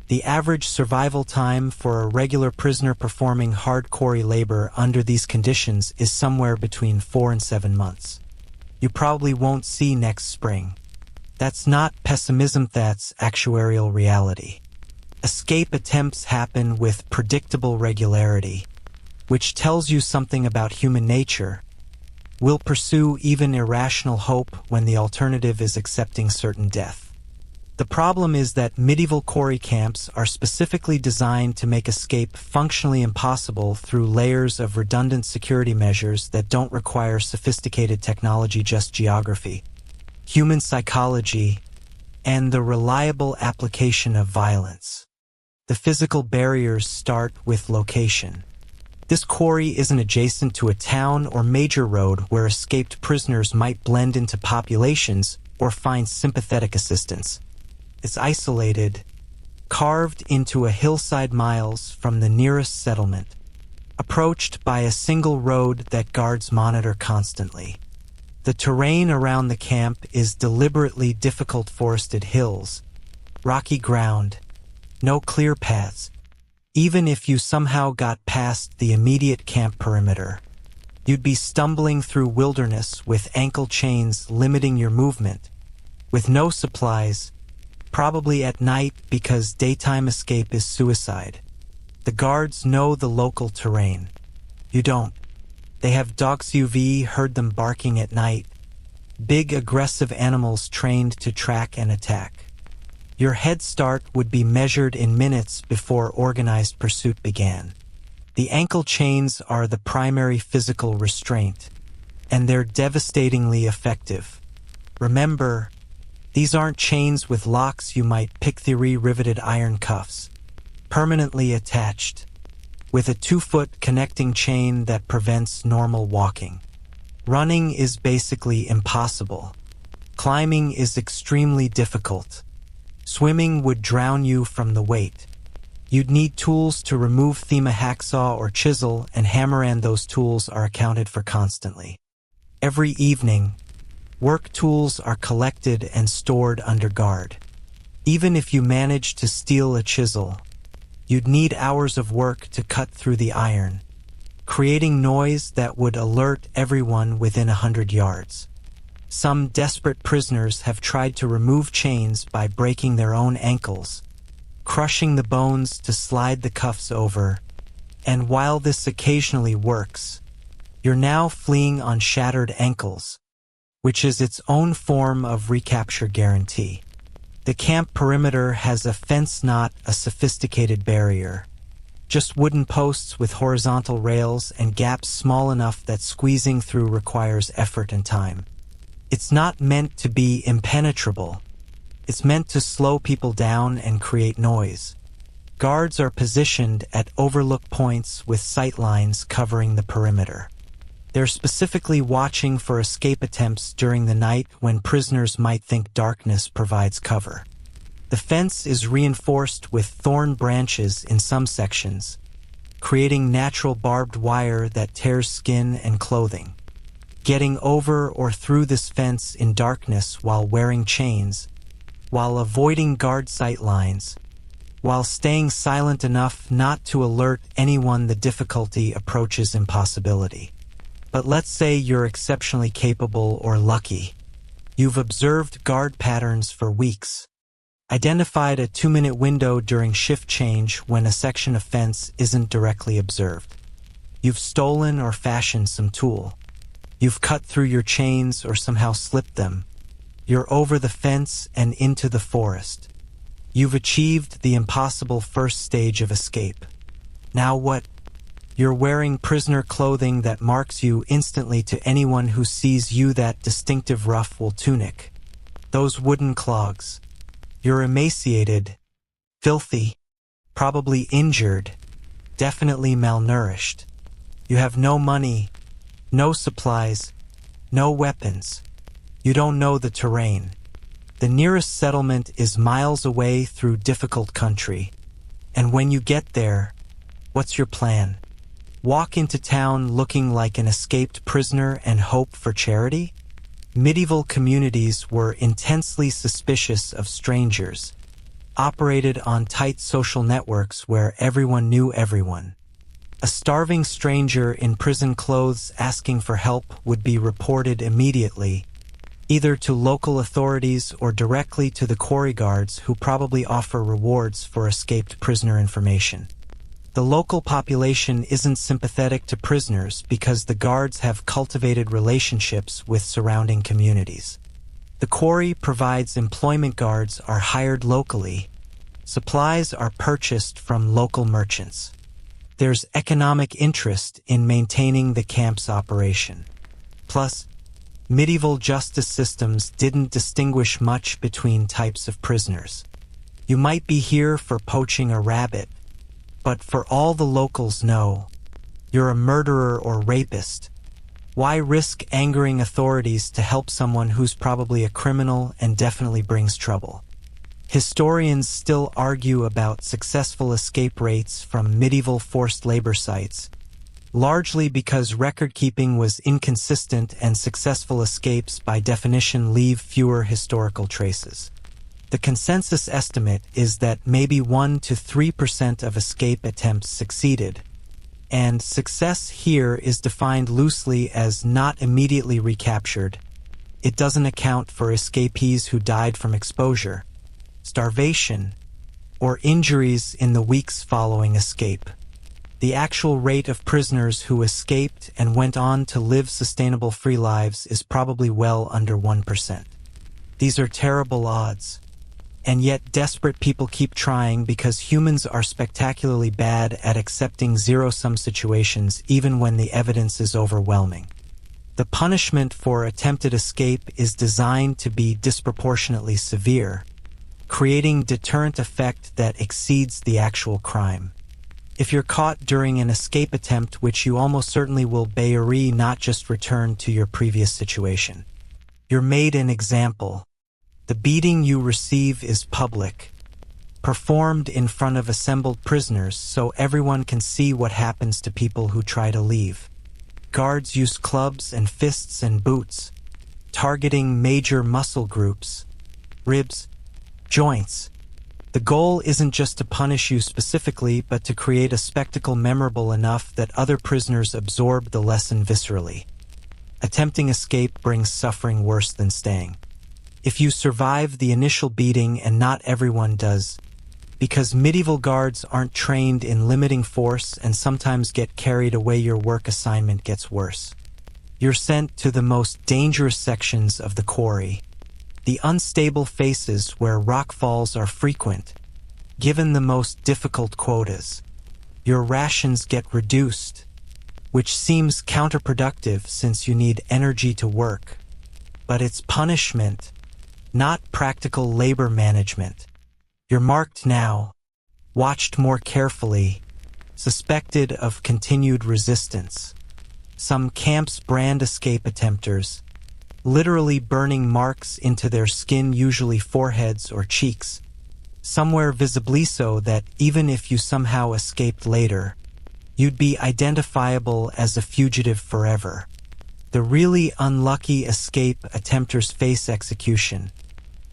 The average survival time for a regular prisoner performing hard quarry labor under these conditions is somewhere between 4 and 7 months. You probably won't see next spring. That's not pessimism, that's actuarial reality. Escape attempts happen with predictable regularity, which tells you something about human nature. We'll pursue even irrational hope when the alternative is accepting certain death. The problem is that medieval quarry camps are specifically designed to make escape functionally impossible through layers of redundant security measures that don't require sophisticated technology, just geography, human psychology, and the reliable application of violence. The physical barriers start with location. This quarry isn't adjacent to a town or major road where escaped prisoners might blend into populations or find sympathetic assistance. It's isolated, carved into a hillside miles from the nearest settlement, approached by a single road that guards monitor constantly. The terrain around the camp is deliberately difficult: forested hills, rocky ground, no clear paths. Even if you somehow got past the immediate camp perimeter, you'd be stumbling through wilderness with ankle chains limiting your movement, with no supplies, probably at night because daytime escape is suicide. The guards know the local terrain. You don't. They have dogs. You've heard them barking at night. Big aggressive animals trained to track and attack. Your head start would be measured in minutes before organized pursuit began. The ankle chains are the primary physical restraint, and they're devastatingly effective. Remember, these aren't chains with locks. You might pick theory riveted iron cuffs, permanently attached, with a 2-foot connecting chain that prevents normal walking. Running is basically impossible. Climbing is extremely difficult. Swimming would drown you from the weight. You'd need tools to remove them, a hacksaw or chisel, and hammer, and those tools are accounted for constantly. Every evening, work tools are collected and stored under guard. Even if you manage to steal a chisel, you'd need hours of work to cut through the iron, creating noise that would alert everyone within 100 yards. Some desperate prisoners have tried to remove chains by breaking their own ankles, crushing the bones to slide the cuffs over, And while this occasionally works, you're now fleeing on shattered ankles, which is its own form of recapture guarantee. The camp perimeter has a fence, not a sophisticated barrier. Just wooden posts with horizontal rails and gaps small enough that squeezing through requires effort and time. It's not meant to be impenetrable. It's meant to slow people down and create noise. Guards are positioned at overlook points with sight lines covering the perimeter. They're specifically watching for escape attempts during the night when prisoners might think darkness provides cover. The fence is reinforced with thorn branches in some sections, creating natural barbed wire that tears skin and clothing. Getting over or through this fence in darkness while wearing chains, while avoiding guard sight lines, while staying silent enough not to alert anyone, the difficulty approaches impossibility. But let's say you're exceptionally capable or lucky. You've observed guard patterns for weeks, identified a 2-minute window during shift change when a section of fence isn't directly observed. You've stolen or fashioned some tool. You've cut through your chains or somehow slipped them. You're over the fence and into the forest. You've achieved the impossible first stage of escape. Now what? You're wearing prisoner clothing that marks you instantly to anyone who sees you, that distinctive rough wool tunic, those wooden clogs. You're emaciated, filthy, probably injured, definitely malnourished. You have no money, no supplies, no weapons. You don't know the terrain. The nearest settlement is miles away through difficult country. And when you get there, what's your plan? Walk into town looking like an escaped prisoner and hope for charity? Medieval communities were intensely suspicious of strangers, operated on tight social networks where everyone knew everyone. A starving stranger in prison clothes asking for help would be reported immediately, either to local authorities or directly to the quarry guards, who probably offer rewards for escaped prisoner information. The local population isn't sympathetic to prisoners because the guards have cultivated relationships with surrounding communities. The quarry provides employment. Guards are hired locally. Supplies are purchased from local merchants. There's economic interest in maintaining the camp's operation. Plus, medieval justice systems didn't distinguish much between types of prisoners. You might be here for poaching a rabbit, but for all the locals know, you're a murderer or rapist. Why risk angering authorities to help someone who's probably a criminal and definitely brings trouble? Historians still argue about successful escape rates from medieval forced labor sites, largely because record-keeping was inconsistent and successful escapes by definition leave fewer historical traces. The consensus estimate is that maybe 1 to 3% of escape attempts succeeded, and success here is defined loosely as not immediately recaptured. It doesn't account for escapees who died from exposure, starvation, or injuries in the weeks following escape. The actual rate of prisoners who escaped and went on to live sustainable free lives is probably well under 1%. These are terrible odds. And yet desperate people keep trying because humans are spectacularly bad at accepting zero-sum situations even when the evidence is overwhelming. The punishment for attempted escape is designed to be disproportionately severe, creating deterrent effect that exceeds the actual crime. If you're caught during an escape attempt, which you almost certainly will, not just return to your previous situation. You're made an example. The beating you receive is public, performed in front of assembled prisoners so everyone can see what happens to people who try to leave. Guards use clubs and fists and boots, targeting major muscle groups, ribs, joints. The goal isn't just to punish you specifically, but to create a spectacle memorable enough that other prisoners absorb the lesson viscerally. Attempting escape brings suffering worse than staying. If you survive the initial beating, and not everyone does, Because medieval guards aren't trained in limiting force and sometimes get carried away, your work assignment gets worse. You're sent to the most dangerous sections of the quarry, the unstable faces where rockfalls are frequent. Given the most difficult quotas, your rations get reduced, which seems counterproductive since you need energy to work. But it's punishment, not practical labor management. You're marked now, watched more carefully, suspected of continued resistance. Some camps brand escape attempters, literally burning marks into their skin, usually foreheads or cheeks, somewhere visibly so that even if you somehow escaped later, you'd be identifiable as a fugitive forever. The really unlucky escape attempters face execution,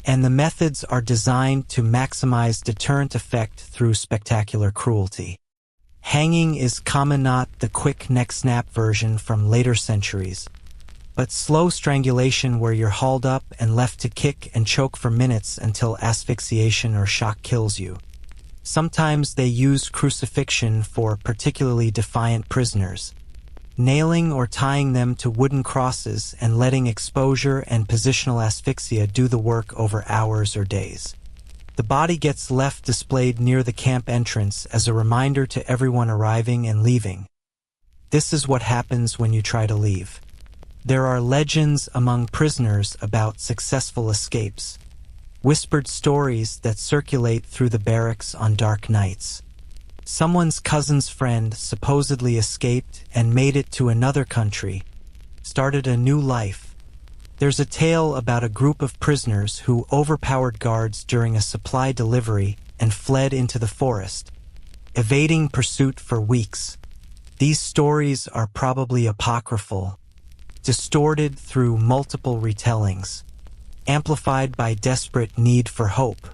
and the methods are designed to maximize deterrent effect through spectacular cruelty. Hanging is common, not the quick neck snap version from later centuries, but slow strangulation where you're hauled up and left to kick and choke for minutes until asphyxiation or shock kills you. Sometimes they use crucifixion for particularly defiant prisoners, nailing or tying them to wooden crosses and letting exposure and positional asphyxia do the work over hours or days. The body gets left displayed near the camp entrance as a reminder to everyone arriving and leaving. This is what happens when you try to leave. There are legends among prisoners about successful escapes, whispered stories that circulate through the barracks on dark nights. Someone's cousin's friend supposedly escaped and made it to another country, started a new life. There's a tale about a group of prisoners who overpowered guards during a supply delivery and fled into the forest, evading pursuit for weeks. These stories are probably apocryphal, distorted through multiple retellings, amplified by desperate need for hope.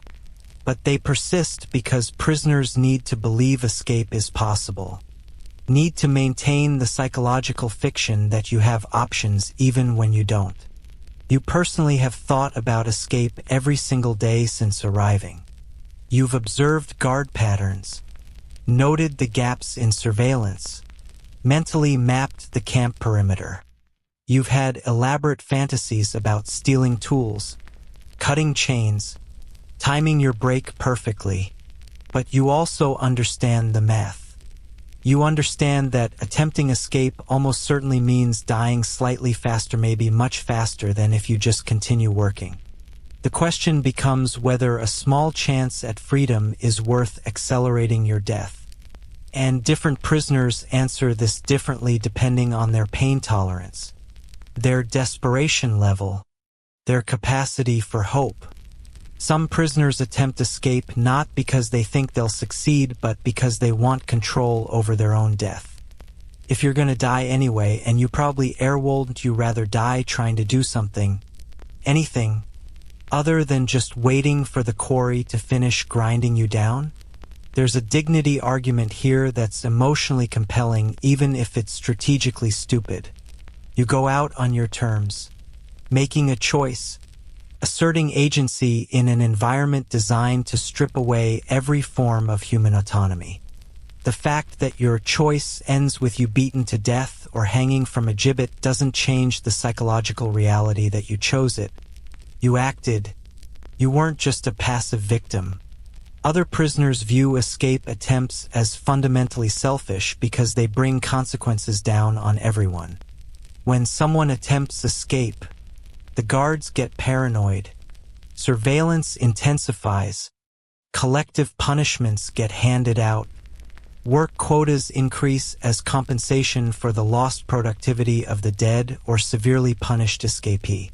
But they persist because prisoners need to believe escape is possible, need to maintain the psychological fiction that you have options even when you don't. You personally have thought about escape every single day since arriving. You've observed guard patterns, noted the gaps in surveillance, mentally mapped the camp perimeter. You've had elaborate fantasies about stealing tools, cutting chains, timing your break perfectly, but you also understand the math. You understand that attempting escape almost certainly means dying slightly faster, maybe much faster than if you just continue working. The question becomes whether a small chance at freedom is worth accelerating your death. And different prisoners answer this differently depending on their pain tolerance, their desperation level, their capacity for hope. Some prisoners attempt escape not because they think they'll succeed, but because they want control over their own death. If you're gonna die anyway, and you probably wouldn't you rather die trying to do something, anything, other than just waiting for the quarry to finish grinding you down? There's a dignity argument here that's emotionally compelling, even if it's strategically stupid. You go out on your terms, making a choice, asserting agency in an environment designed to strip away every form of human autonomy. The fact that your choice ends with you beaten to death or hanging from a gibbet doesn't change the psychological reality that you chose it. You acted. You weren't just a passive victim. Other prisoners view escape attempts as fundamentally selfish because they bring consequences down on everyone. When someone attempts escape, the guards get paranoid, surveillance intensifies, collective punishments get handed out, work quotas increase as compensation for the lost productivity of the dead or severely punished escapee.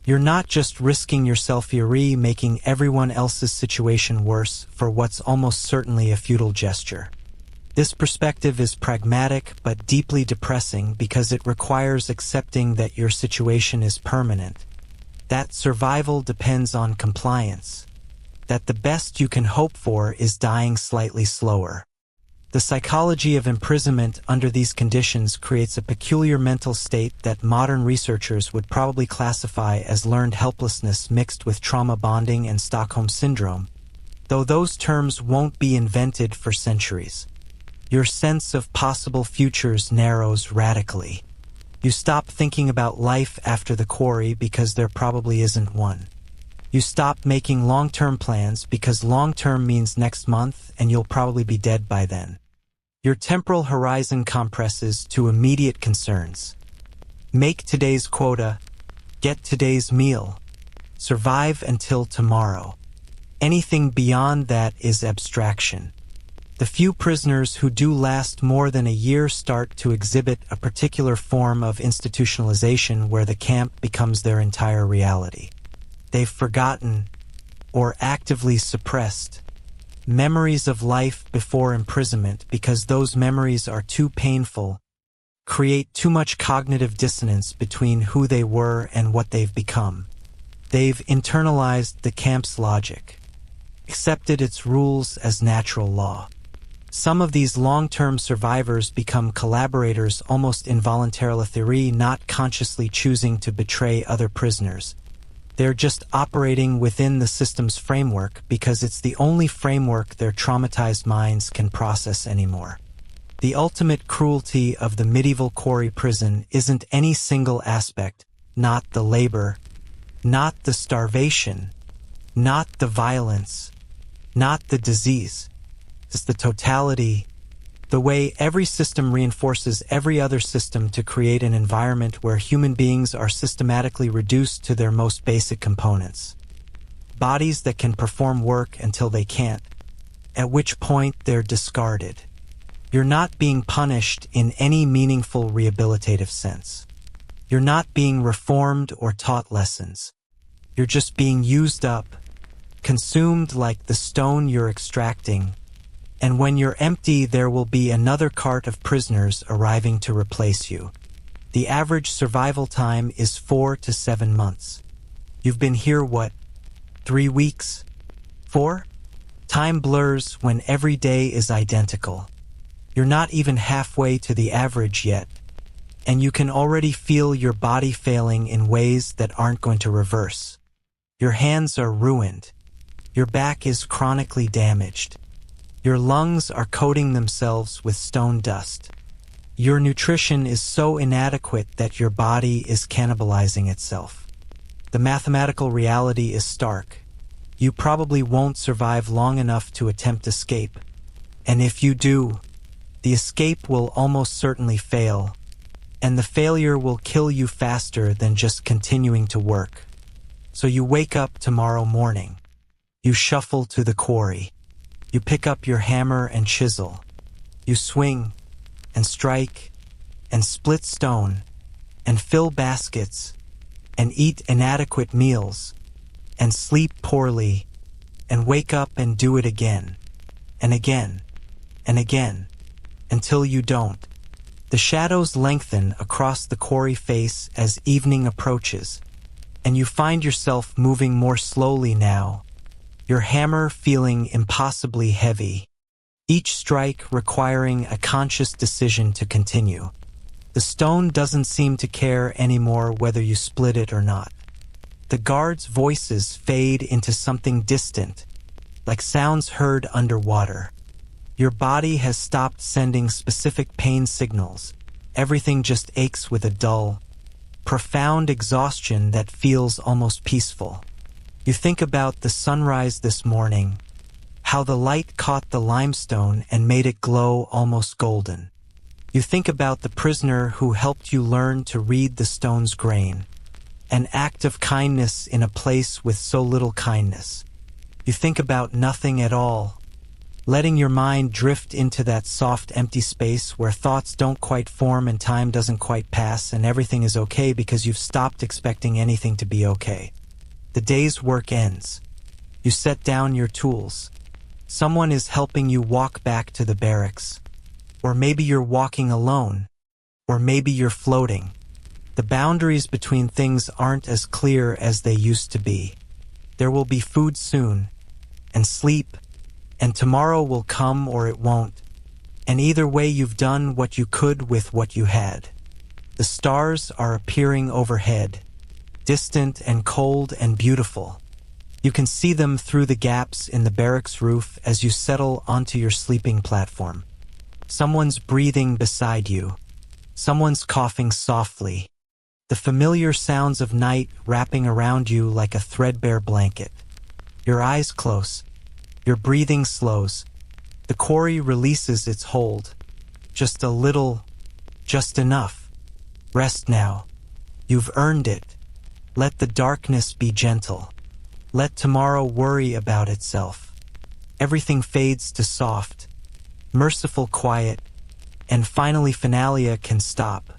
You're not just risking yourself, you're making everyone else's situation worse for what's almost certainly a futile gesture. This perspective is pragmatic but deeply depressing because it requires accepting that your situation is permanent, that survival depends on compliance, that the best you can hope for is dying slightly slower. The psychology of imprisonment under these conditions creates a peculiar mental state that modern researchers would probably classify as learned helplessness mixed with trauma bonding and Stockholm syndrome. though those terms won't be invented for centuries. Your sense of possible futures narrows radically. You stop thinking about life after the quarry because there probably isn't one. You stop making long-term plans because long-term means next month and you'll probably be dead by then. Your temporal horizon compresses to immediate concerns. Make today's quota, get today's meal, survive until tomorrow. Anything beyond that is abstraction. The few prisoners who do last more than a year start to exhibit a particular form of institutionalization where the camp becomes their entire reality. They've forgotten, or actively suppressed, memories of life before imprisonment because those memories are too painful, create too much cognitive dissonance between who they were and what they've become. They've internalized the camp's logic, accepted its rules as natural law. Some of these long-term survivors become collaborators almost involuntarily, not consciously choosing to betray other prisoners. They're just operating within the system's framework because it's the only framework their traumatized minds can process anymore. The ultimate cruelty of the medieval Quarry prison isn't any single aspect, not the labor, not the starvation, not the violence, not the disease. It's the totality, the way every system reinforces every other system to create an environment where human beings are systematically reduced to their most basic components. Bodies that can perform work until they can't, at which point they're discarded. You're not being punished in any meaningful rehabilitative sense. You're not being reformed or taught lessons. You're just being used up, consumed like the stone you're extracting, and when you're empty, there will be another cart of prisoners arriving to replace you. The average survival time is 4 to 7 months. You've been here, 3 weeks? 4? Time blurs when every day is identical. You're not even halfway to the average yet, and you can already feel your body failing in ways that aren't going to reverse. Your hands are ruined. Your back is chronically damaged. Your lungs are coating themselves with stone dust. Your nutrition is so inadequate that your body is cannibalizing itself. The mathematical reality is stark. You probably won't survive long enough to attempt escape. And if you do, the escape will almost certainly fail, and the failure will kill you faster than just continuing to work. So you wake up tomorrow morning. You shuffle to the quarry. You pick up your hammer and chisel. You swing and strike and split stone and fill baskets and eat inadequate meals and sleep poorly and wake up and do it again and again and again until you don't. The shadows lengthen across the quarry face as evening approaches, and you find yourself moving more slowly now, your hammer feeling impossibly heavy, each strike requiring a conscious decision to continue. The stone doesn't seem to care anymore whether you split it or not. The guards' voices fade into something distant, like sounds heard underwater. Your body has stopped sending specific pain signals. Everything just aches with a dull, profound exhaustion that feels almost peaceful. You think about the sunrise this morning, how the light caught the limestone and made it glow almost golden. You think about the prisoner who helped you learn to read the stone's grain, an act of kindness in a place with so little kindness. You think about nothing at all, letting your mind drift into that soft, empty space where thoughts don't quite form and time doesn't quite pass and everything is okay because you've stopped expecting anything to be okay. The day's work ends. You set down your tools. Someone is helping you walk back to the barracks. Or maybe you're walking alone. Or maybe you're floating. The boundaries between things aren't as clear as they used to be. There will be food soon, and sleep, and tomorrow will come or it won't. And either way you've done what you could with what you had. The stars are appearing overhead, distant and cold and beautiful. You can see them through the gaps in the barracks roof as you settle onto your sleeping platform. Someone's breathing beside you. Someone's coughing softly. The familiar sounds of night wrapping around you like a threadbare blanket. Your eyes close. Your breathing slows. The quarry releases its hold. Just a little, just enough. Rest now. You've earned it. Let the darkness be gentle. Let tomorrow worry about itself. Everything fades to soft, merciful quiet, and finally Finalia can stop.